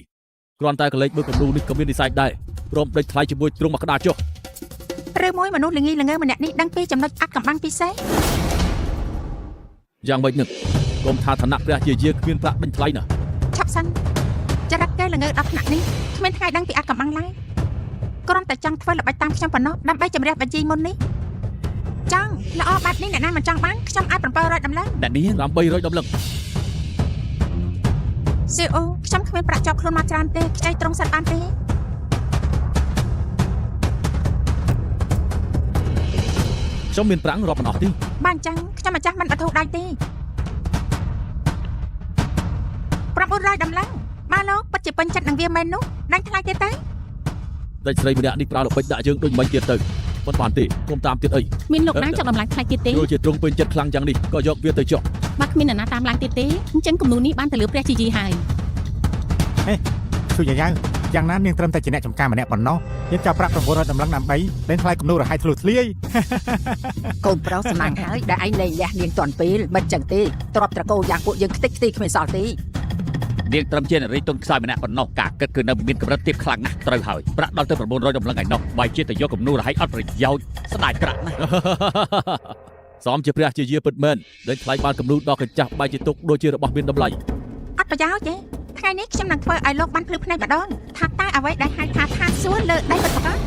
គ្រាន់តែកលេចមើលគំនូនេះក៏មាននិស័យដែរព្រមដេញថ្លៃជាមួយទ្រង់មកក្តារចុះ ឬមួយមនុស្សល្ងីល្ងើម្នាក់នេះដឹងពីចំណុចអត្ថកម្បាំងពិសេស យ៉ាងម៉េចនឹងកុំថាឋានៈព្រះជាយាគ្មានប្រាក់ដេញថ្លៃណា ឆាប់សិនចរិតគេល្ងើដល់ថ្នាក់នេះគ្មានថ្ងៃដឹងពីអត្ថកម្បាំងឡើយគ្រាន់តែចង់ធ្វើល្បិចតាមខ្ញុំប៉ុណ្ណោះដើម្បីជំរះបញ្ជីមុននេះចង់ល្អបែបនេះអ្នកណាមិនចង់បានខ្ញុំឲ្យ700តម្លឹង អ្នកនាង 800តម្លឹង ស៊ីអូខ្ញុំគ្មានប្រាក់ជាប់ខ្លួនមកច្រើនទេខ្ចីត្រង់សិនបានទេ ខ្ញុំមានប្រាំងរាប់មិនអស់ទេ បានចឹងខ្ញុំម្ចាស់មិនបធូរដៃទេ900តម្លឹងបានលោកពិតជាពេញចិត្តនឹងវាមែននោះដាច់ថ្លៃទេតែ ដេញស្រីម្នាក់នេះប្រើល្បិចដាក់យើងដូចមិនទៀតទៅមិនបានទេគុំតាមទៀតអី មានលោកណាចាប់តម្លៃថ្លៃទៀតទេ ព្រោះជាទ្រង់ពេញចិត្តខ្លាំងយ៉ាងនេះក៏យកវាទៅចុះ បើគ្មានអ្នកណាតាមឡើងទៀតទេអញ្ចឹងគំនូនេះបានទៅលើព្រះជាយាហើយ ជួយយ៉ាងយ៉ាងណានាងត្រឹមតែជាអ្នកចំការម្នាក់ប៉ុណ្ណោះយើងចាប់ប្រាក់900តម្លឹងដើម្បីដេញថ្លៃកំនូររហ័យធ្លុះធ្លាយ កូនប្រុសសំឡាញ់ហើយដែលឯងលែងលះនាងតាន់ពេលមិនចឹងទេទ្របត្រកោយ៉ាងពួកយើងខ្ទេចខ្ទីគ្មានសល់ទេ នាងត្រឹមជានារីទុនខ្សោយម្នាក់ប៉ុណ្ណោះការគិតគឺនៅមានកម្រិតទាបខ្លាំងណាស់ត្រូវហើយប្រាក់ដល់ទៅ900តម្លឹងឯណោះបើជាទៅយកគំនូររហ័យអត់ប្រយោជន៍ស្ដាយក្រាក់ណាស់ សមជាព្រះជាយាពិតមែនដេញថ្លៃបានគំនូរដល់កញ្ចាស់បែរជាទុកដូចជារបស់មានតម្លៃ អត់ប្រយោជន៍ទេថ្ងៃនេះខ្ញុំនឹងធ្វើឲ្យលោកបានភ្លឺភ្នែកម្ដងថាតើអ្វីដែលហៅថាថាសួរលើដៃពិតប្រាកដ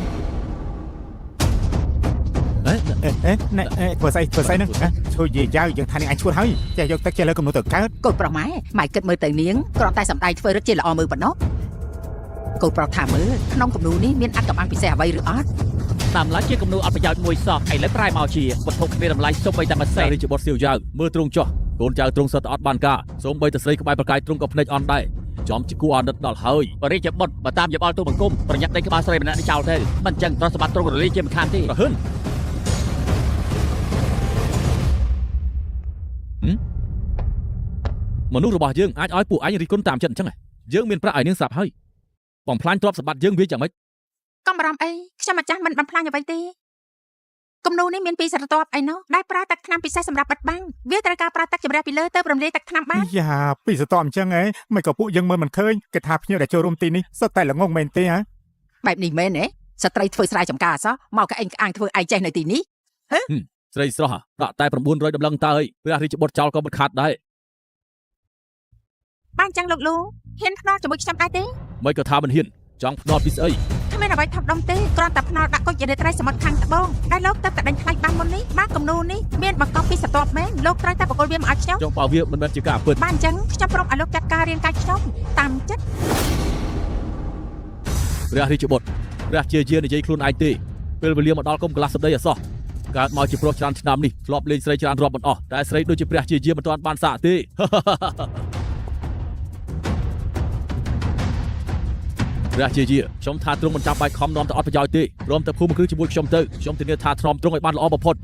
ណែធ្វើស្អីហ្នឹងជួយយាយយ៉ាវយើងថានាងអាចឈួតហើយចេះយកទឹកចេះលើកំណត់ទៅកើត កូនប្រុសម៉ែម៉ែគិតមើលទៅនាងគ្រាន់តែសម្ដែងធ្វើរឹតជាល្អមើលប៉ុណ្ណោះកូនប្រុសថាមើលក្នុងគំនូនេះមានអត្ថកម្បាំងពិសេសអ្វីឬអត់ តាមឡើងជាគំនូអត់ប្រយោជន៍មួយសោះឥឡូវប្រែមកជាវត្ថុគ្មានតម្លៃសូម្បីតែមួយសេ ព្រះ ន រាជបុត្រសៀវយ៉ាវមើលទ្រង់ចុះកូនចៅទ្រង់សិតអត់បានការសូម្បីតែស្រីក្បែរប្រកាយទ្រង់ក៏ភ្នែកអន់ដែរចំជាគួរអាណិតដល់ហើយ បរិយាបុត្របើតាមយោបល់ទូបង្គំប្រញាប់ដេញក្បាលស្រីម្នាក់នេះចោលទៅមិនចឹងទ្រព្យសម្បត្តិទ្រង់រលាយជាមិនខានទេ ប្រហិនមនុស្សរបស់យើងអាចឲ្យពួកឯងរិះគន់តាមចិត្តអញ្ចឹងយើងមានប្រាក់ឲ្យនាងស្រាប់ហើយបំផ្លាញទ្រព្យសម្បត្តិយើងវាយ៉ាងម៉េច កុំបារម្ភអីខ្ញុំម្ចាស់មិនបំផ្លាញអ្វីទេគំនូនេះមានពីស្រទាប់អីនោះដែលប្រើទឹកថ្នាំពិសេសសម្រាប់បិទបាំងវាត្រូវការប្រើទឹកជំរះពីលើទៅរំលាយទឹកថ្នាំបាន យ៉ាពីសតអញ្ចឹងហ៎មិនក៏ពួកយើងមើលមិនឃើញគេថាភ្ញៀវដែលចូលរួមទីនេះសុទ្ធតែល្ងងមែនទេហ៎ បែបនេះមែនទេស្ត្រីធ្វើស្រែចម្ការសោះមកកឯងក្អាងធ្វើឯងចេះនៅទីនេះ ស្រីស្រស់ដាក់តែ900តម្លឹងតើអីព្រះរាជបុត្រចោលក៏មិនខាតដែរ បានចឹងលោកលូហ៊ានភ្នាល់ជាមួយខ្ញុំដែរទេ មិនក៏ថាមិនហ៊ានចង់ផ្ដោតពីស្អី គ្មានអ្វីថប់ដុំទេគ្រាន់តែភ្នាល់ដាក់គុជរាត្រីសមុទ្រខាងត្បូងដែលលោកទៅតែដេញថ្លៃបានមុននេះបានគំនូនេះមានបង្កប់ពីស្រទាប់មែនលោកត្រូវតែបកគលវាមកឲ្យខ្ញុំ ចង់បើវាមិនមែនជាការពិត បានចឹងខ្ញុំព្រមឲ្យលោកចាត់ការរៀនកាច់ខ្ញុំតាមចិត្ត ព្រះរាជបុត្រព្រះជាយានិយាយខ្លួនឯងទេពេលវេលាមកដល់កុំកន្លះសម្ដីអសោះកើតមកជាប្រុសច្រើនឆ្នាំនេះធ្លាប់លេងស្រីច្រើនរាប់មិនអស់តែស្រីដូចជាព្រះជាយាមិនទាន់បានសាកទេ ក ព្រះជាយាខ្ញុំថាទ្រង់មិនចាំបាច់ខំនាំទៅអត់ប្រយោជន៍ទេព្រមតែភូមិគ្រឹះជាមួយខ្ញុំទៅខ្ញុំធានាថាទ្រាំទ្រង់ឲ្យបានល្អបំផុត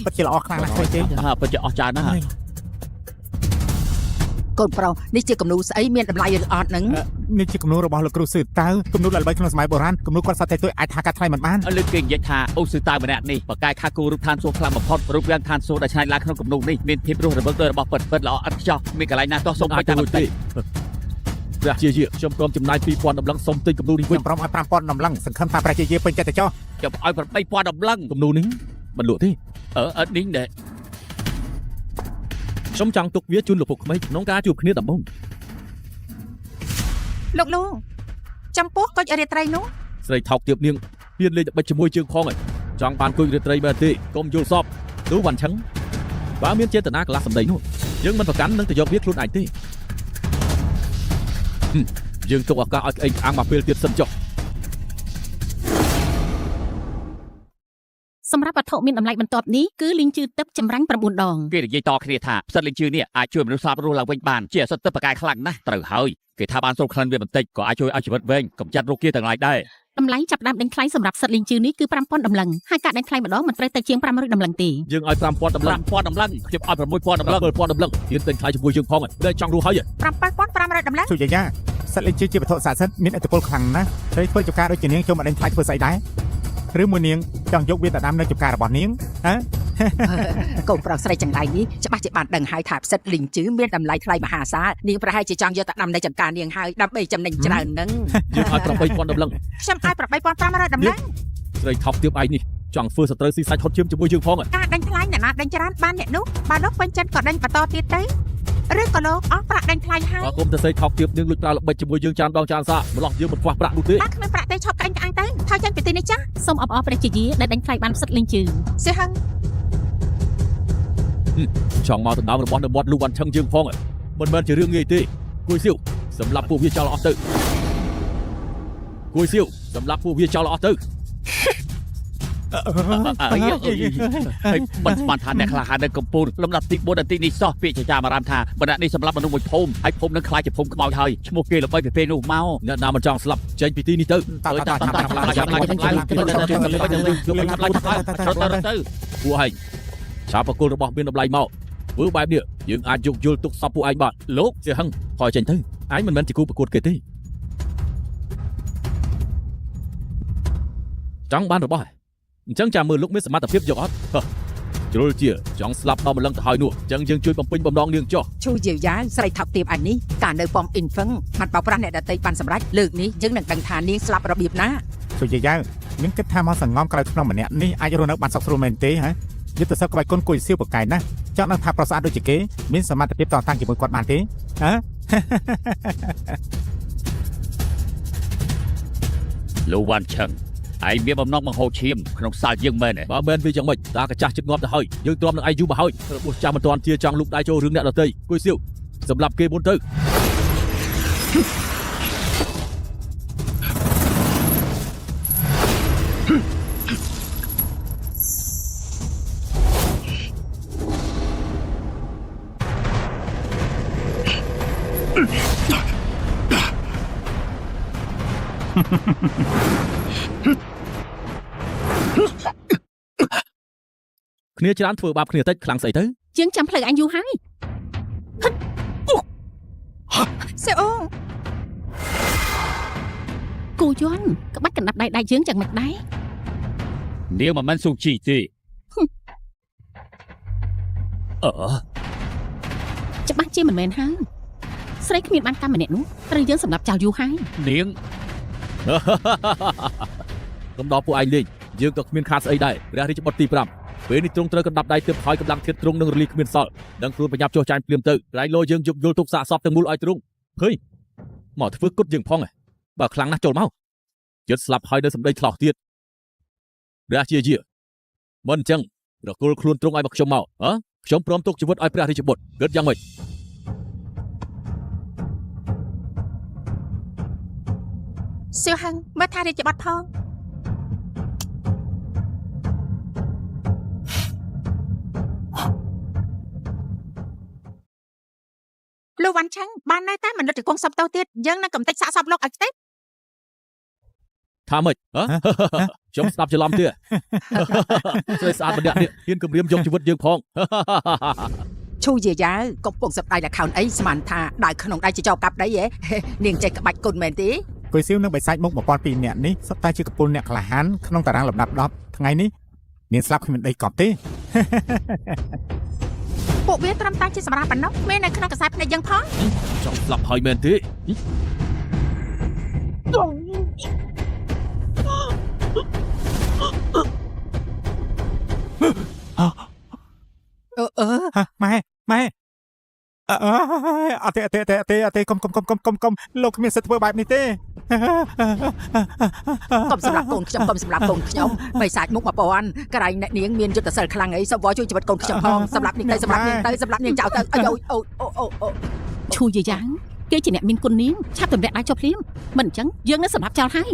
ពិតជាល្អខ្លាំងណាស់ទេ ពិតជាអស្ចារ្យណាស់ កូនប្រុសនេះជាគំនូរស្អីមានតម្លៃឬអត់ហ្នឹង នេះជាគំនូររបស់លោកគ្រូសឺតើគំនូរល្បីក្នុងសម័យបុរាណគំនូរគាត់សតតែទួយអាចថាកាត់ថ្លៃមិនបាន លើកគេនិយាយថាអូសឺតាម្នាក់នេះបកកាយខាគូរូបឋានសួគ៌ខ្លាំងបំផុតរូបរាងឋានសួគ៌ដែលឆ្នៃឡើងក្នុងគំនូរនេះមានភាពរស់រវើកដោយរបស់ពិតពិតល្អឥតខ្ចោះមានកន្លែងណាទាស់សុំឲ្យតាមទេ ព្រះជាយាខ្ញុំព្រមចំណាយ 2000 ដំឡឹងសុំទិញគំនូរនេះវិញ ខ្ញុំព្រមឲ្យ 5000 ដំឡឹងសង្ឃឹមថាព្រះជាយាពេញចិត្តទៅចុះ ខ្ញុំឲ្យ 8000 ដំឡឹង គំនូរនេះមិនលក់ទេ អត់នេះដែរ ខ្ញុំចង់ទុកវាជូនលោកពុកក្មេកក្នុងការជួបគ្នាដំបូង លោកចំពោះកុចរាត្រីនោះ ស្រីថោកទៀបនាងហ៊ានលេងតែបិទជាមួយជើងផងហើយចង់បានគុយរាត្រីមែនទេកុំយល់សពទូវ៉ាន់ឆឹងបើមានចេតនាកន្លះសម្ដីនោះយើងមិនប្រកាន់នឹងទៅយកវាខ្លួនឯងទេយើងទុកឱកាសឲ្យក្អេងអាំងមកពេលទៀតសិនចុះ សម្រាប់វត្ថុមានតម្លៃបន្ទាប់នេះគឺលីងជឺទឹកចម្រាញ់ 9 ដង គេនិយាយតគ្នាថាផ្សិតលេងជឿនេះអាចជួយមនុស្សស្លាប់រស់ឡើងវិញបានជាសិទ្ធិទឹកបកាយខ្លាំងណាស់ត្រូវហើយគេថាបានសូមក្លិនវាបន្តិចក៏អាចជួយឲ្យជីវិតវែងកំចាត់រោគគាទាំងឡាយដែរ តម្លៃចាប់ដើមដេញថ្លៃសម្រាប់សិតលីងជឺនេះគឺ 5000 ដំឡឹងហើយការដេញថ្លៃម្ដងមិនត្រូវតែជាង 500 ដំឡឹងទេ យើងឲ្យ 5000 ដំឡឹង 5000 ដំឡឹងខ្ញុំឲ្យ 6000 ដំឡឹង 7000 ដំឡឹងហ៊ានទិញថ្លៃជាមួយយើងផងហើយដែលចង់រស់ហើយ 7500 ដំឡឹង សុយាយាសត្វលេងជឿជាវត្ថុស័ក្តិសិទ្ធិមានឥទ្ធិពលខ្លាំងណាស់ត្រូវធ្វើចំការដូចជានាងខ្ញុំអត់ដឹងថ្លៃធ្វើស្អីដែរឬមួយនាងចង់យកវាទៅដាំនៅចំការរបស់នាងហ៎ កូនប្រុសស្រីចង្រៃនេះច្បាស់ជាបានដឹងហើយថាផ្សិតលីងជឺមានតម្លៃថ្លៃមហាសាលនាងប្រហែលជាចង់យកទៅដាំនៅចំការនាងហើយដើម្បីចំណេញច្រើនហ្នឹង យើងឲ្យ 8000 ដំឡឹង ខ្ញុំឲ្យ 8500 ដំឡឹង ស្រីថោកទៀបឯងនេះចង់ធ្វើសត្រូវស៊ីសាច់ហត់ឈាមជាមួយយើងផងហើយ ការដេញថ្លៃអ្នកណាដេញច្រើនបានអ្នកនោះបើលោកពេញចិត្តក៏ដេញបន្តទៀតទៅឬក៏លោកអស់ប្រាក់ដេញថ្លៃហើយ បើគុំតែស្រីថោកទៀបនាងលួចប្រើល្បិចជាមួយយើងចានដងចានសាម្លោះយើងមិនខ្វះប្រាក់នោះទេ អត់គ្មានប្រាក់ទេឈប់ក្អេងទៅថយចេញពីទីនេះចាស់ សូមអបអរព្រះជាយាដែលដេញថ្លៃបានសិតលីងជឺ សៀហឹង ចង់មកដណ្ដើមរបស់នៅមាត់លូវ៉ាន់ឆឹងយើងផងហើយមិនមែនជារឿងងាយទេគួយសៀវសម្រាប់ពួកវាចោលអស់ទៅគួយសៀវសម្រាប់ពួកវាចោលអស់ទៅ ហើយមិនស្មានថាអ្នកខ្លះនៅកំពូលលំដាប់ទី4នាទីនេះសោះពាក្យចចាមអារាមថាបណ្ដាក់នេះសម្រាប់មនុស្សមួយភូមិហើយភូមិនឹងខ្លាចជាភូមិខ្មោចហើយឈ្មោះគេល្បីពីពេលនោះមក អ្នកណាមិនចង់ស្លាប់ចេញពីទីនេះទៅ ទៅពួកឯងឆាបបកុលរបស់មានតម្លៃមកធ្វើបែបនេះយើងអាចយកយល់ទុកសពពួកឯងបាទលោកជាហឹងថយចេញទៅឯងមិនមែនជាគូប្រកួតគេទេចង់បានរបស់អញ្ចឹងចាំមើលលោកមានសមត្ថភាពយកអត់ជ្រុលជាចង់ស្លាប់ដល់ម្លឹងទៅហើយនោះអញ្ចឹងយើងជួយបំពេញបំណងនាងចុះ ឈូយាយាស្រីថោកទៀបអញនេះកាលនៅប៉មអ៊ីនហ្វឹងមិនបោកប្រាស់អ្នកដតីបានសម្រេចលើកនេះយើងនឹងដឹងថានាងស្លាប់របៀបណា សុយាយានាងគិតថាមកសង្ងំក្រៅក្នុងម្នាក់នេះអាចរស់នៅបានសុខស្រួលមែនទេហ៎យុទ្ធសាស្ត្រក្បាច់គុនគួយសៀវបកាយណាស់ចង់ដឹងថាប្រសាទដូចជាគេមានសមត្ថភាពតតាំងជាមួយគាត់បានទេហ៎ លូវ៉ាន់ឆឹងឯងមានបំណងបង្ហូរឈាមក្នុងសាលយើងមែនទេ បើមែនវាយ៉ាងម៉េចតាកាចាស់ជិតងាប់ទៅហើយយើងទ្រាំនឹងឯងយូរមកហើយរបួសចាស់មិនទាន់ជាចង់លូកដៃចូលរឿងអ្នកដទៃគួយសៀវសម្រាប់គេមុនទៅ គ្នាច្រើនធ្វើបាបគ្នាតិចខ្លាំងស្អីទៅ ជាងចាំផ្លូវអញយូរហើយ សេអូ គូយន់ក្បាច់កណ្ដាប់ដៃយើងយ៉ាងមិនដែរ នាងមិនមែនស៊ូជីទេច្បាស់ជាមិនមែនហើយស្រីគ្មានបានកម្មម្នាក់នោះត្រូវយើងសម្រាប់ចោលយូរហើយ នាង កុំដល់ពួកឯងលេងយើងក៏គ្មានខាតស្អីដែរព្រះរាជបុត្រទី5ពេលនេះទ្រង់ត្រូវកណ្ដាប់ដៃទើបហើយកម្លាំងធាតុទ្រង់នឹងរលីគ្មានសល់ដឹងខ្លួនប្រញាប់ចុះចាញ់ភ្លាមទៅក្រៃលោយើងយកយល់ទុកសាកសពទាំងមូលឲ្យទ្រង់ឃើញមកធ្វើគុតយើងផងបើខ្លាំងណាស់ចូលមកជិតស្លាប់ហើយនៅសម្ដីឆ្លោះទៀតព្រះជាយាមិនអញ្ចឹងរកុលខ្លួនទ្រង់ឲ្យមកខ្ញុំមកខ្ញុំព្រមទុកជីវិតឲ្យព្រះរាជបុត្រគិតយ៉ាងម៉េច សៀវហឹងមើលថារាជបុត្រផងលោកវ៉ាន់ឆឹងបាននៅតែមិនលុតជង្គង់សពតោទៀតយើងនឹងកំទេចសាកសពលោកឲ្យទេ ថាម៉េចហ៎ខ្ញុំស្ដាប់ច្រឡំទៀត ស្រីស្អាតម្នាក់នេះហ៊ានគំរាមយកជីវិតយើងផង ឈូយាយ៉ាវកំពុងសម្ដែង account អីស្មានថាដៅក្នុងដៃជាចោកាប់ដីហ៎ នាងចេះក្បាច់គុណមែនទេ គួយសៀវនិងបិសាចមុខ1200នាក់នេះសុទ្ធតែជាកពូលអ្នកក្លាហានក្នុងតារាងលំដាប់10ថ្ងៃនេះនាងស្លាប់គ្មានដីកប់ទេ ពួកវាត្រឹមតែជាសម្រាប់ប៉ុណ្ណោះមាននៅក្នុងកសែភ្នែកយើងផង ចង់ស្លាប់ហើយមែនទេ ម៉ែអត់ទេកុំលោកគ្មានសិទ្ធិធ្វើបែបនេះទេ កុំសម្រាប់កូនខ្ញុំកុំសម្រាប់កូនខ្ញុំបិសាចមុខ1000ក្រែងអ្នកនាងមានយុទ្ធសាស្ត្រខ្លាំងអីសវជួយជីវិតកូនខ្ញុំផងសម្រាប់នាងទៅសម្រាប់នាងទៅសម្រាប់នាងចោលទៅអយអូ ឈូយាយ៉ាងគេជាអ្នកមានគុណនាងឆាប់ទម្លាក់ដៃចុះភ្លាមមិនអញ្ចឹងយើងនឹងសម្រាប់ចោលហើយ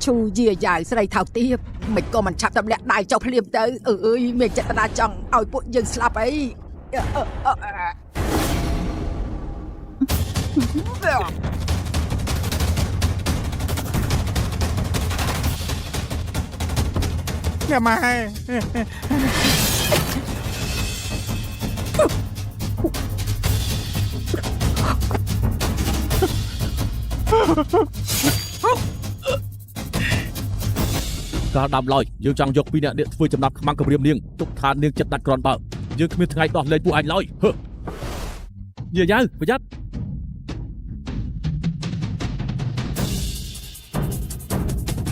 ឈូយាយ៉ាវស្រីថោកទាបមិនក៏មិនឆាប់ទម្លាក់ដៃចុះភ្លាមទៅអើយមានចេតនាចង់ឲ្យពួកយើងស្លាប់អី យ៉ាម៉ែ កាលដើមឡើយយើងចង់យកពីអ្នកនេះធ្វើចំណាប់ខ្មាំងគម្រាមនាងទុកថានាងចិត្តដាច់ក្រនបើយើងគ្មានថ្ងៃដោះលែងពួកឯងឡើយយាយប្រយ័ត្ន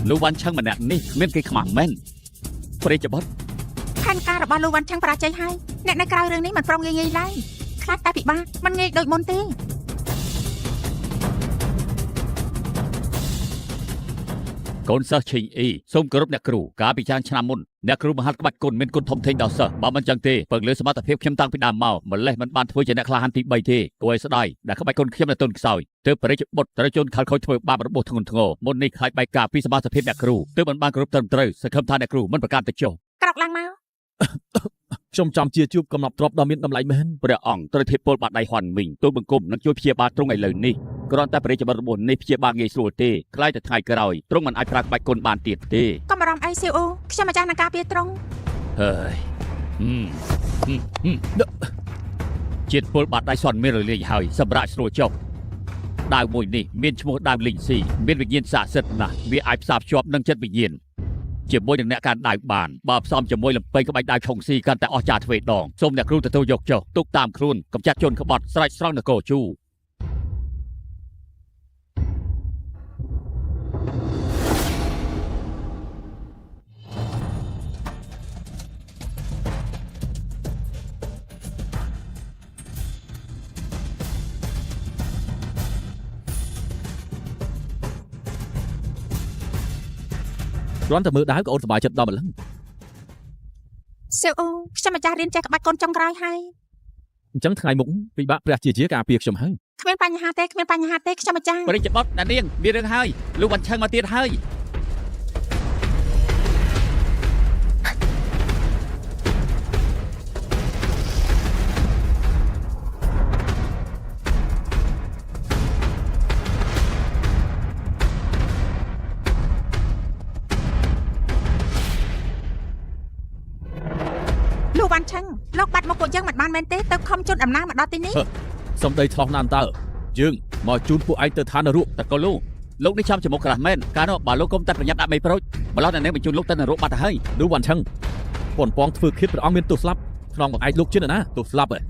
លោកវ៉ាន់ឆឹងម្នាក់នេះមានគេខ្មាស់មែនព្រះចបុត្រ ផែនការរបស់លោកវ៉ាន់ឆឹងបរាជ័យហើយអ្នកនៅក្រៅរឿងនេះមិនព្រមងាយៗឡើយខ្លាចតែពិបាកមិនងាយដូចមុនទេ កូនសិស្សឈិងអ៊ីសូមគោរពអ្នកគ្រូកាលពីច្រើនឆ្នាំមុនអ្នកគ្រូមហាត់ក្បាច់គុណមានគុណធំធេងដល់សិស្សបើមិនចឹងទេពឹងលើសមត្ថភាពខ្ញុំតាំងពីដើមមកម្លេះមិនបានធ្វើជាអ្នកក្លាហានទី3ទេគួរឲ្យស្ដាយដែលក្បាច់គុណខ្ញុំនៅទុនខ្សោយទើបព្រះរាជបុត្រត្រូវជន់ខលខូចធ្វើបាបរបួសធ្ងន់ធ្ងរមុននេះខ្លាចបែកការពីសមត្ថភាពអ្នកគ្រូទើបមិនបានគោរពត្រឹមត្រូវសង្ឃឹមថាអ្នកគ្រូមិនប្រកាសទៅចុះ ក្រោកឡើងមក ខ្ញុំចាំជាជួបកំណត់ទ្រព្យដ៏មានតម្លៃមែន ព្រះអង្គត្រូវធៀបពលបាត់ដៃហ៊ុនមីងទូលបង្គំនឹងជួយព្យាបាលទ្រង់ឥឡូវនេះគ្រាន់តែព្រះរាជបុត្ររបស់នេះព្យាបាលងាយស្រួលទេខ្លាចតែថ្ងៃក្រោយទ្រង់មិនអាចប្រើក្បាច់គុណបានទៀតទេ កុំបារម្ភអីសៀវអូខ្ញុំម្ចាស់នឹងការពារត្រង់ ហើយជាតិពលបាត់ដៃសន់មានរលាយហើយសម្រាប់ស្រួលចុះដាវមួយនេះមានឈ្មោះដាវលីងស៊ីមានវិញ្ញាណស័ក្តិសិទ្ធិណាស់វាអាចផ្សារភ្ជាប់នឹងចិត្តវិញ្ញាណជាមួយនឹងអ្នកកាន់ដាវបានបើផ្សំជាមួយលំពេងក្បាច់ដាវឆុងស៊ីកាន់តែអស្ចារ្យទ្វេដងសូមអ្នកគ្រូទទួលយកចុះទុកតាមខ្លួនកំចាត់ជនក្បត់ស្រេចស្រង់នគរជូ គ្រាន់តែមើលដាវក៏អូនសប្បាយចិត្តដល់ម្លឹង សៀវអូខ្ញុំម្ចាស់រៀនចេះក្បាច់គុណចុងក្រោយហើយ អញ្ចឹងថ្ងៃមុខពិបាកព្រះជាការពារខ្ញុំហើយ គ្មានបញ្ហាទេខ្ញុំម្ចាស់ ព្រះរាជបុត្រដានាងមានរឿងហើយលោកវ៉ាន់ឆឹងមកទៀតហើយ លោកវ៉ាន់ឆឹងលោកបាត់មកពួកយើងមិនបានមែនទេទៅខំជន់អំណាចមកដល់ទីនេះ សំដីឆ្លោះណាស់តើយើងមកជូនពួកឯងទៅឋាននរក តកូលលោកនេះចាំចំមុខក្រាស់មែនកាលនោះបើលោកគុំតែប្រញាប់ដាក់មេប្រូចម្ល៉េះតែនឹងបញ្ជូនលោកទៅនរកបាត់ទៅហើយ នោះវ៉ាន់ឆឹងប៉ុនប៉ងធ្វើឃាតព្រះអង្គមានទោសស្លាប់ក្នុងបងឯងលោកជាណាទោសស្លាប់ហ៎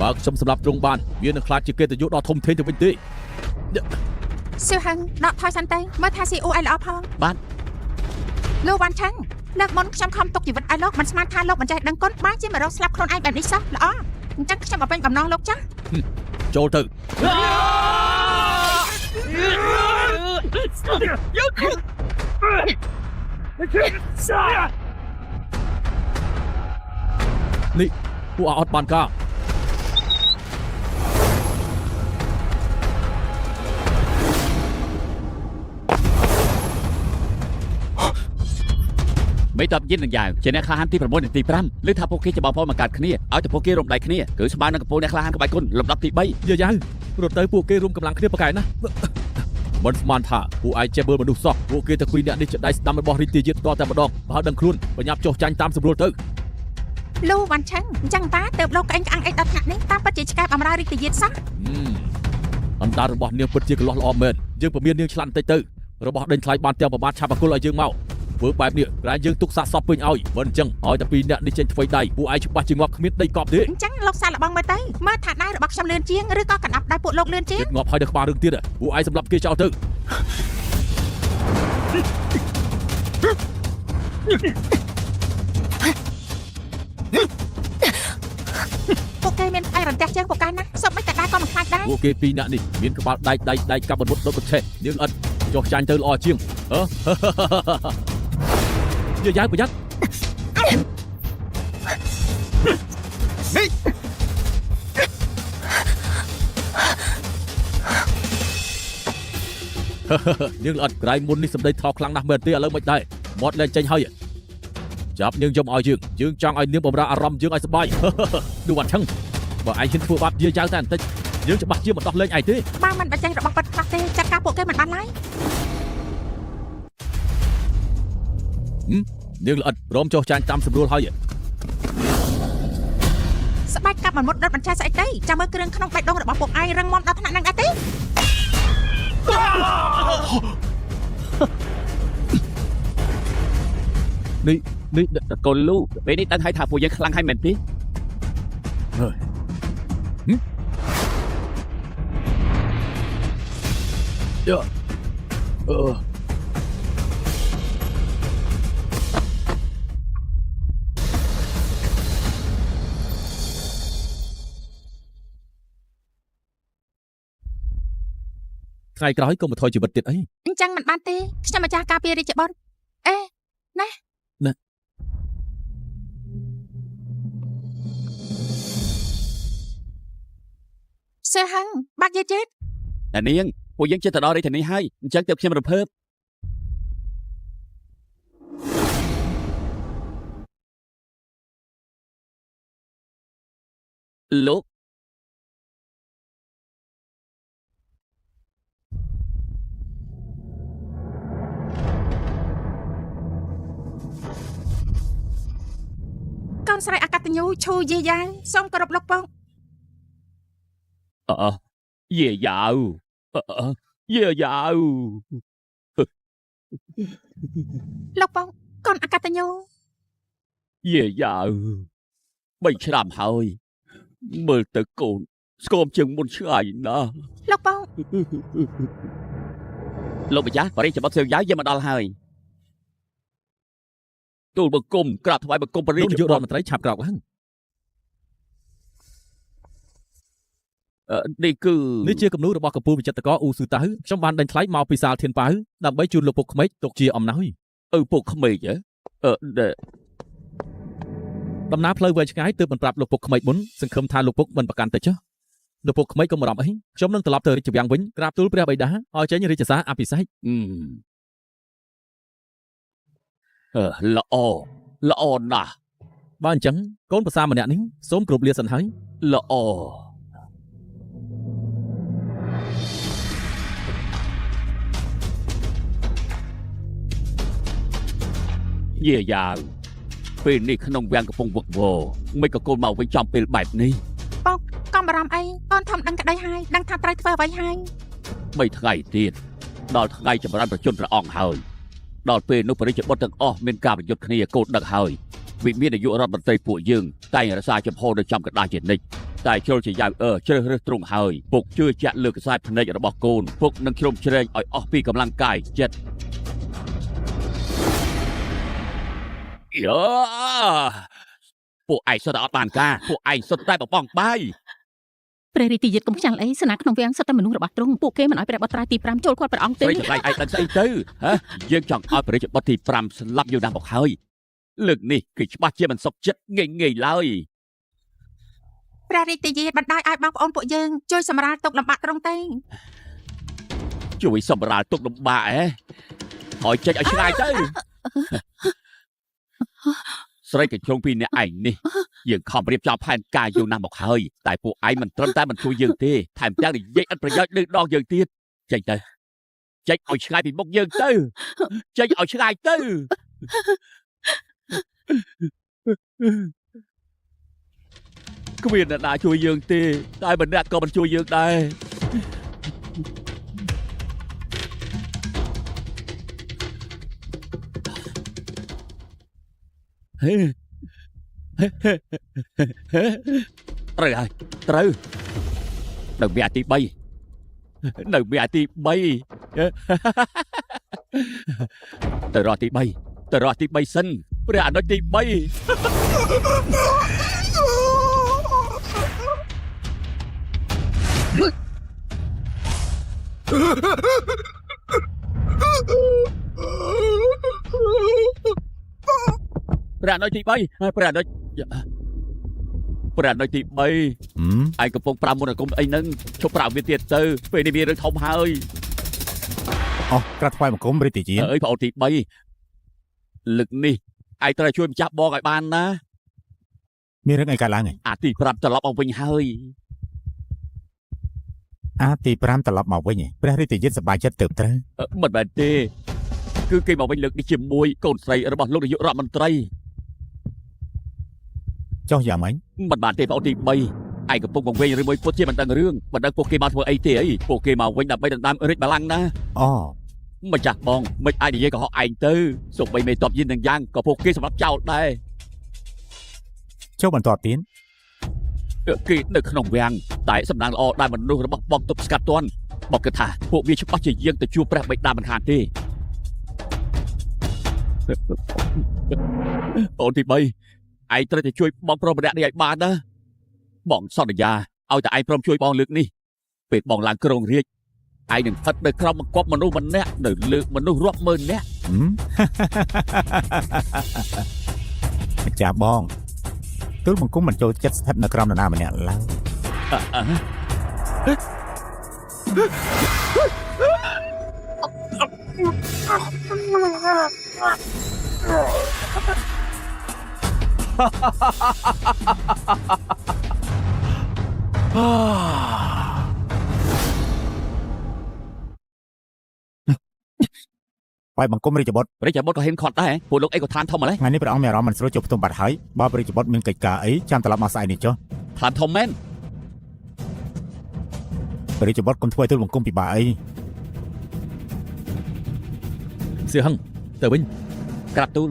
បើខ្ញុំសម្លាប់ទ្រង់បានវានឹងខ្លាចជាកិត្តិយសដ៏ធំធេងទៅវិញទេ សៀវហឹងដកថយសិនទៅមើលថាស៊ីអូឲ្យល្អផង បាទ លោកវ៉ាន់ឆឹងលើកមុនខ្ញុំខំទុកជីវិតឲ្យលោកមិនស្មានថាលោកមិនចេះដឹងគុណបានជាមករកស្លាប់ខ្លួនឯងបែបនេះសោះល្អអញ្ចឹងខ្ញុំបំពេញបំណងលោកចាស់ ចូលទៅ នេះពួកអត់បានការ ស មិនតបយិននឹងយ៉ាងជាអ្នកក្លាហានទី6និងទី5ឬថាពួកគេจะបងប្អូនមកកាត់គ្នាឲ្យតែពួកគេរំដៃគ្នាគឺស្មើនឹងកំពូលអ្នកក្លាហានក្បាច់គុណលំដាប់ទី3 យាយរត់ទៅពួកគេរួមកម្លាំងគ្នាប្រកែកណាមិនស្មានថាពួកឯងចេះមើលមនុស្សសោះពួកគេតែពីរអ្នកនេះជាដៃស្ដាំរបស់រីកទាយាតតតែម្ដងបើដឹងខ្លួនបញ្ញាប់ចុះចាញ់តាមស្រួលទៅ លូវ៉ាន់ឆឹងអញ្ចឹងតាទៅលោកក្អេងក្អាំងអីដល់ថ្នាក់នេះតាមពិតជាឆ្កែបអំរើរីកទាយាតសោះ អណ្ដាតរបស់នាងពិតជាកន្លោះល្អមែនយើងពមៀននាងឆ្លាន់បន្តិចទៅរបស់ដេញថ្លៃបានទាំងប្រមាថឆាប់អកុលឲ្យយើងមកធ្វើបែបនេះក្រែងយើងទុកសាកសពពេញឲ្យមិនអញ្ចឹងឲ្យតែពីរអ្នកនេះចេញធ្វើដៃពួកឯងច្បាស់ជាងាប់គ្មានដីកប់ទេ អញ្ចឹងលោកសាឡបងមើលទៅមើលថាដៃរបស់ខ្ញុំលឿនជាងឬក៏កណ្ដាប់ដៃពួកលោកលឿនជាង ងាប់ហើយដល់ក្បាលរឿងទៀតពួកឯងសម្លាប់គេចោលទៅ ពួកគេមានឯរន្ទះជើងពួកគេណាសុំមិនតែដៃក៏មិនខ្លាចដែរ ពួកគេពីរអ្នកនេះមានក្បាលដៃកាប់បន្មុតដូចកញ្ឆេះនាងអត់ចុះចាញ់ទៅល្អជាងយាយប្រយ័ត្ន នាងអត់ក្រៃមុននេះសម្ដីថោកខ្លាំងណាស់មែនទេឥឡូវមិនដែរមាត់លែងចេញហើយចាប់នាងយកមកឲ្យយើងចង់ឲ្យនាងបំរើអារម្មណ៍យើងឲ្យសប្បាយ ដូចអត់ឆឹងបើឯងហ៊ានធ្វើបាបយាយចៅតែបន្តិចយើងច្បាស់ជាមិនដោះលែងឯងទេ បើមិនបញ្ចេញរបស់បាត់ខ្លះទេចាត់ការពួកគេមិនបានឡើយ នាងល្អិតព្រមចុះចាញ់តាមស្រួលហើយ ស្បែកកាប់មិនមុតដុតបញ្ឆេះស្អីទេចាំមើលគ្រឿងក្នុងបេះដូងរបស់ពួកឯងរឹងមាំដល់ថ្នាក់ហ្នឹងដែរទេ នេះតកូនលូពេលនេះដឹងហើយថាពួកយើងខ្លាំងហើយមែនទេ ថ្ងៃក្រោយក៏មកថយជីវិតទៀតអី អញ្ចឹងមិនបានទេខ្ញុំម្ចាស់ការពាររាជបុត្រអេណាសើហឹងបាក់យាយចេត តែនាងពួកយើងចិត្តទៅដល់រាជធានីហើយអញ្ចឹងទើបខ្ញុំរំភើបលោក កូនស្រីអកតញ្ញូឈូយាយយ៉ាវសូមគោរពលោកពង យាយយ៉ាវយាយយ៉ាវ លោកពងកូនអកតញ្ញូ យាយយ៉ាវ3ឆ្នាំហើយមើលទៅកូនស្គមជាងមុនឆ្ងាយណាស់ លោកពង លោកម្ចាស់បរិយាប័ត្រសៀវយ៉ាវយាមកដល់ហើយទូលបង្គំក្រាបថ្វាយបង្គំបរិយា លោកនាយករដ្ឋមន្ត្រីឆាប់ក្រោកឡើង នេះគឺ នេះជាគំនូររបស់កំពូលវិចិត្រករអ៊ូស៊ឺតៅខ្ញុំបានដេញថ្លៃមកពីសាលធានប៉ៅដើម្បីជូនលោកពុកក្មេកទុកជាអំណោយ ពុកក្មេកហ៎ ដំណើរផ្លូវវែងឆ្ងាយទើបមិនប្រាប់លោកពុកក្មេកមុនសង្ឃឹមថាលោកពុកមិនប្រកាន់ទៅចុះលោកពុកក្មេកក៏មិនអារម្មណ៍អីខ្ញុំនឹងត្រឡប់ទៅរាជវាំងវិញក្រាបទូលព្រះបិតាឲ្យចេញរាជសារអភិសេក ល្អណាស់ បើអញ្ចឹងកូនប្រសាម្នាក់នេះសូមគោរពលាសិនហើយ ល្អយាយយ៉ាវពេលនេះក្នុងវាំងកំពុងវឹកវរមិនក៏កូនមកវិញចំពេលបែបនេះ ពងកុំបារម្ភអីកូនធំដឹងក្តីហើយដឹងថាត្រូវធ្វើអ្វីហើយ 3ថ្ងៃទៀតដល់ថ្ងៃចម្រើនប្រជជនព្រះអង្គហើយដល់ពេលនោះបរិយាបុត្រទាំងអស់មានការប្រយុទ្ធគ្នាកូនដឹកហើយវិមាននាយករដ្ឋមន្ត្រីពួកយើងតែងរក្សាចំហនៅចំកណ្ដាលជានិច្ចតែជ្រុលជាយ៉ាវជ្រើសរើសទ្រង់ហើយពុកជឿជាក់លើខ្សែភ្នែករបស់កូនពុកនឹងជ្រុំជ្រែងឲ្យអស់ពីកម្លាំងកាយចិត្តយ៉ាពួកឯងសុទ្ធតែអត់បានការពួកឯងសុទ្ធតែបបងបាយ ព្រះរាជទាយាទកុំខ្ញាល់អីស្នាក្នុងវាំងសុទ្ធតែមនុស្សរបស់ទ្រង់ពួកគេមិនឲ្យព្រះបុត្រាទី5ចូលគាត់ព្រះអង្គទេ ស្រីចម្លែកឯងដឹងស្អីទៅហ៎យើងចង់ឲ្យព្រះរាជបុត្រទី5ស្លាប់យូរណាស់មកហើយលើកនេះគឺច្បាស់ជាមិនសុខចិត្តងាយឡើយ ព្រះរាជទាយាទបណ្ដោយឲ្យបងប្អូនពួកយើងជួយសម្រាលទុកលំបាកត្រង់ទេ ជួយសម្រាលទុកលំបាកឲ្យចេញឲ្យឆ្ងាយទៅ ស្រីកញ្ជ្រោងពីអ្នកឯងនេះយើងខំរៀបចំផែនការយូរណាស់មកហើយតែពួកឯងមិនត្រឹមតែមិនជួយយើងទេថែមទាំងនិយាយឥតប្រយោជន៍លើដងយើងទៀតចេញទៅចេញឲ្យឆ្ងាយពីមុខយើងទៅចេញឲ្យឆ្ងាយទៅគ្មានអ្នកណាជួយយើងទេតែម្នាក់ក៏មិនជួយយើងដែរត្រូវហើយត្រូវនៅវគ្គទី3នៅវគ្គទី3ទៅរកទី3ទៅរកទី3សិនព្រះអនុជទី3ព្រះអនុជទី3ព្រះអនុជទី3ឯងកំពុងប្រើមន្តអាគមអីហ្នឹងឈប់ប្រើវាទៀតទៅពេលនេះវារឿងធំហើយអូក្រាបថ្វាយបង្គំរាជទាយានអើយប្អូនទី3លើកនេះឯងត្រូវជួយម្ចាស់បងឲ្យបានណាមានរឿងអីកើតឡើងអាទី5ត្រឡប់មកវិញហើយអាទី5ត្រឡប់មកវិញព្រះរាជទាយានសប្បាយចិត្តទៅត្រូវមិនមែនទេគឺគេមកវិញលើកនេះជាមួយកូនស្រីរបស់លោកនាយករដ្ឋមន្ត្រីចុះយ៉ាងម៉េចមិនបានទេប្អូនទី3ឯងកំពុងបង្វេងឬមួយពុតជាមិនដឹងរឿងមិនដឹងពួកគេមកធ្វើអីទេអីពួកគេមកវិញដើម្បីដណ្ដើមរាជបល្ល័ង្កណាអូម្ចាស់បងមិនអាចនិយាយកុហកឯងទៅសូម្បីមេតបយិនទាំងយ៉ាងក៏ពួកគេសម្រាប់ចោលដែរចុះបន្ទាប់ទៀតគេនៅក្នុងវាំងតែសំណាងល្អដែលមនុស្សរបស់បងទប់ស្កាត់ទាន់បងគិតថាពួកវាច្បាស់ជាយើងទៅជួបព្រះបិតាមិនខានទេអូនទី3ឯងត្រូវតែជួយបងប្រុសម្នាក់នេះឲ្យបានណាបងសន្យាឲ្យតែឯងព្រមជួយបងលើកនេះពេលបងឡើងគ្រងរាជឯងនឹងស្ថិតនៅក្រោមបង្គាប់មនុស្សម្នាក់នៅលើមនុស្សរាប់ម៉ឺននាក់ម្ចាស់បងទូលបង្គំមិនចូលចិត្តស្ថិតនៅក្រោមនរណាម្នាក់ឡើយបង្គំរាជបុត្រក៏ហ៊ានខត់ដែរពួកលោកអីក៏ឋានធំម្ល៉េះថ្ងៃនេះព្រះអង្គមានអារម្មណ៍មិនស្រួលជួបផ្ទុំបាត់ហើយបើរាជបុត្រមានកិច្ចការអីចាំត្រឡប់មកស្អែកនេះចុះឋានធំមែនរាជបុត្រកុំធ្វើឲ្យទូលបង្គំពិបាកអីសៀហឹងទៅវិញក្រាបទូល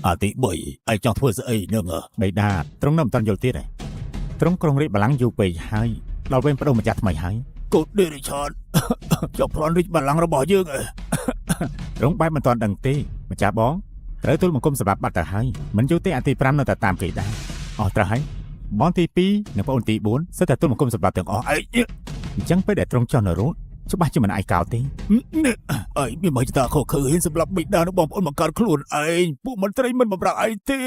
អាទី3ឯងចង់ធ្វើស្អីនឹងបេដាត្រង់នៅមិនតាន់យល់ទៀតឯងត្រង់ក្រុងរាជបល្ល័ង្កយូរពេកហើយដល់វិញបដូរម្ចាស់ថ្មីហើយកូនដេរិឆានចុះប្លន់រាជបល្ល័ង្ករបស់យើងត្រង់បែបមិនតាន់ដឹងទេម្ចាស់បងត្រូវទូលបង្គំសម្រាប់បាត់ទៅហើយមិនយូរទេអាទី5នៅតែតាមគេដែរអស់ត្រូវហើយបងទី2និងបងទី4សិតតែទូលបង្គំសម្រាប់ទាំងអស់ឯងអញ្ចឹងពេលដែលត្រង់ចុះនៅរត់ច្បាស់ជាមិនអាចកោតទេអើយមានមកតាខកខើហ៊ានសម្រាប់បិតានិងបងប្អូនមកកើតខ្លួនឯងពួកមន្ត្រីមិនបំរើឯងទេ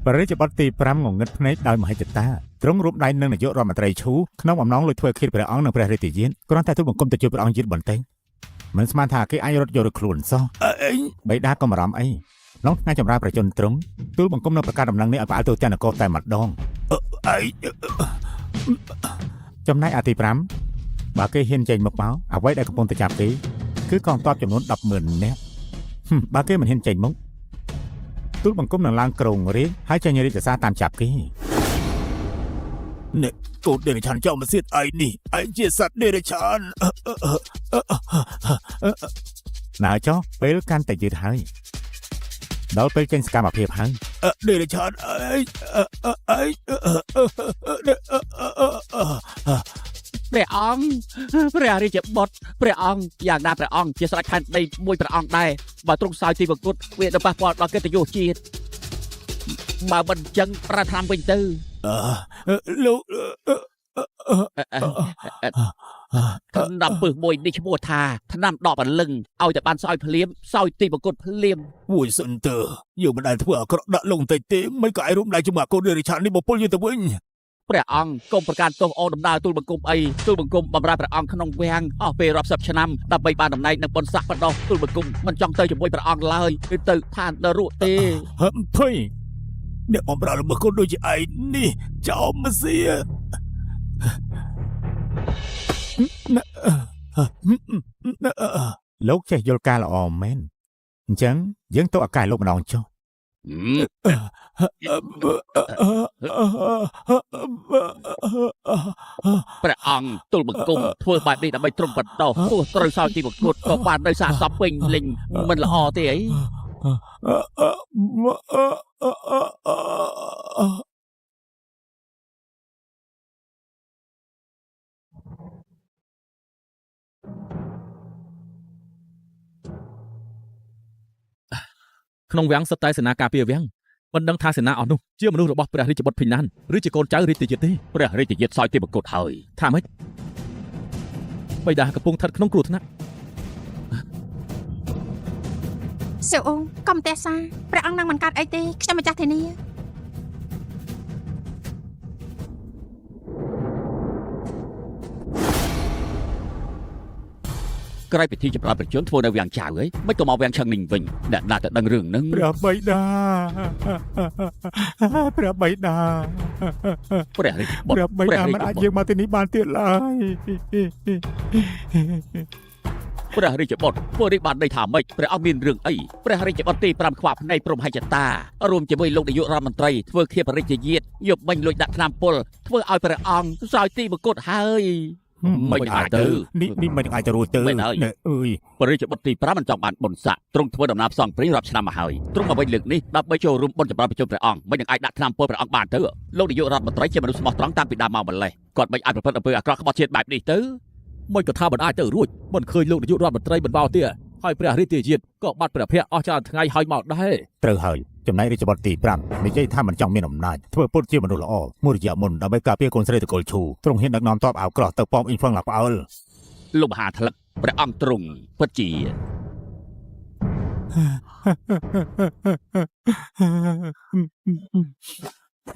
ព្រះរាជបុត្រទី5ងងឹតភ្នែកដោយមហិច្ឆតាទ្រង់រួមដៃនឹងនាយករដ្ឋមន្ត្រីឈូក្នុងអំណងលួចធ្វើឃាតព្រះអង្គនិងព្រះរាជទានគ្រាន់តែទូលបង្គំទៅជួយព្រះអង្គយឺតបន្តិចមិនស្មានថាគេអាចរត់យកឬខ្លួនសោះបិតាក៏បារម្ភអីក្នុងថ្ងៃចម្រើនប្រជជនទ្រង់ទូលបង្គំនៅប្រកាសដំណឹងនេះឲ្យផ្អាកទៅទាំងនគរតែម្ដងចំណែកអាទី5បើគេហ៊ានចេញមកអ្វីដែលកំពុងតែចាប់គេគឺកងទ័ពចំនួន 100000 នាក់បើគេមិនហ៊ានចេញមកទូលបង្គំនឹងឡើងគ្រងរាជហើយចេញរាជសារតាមចាប់គេនេះកូនដេរិឆានចោលមកសៀតឯងនេះឯងជាសត្វដេរិឆានណាចុះពេលកាន់តែយឺតហើយដល់ពេលចេញសកម្មភាពហើយដេរិឆាន ព្រះអង្គព្រះរាជបុត្រព្រះអង្គយ៉ាងណាព្រះអង្គជាស្រេចខណ្ឌដីមួយព្រះអង្គដែរបើទ្រង់សោយទីវង្គតវាទៅប៉ះពាល់ដល់កិត្តិយសជាតិបើមិនអញ្ចឹងប្រាថ្នាវិញទៅ លោក ថ្នាំពឹសមួយនេះឈ្មោះថាថ្នាំដកបលឹងឲ្យតែបានសោយភ្លាមសោយទីវង្គតភ្លាម វួយសិនតើយើងមិនដែលធ្វើអាក្រក់ដាក់លោកបន្តិចទេមិនក៏ឲ្យរួមដៃជាមួយកូនរាជឆាននេះបពុលយើងទៅវិញ ព្រះអង្គកុំប្រកាន់ទោសអូនដំណើរទូលបង្គំអីទូលបង្គំបម្រើព្រះអង្គក្នុងវាំងអស់ពេលរាប់សិបឆ្នាំដើម្បីបានតំណែងនិងបុណ្យស័ក្តិបណ្ដោះទូលបង្គំមិនចង់ទៅជាមួយព្រះអង្គឡើយគឺទៅឋាននរកទេ ភ័យអ្នកបំរើរបស់កូនដូចជាឯងនេះចោលមកសៀលោកចេះយល់ការល្អមែនអញ្ចឹងយើងទៅអាកាយលោកម្ដងចុះ ព្រះអង្គទូលបង្គំធ្វើបែបនេះដើម្បីទ្រង់បណ្ដោះទោះត្រូវសោយទីវង្គតក៏បាននៅសាសពពេញលេញមិនល្អទេអី ក្នុងវាំងសិតតែសេនាការពារវាំងមិនដឹងថាសេនាអស់នោះជាមនុស្សរបស់ព្រះរាជបុត្រភិណានឬជាកូនចៅរាជទាទេ ព្រះរាជយិត្តសោយទីវង្គតហើយ ថាម៉េចបិតាកំពុងស្ថិតក្នុងគ្រោះថ្នាក់ សៀវអូនកុំទេសាព្រះអង្គនឹងមិនកាត់អីទេខ្ញុំម្ចាស់ធានា ក្រោយពិធីចម្រើនប្រជជនធ្វើនៅវាំងចៅហីមិនក៏មកវាំងឆឹងនេះវិញអ្នកណាតែដឹងរឿងហ្នឹង ព្រះបិតាព្រះបិតា ព្រះរាជបុត្រ ព្រះបិតាមិនអាចយើងមកទីនេះបានទៀតឡើយ ព្រះរាជបុត្រធ្វើនេះបានន័យថាម៉េចព្រះអង្គមានរឿងអីព្រះរាជបុត្រទី5ខ្វាក់ភ្នែកព្រំហិច្ឆតារួមជាមួយលោកនាយករដ្ឋមន្ត្រីធ្វើខៀបរាជយាតយកបាញ់លួចដាក់ថ្នាំពុលធ្វើឲ្យព្រះអង្គសោយទីវង្គតហើយ មិនអាចទៅ នេះមិនអាចទៅរួចទៅ មិនហើយ អើយ ព្រះរាជបុត្រទី5មិនចង់បានបុណ្យស័ក្តិទ្រង់ធ្វើដំណើរផ្សងព្រេងរាប់ឆ្នាំមកហើយទ្រង់មកវិញលើកនេះដើម្បីចូលរួមបុណ្យចម្រើនប្រជុំព្រះអង្គមិននឹងអាចដាក់ថ្នាំពុលព្រះអង្គបានទៅលោកនាយករដ្ឋមន្ត្រីជាមនុស្សស្មោះត្រង់តាំងពីដើមមកម្លេះគាត់មិនអាចប្រព្រឹត្តអំពើអាក្រក់ក្បត់ជាតិបែបនេះទៅ មិនក៏ថាមិនអាចទៅរួចមិនឃើញលោកនាយករដ្ឋមន្ត្រីមិនបោទេហើយព្រះរាជទាជាតិក៏បាត់ព្រះភ័ក្ត្រអស់ច្រើនថ្ងៃហើយមកដែរ ត្រូវហើយចំណែករាជបុត្រទី5និយាយថាមិនចង់មានអំណាចធ្វើពុតជាមនុស្សល្អមួយរយៈមុនដើម្បីការពារកូនស្រីតកូលឈូទ្រង់ហ៊ានដឹកនាំទ័ពអាវក្រោះទៅប៉មអ៊ីងហ្វឹងឡាផ្អើល លោកមហាថ្លឹកព្រះអង្គទ្រង់ពិតជា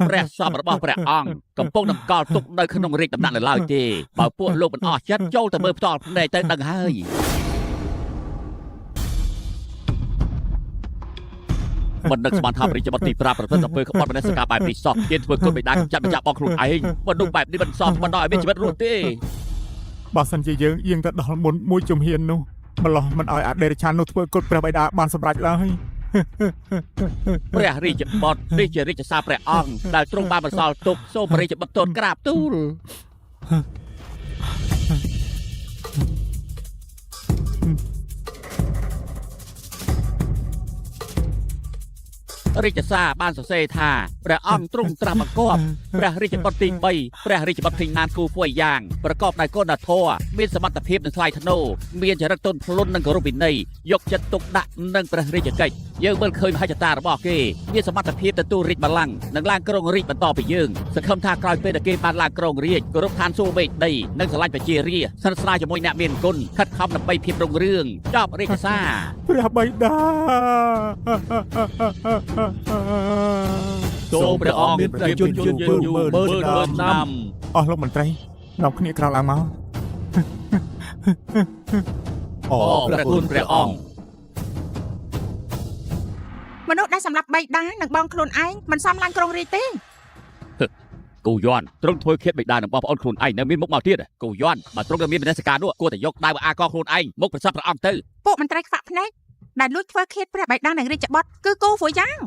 ព្រះសពរបស់ព្រះអង្គកំពុងតម្កល់ទុកនៅក្នុងរាជដំណាក់នៅឡើយទេបើពួកលោកមិនអស់ចិត្តចូលទៅមើលផ្ទាល់ភ្នែកទៅដឹងហើយ មិននឹកស្មានថាព្រះរាជបុត្រទី5ប្រព្រឹត្តអំពើក្បត់មនសិការបែបនេះសោះទៀតធ្វើគុណបិតាចាប់ម្ចាស់បងខ្លួនឯងមិននោះបែបនេះមិនសមមិនដល់ឲ្យមានជីវិតរស់ទេ បើសិនជាយើងយាងទៅដល់មុនមួយជំហាននោះម្លោះមិនឲ្យអដេរឆាននោះធ្វើគុតព្រះបិតាបានសម្រេចឡើយ ព្រះរាជបុត្រនេះជារាជសារព្រះអង្គដែលទ្រង់បានបន្សល់ទុកសូមព្រះរាជបុត្រទូលក្រាបទូល រាជសារបានសរសេរថាព្រះអង្គទ្រង់ត្រាស់បង្គាប់ព្រះរាជបុត្រទី3ព្រះរាជបុត្រភិណានគូហ្វួយយ៉ាងប្រកបដោយគុណធម៌មានសមត្ថភាពនិងថ្លៃថ្នូរមានចរិតទន់ភ្លន់និងគោរពវិន័យយកចិត្តទុកដាក់នឹងព្រះរាជកិច្ចយើងមើលឃើញមហិច្ឆតារបស់គេមានសមត្ថភាពទទួលរាជបល្ល័ង្កនិងឡើងគ្រងរាជបន្តពីយើងសង្ឃឹមថាក្រោយពេលដែលគេបានឡើងគ្រងរាជគោរពឋានសួគ៌មេដីនិងស្រឡាញ់ប្រជារាស្ត្រស្និទ្ធស្នាលជាមួយអ្នកមានគុណខិតខំដើម្បីភាពរុងរឿងចប់រាជសារ ព្រះបិតា សូមព្រះអង្គមានព្រះជន្មយឺនយូរមើលឆ្នាំ អស់លោកមន្ត្រីនាំគ្នាក្រោកឡើងមក អូព្រះគុណព្រះអង្គ មនុស្សដែលសម្លាប់បៃតានិងបងខ្លួនឯងមិនសមឡើងក្រុងរាជទេ គូយន់ទ្រង់ធ្វើខៀតបិតានឹងបងប្អូនខ្លួនឯងនៅមានមុខមកទៀតគូយន់បើទ្រង់នៅមានមនសិការនោះគួរតែយកដៃមកអាកខ្លួនឯងមុខប្រសិទ្ធព្រះអង្គទៅ ពួកមន្ត្រីខ្វាក់ភ្នែកដែលលួចធ្វើឃាតព្រះបៃតានិងរាជបុត្រគឺគូហ្វួយយ៉ាង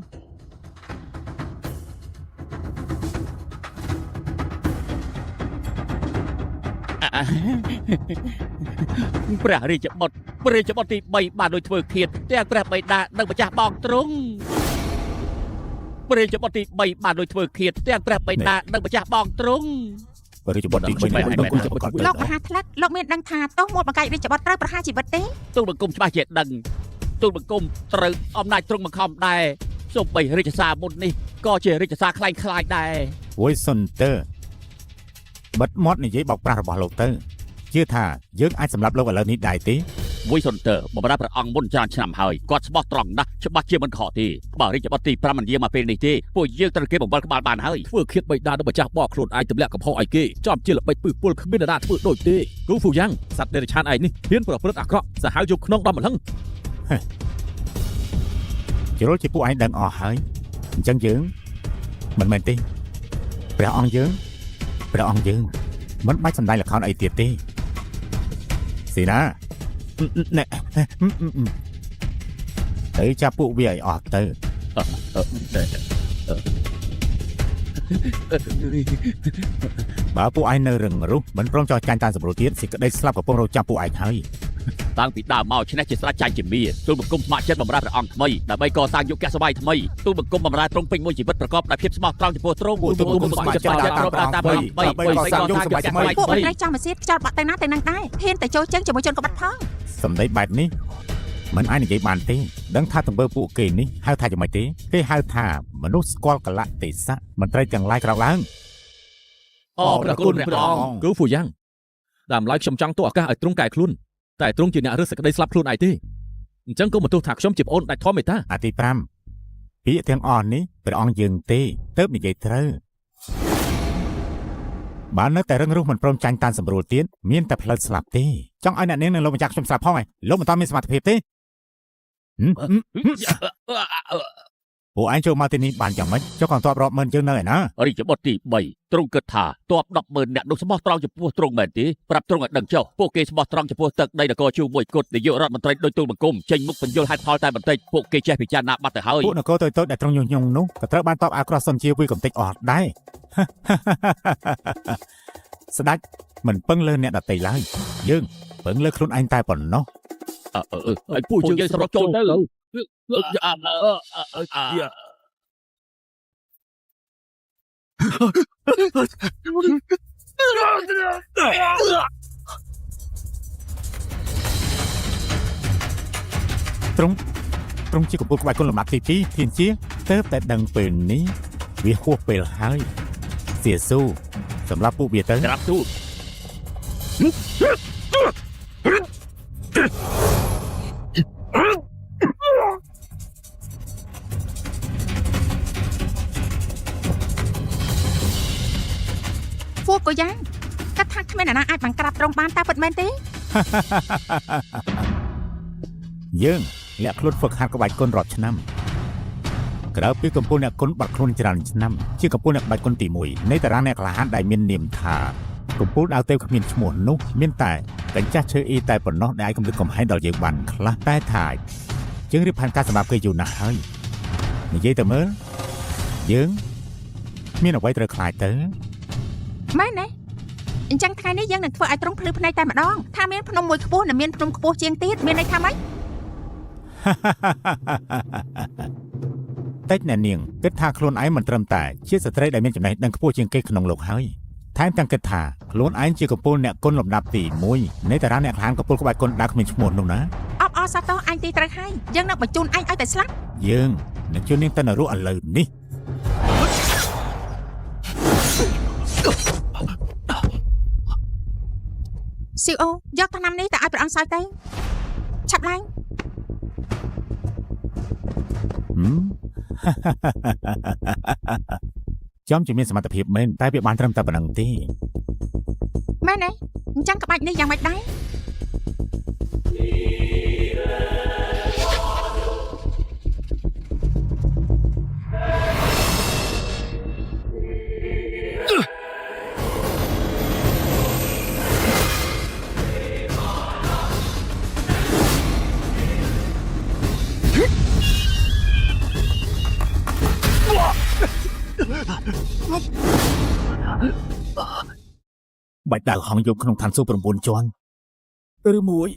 ព្រះរាជបុត្រទី3បានដូចធ្វើឃាតទាំងព្រះបិតានិងម្ចាស់បងទ្រង់ព្រះរាជបុត្រទី3បានដូចធ្វើឃាតទាំងព្រះបិតានិងម្ចាស់បងទ្រង់ រាជបុត្រទី3 លោកមហាថ្លឹកលោកមានដឹងថាទោះមួយបង្កាច់រាជបុត្រត្រូវប្រហារជីវិតទេ ទូលបង្គំច្បាស់ជាដឹងទូលបង្គំត្រូវអំណាចទ្រង់បង្ខំដែរសូម្បីរាជសារមុននេះក៏ជារាជសារខ្លាចដែរ អូយសុនទើបិទមាត់និយាយបោកប្រាស់របស់លោកទៅជឿថាយើងអាចសម្លាប់លោកឥឡូវនេះដែរទេ មួយសុនទើបម្រើព្រះអង្គមុនច្រើនឆ្នាំហើយគាត់ស្បោះត្រង់ណាស់ច្បាស់ជាមិនខកទេបើរាជបុត្រទី5មិនយាងមកពេលនេះទេពួកយើងត្រូវគេបង្វិលក្បាលបានហើយ ធ្វើឃាតបិតាដល់ម្ចាស់បោះខ្លួនឯងទម្លាក់កំហុសឲ្យគេចំជាល្បិចពឹសពុលគ្មាននរណាធ្វើដូចទេគ្រូហ្វូយ៉ាងសត្វដេរឆានឯងនេះហ៊ានប្រព្រឹត្តអាក្រក់សាហាវយកក្នុងដល់ម្លឹង ជ្រុលជាពួកឯងដឹងអស់ហើយអញ្ចឹងយើងមិនមែនទេព្រះអង្គយើងមិនបាច់សម្ដែងល្ខោនអីទៀតទេស៊ីណាណែទៅចាប់ពួកវាឲ្យអស់ទៅបើពួកឯងនៅរឹងរូសមិនព្រមចោះចាញ់តាមសម្រួលទៀតសេចក្តីស្លាប់កំពុងរកចាប់ពួកឯងហើយ តាំងពីដើមមកឆ្នេះជាស្រេចចាញ់ជាមាទូលបង្គំស្ម័គ្រចិត្តបម្រើព្រះអង្គថ្មីដើម្បីកសាងយុគសម័យថ្មីទូលបង្គំបម្រើទ្រង់ពេញមួយជីវិតប្រកបដោយភាពស្មោះត្រង់ចំពោះទ្រង់ ទូលបង្គំស្ម័គ្រចិត្តតាមព្រះអង្គថ្មីដើម្បីកសាងយុគសម័យថ្មី ពួកមន្ត្រីចង់មកសៀតខ្យល់បាក់ទៅណាទៅនឹងដែរហ៊ានតែចូលចឹងជាមួយជនក្បត់ផង សម្ដីបែបនេះមិនអាចនិយាយបានទេដឹងថាទង្វើពួកគេនេះហៅថាយ៉ាងម៉េចទេគេហៅថាមនុស្សស្គាល់កលៈទេសៈមន្ត្រីទាំងឡាយក្រោកឡើង អរព្រះគុណព្រះអង្គ គ្រូហ្វូយ៉ាងតាមឡៃខ្ញុំចង់ទូឱកាសឲ្យទ្រង់កែខ្លួនតែទ្រង់ជាអ្នករឹសសេចក្តីស្លាប់ខ្លួនឯងទេអញ្ចឹងក៏មិនទោសថាខ្ញុំជាប្អូនដាច់ធំមេតា អាទី5ពាក្យទាំងអស់នេះព្រះអង្គយើងទេទៅនិយាយត្រូវបាននៅតែរឹងរូសមិនព្រមចាញ់តាមសម្រួលទៀតមានតែផ្លូវស្លាប់ទេចង់ឲ្យអ្នកនាងនឹងលោកម្ចាស់ខ្ញុំស្លាប់ផងឯងលោកមិនតមានសមត្ថភាពទេពួកឯងចូលមកទីនេះបានយ៉ាងម៉េចចុះកងទ័ពរាប់ម៉ឺនយើងនៅឯណា រាជបុត្រទី3ទ្រង់គិតថាទ័ព 100000 នាក់នោះស្មោះត្រង់ចំពោះទ្រង់មែនទេប្រាប់ទ្រង់ឲ្យដឹងចុះពួកគេស្មោះត្រង់ចំពោះទឹកដីនគរជួមួយគត់នាយករដ្ឋមន្ត្រីដោយទូលបង្គំចេញមុខបញ្យល់ហេតុផលតែបន្តិចពួកគេចេះពិចារណាបាត់ទៅហើយ ពួកនគរតូចៗដែលទ្រង់ញុះញង់នោះក៏ត្រូវបានទ័ពអាក្រក់សុនជាវាកំទេចអស់ដែរ ស្ដេចមិនពឹងលើអ្នកដទៃឡើយយើងពឹងលើខ្លួនឯងតែប៉ុណ្ណោះ ឲ្យពួកយើងសម្រុកចូលទៅ ទ្រង់ជាកពុលក្បាច់គុណលំដាប់ទី2ធានជាទៅតែដឹងពេលនេះវាហួសពេលហើយសៀស៊ូសម្រាប់ពួកវាទៅ ក្រាបទូល ពួកក៏យ៉ាងកាត់ថាគ្មានអ្នកណាអាចបង្ក្រាបត្រង់បានតែពិតមែនទេ យើងលាក់ខ្លួនហ្វឹកហាត់ក្បាច់គុណរាប់ឆ្នាំក្រៅពីកម្ពុជាអ្នកគុណបាត់ខ្លួនច្រើនឆ្នាំជាកម្ពុជាអ្នកក្បាច់គុណទី1នៃតារាងអ្នកក្លាហានដែលមាននាមថាកម្ពុជាដៅទៅគ្មានឈ្មោះនោះមានតែកញ្ចាស់ឈើអ៊ីតែប៉ុណ្ណោះដែលអាចគំរាមកំហែងដល់យើងបានខ្លះតែថាយើងរៀបផែនការសម្រាប់គេយូរណាស់ហើយនិយាយទៅមើលយើងមានអ្វីត្រូវខ្លាចទៅ មែនទេអញ្ចឹងថ្ងៃនេះយើងនឹងធ្វើឲ្យត្រង់ភ្លឺភ្នែកតែម្ដងថាមានភ្នំមួយខ្ពស់និងមានភ្នំខ្ពស់ជាងទៀតមានន័យថាម៉េច តែអ្នកនាងគិតថាខ្លួនឯងមិនត្រឹមតែជាស្ត្រីដែលមានចំណេះដឹងខ្ពស់ជាងគេក្នុងលោកហើយថែមទាំងគិតថាខ្លួនឯងជាកម្ពូលអ្នកគុណលំដាប់ទី1នៃតារាអ្នកក្លាហានកម្ពូលក្បាច់គុណដើរគ្មានឈ្មោះនោះណា អបអរសាទរអញទីត្រូវហើយយើងនឹងបញ្ជូនអញឲ្យតែស្លាប់ យើងនឹងជួយនាងទៅនរកឥឡូវនេះ ស៊ីអូយកថ្នាំនេះទៅឲ្យព្រះអង្គសោយទៅឆាប់ឡើង ចំជាមានសមត្ថភាពមែនតែវាបានត្រឹមតែប៉ុណ្្នឹងទេ មែនទេអញ្ចឹងក្បាច់នេះយ៉ាងម៉េចដែរ បាច់ដៅហងយកក្នុងឋានសួគ៌9ជាន់ឬមួយ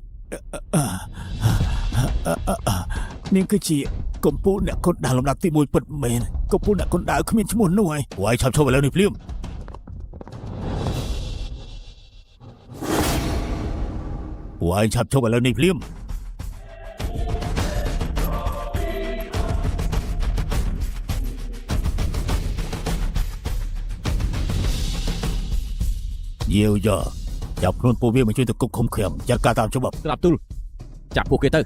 នាងគឺជាកម្ពុជាអ្នកគុណដើរលំដាប់ទី1ពិតមែនកម្ពុជាអ្នកគុណដើរគ្មានឈ្មោះនោះហើយពួកឯងឆាប់ឈប់ឥឡូវនេះភ្លាម ពួកឯងឆាប់ឈប់ឥឡូវនេះភ្លាមយាវយ៉ាចាប់ខ្លួនពួកវាមកជួយទៅគុកឃុំឃាំងចាត់ការតាមច្បាប់ ស្រាប់ទូលចាប់ពួកគេទៅ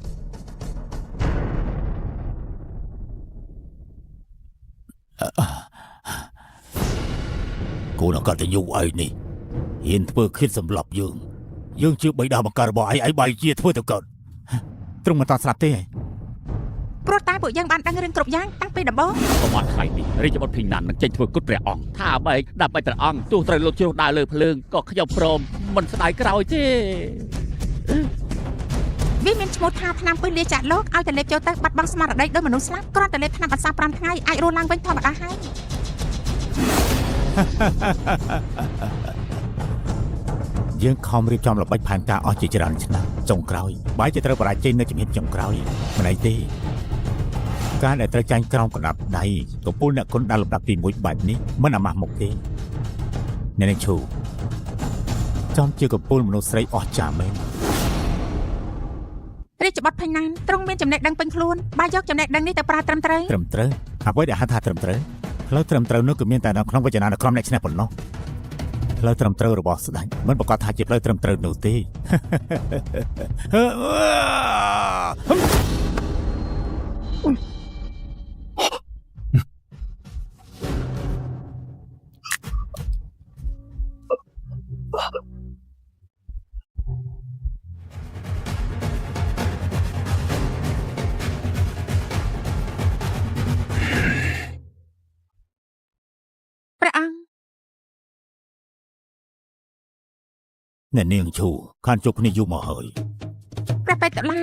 គូនកតញ្ញូឯងនេះហ៊ានធ្វើឃាតសម្លាប់យើងជឿបិតាបង្ការរបស់ឯងបែរជាធ្វើទៅកើតទ្រង់មិនតស្លាប់ទេ ព្រោះតែពួកយើងបានដឹងរឿងគ្រប់យ៉ាងតាំងពីដំបូង ប្រមាណថ្ងៃនេះរាជបុត្រភីណាននឹងចេញធ្វើគុតព្រះអង្គថាអ្វីដើម្បីព្រះអង្គទោះត្រូវលោកជ្រុះដើរលើភ្លើងក៏ខ្ញុំព្រមមិនស្ដាយក្រោយទេ វាមានឈ្មោះថាថ្នាំពឹសលាចាក់លោកឲ្យតែលេបចូលទៅបាត់បង់ស្មារតីដោយមនុស្សស្លាប់គ្រាន់តែលេបថ្នាំអសា5ថ្ងៃអាចរស់ឡើងវិញធម្មតាហើយ យើងខំរៀបចំល្បិចផែនការអស់ជាច្រើនឆ្នាំចុងក្រោយបែរជាត្រូវបរាជ័យនៅជំហានចុងក្រោយមិនអីទេការដែលត្រូវចាញ់ក្រោមកណ្ដាប់ដៃកំពូលអ្នកគុណដល់លំដាប់ទី1បែបនេះមិនអាម៉ាស់មុខទេអ្នកនាងឈូចំជាកំពូលមនុស្សស្រីអស់ចាមែន រាជបុត្រភីណានទ្រង់មានចំណេះដឹងពេញខ្លួនបើយកចំណេះដឹងនេះទៅប្រើត្រឹមត្រូវ ត្រឹមត្រូវអ្វីដែលហៅថាត្រឹមត្រូវផ្លូវត្រឹមត្រូវនោះគឺមានតែនៅក្នុងវចនានុក្រមអ្នកឈ្នះប៉ុណ្ណោះផ្លូវត្រឹមត្រូវរបស់ស្ដេចមិនប្រកាសថាជាផ្លូវត្រឹមត្រូវនោះទេ ព្រះអង្គ អ្នកនាងឈូខានជួបគ្នាយូរមកហើយ ព្រះបេតុលា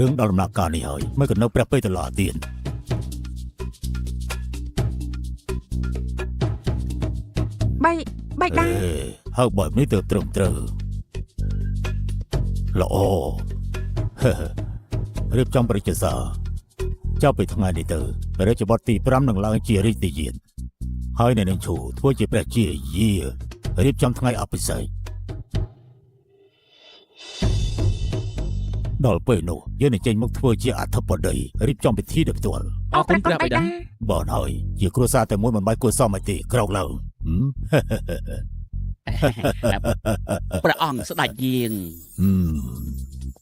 រឿងដល់ដំណាក់កាលនេះហើយមិនក៏នៅព្រះពេតុលាទៀត បៃតា ហើយបែបនេះទៅត្រឹមត្រូវល្អ រៀបចំព្រះរាជសារចាប់ពីថ្ងៃនេះទៅព្រះរាជបុត្រទី5នឹងឡើងជារាជទាយានហើយអ្នកនាងឈូធ្វើជាព្រះជាយារៀបចំថ្ងៃអភិសេកដល់ពេលនោះយើងនឹងចេញមកធ្វើជាអធិបតីរៀបចំពិធីដោយផ្ទាល់ អរគុណព្រះបិតា បាទហើយជាគ្រួសារតែមួយមិនបាច់គួរសមអីទេក្រោកឡើង ព្រះអង្គស្ដេចយាង ហឹម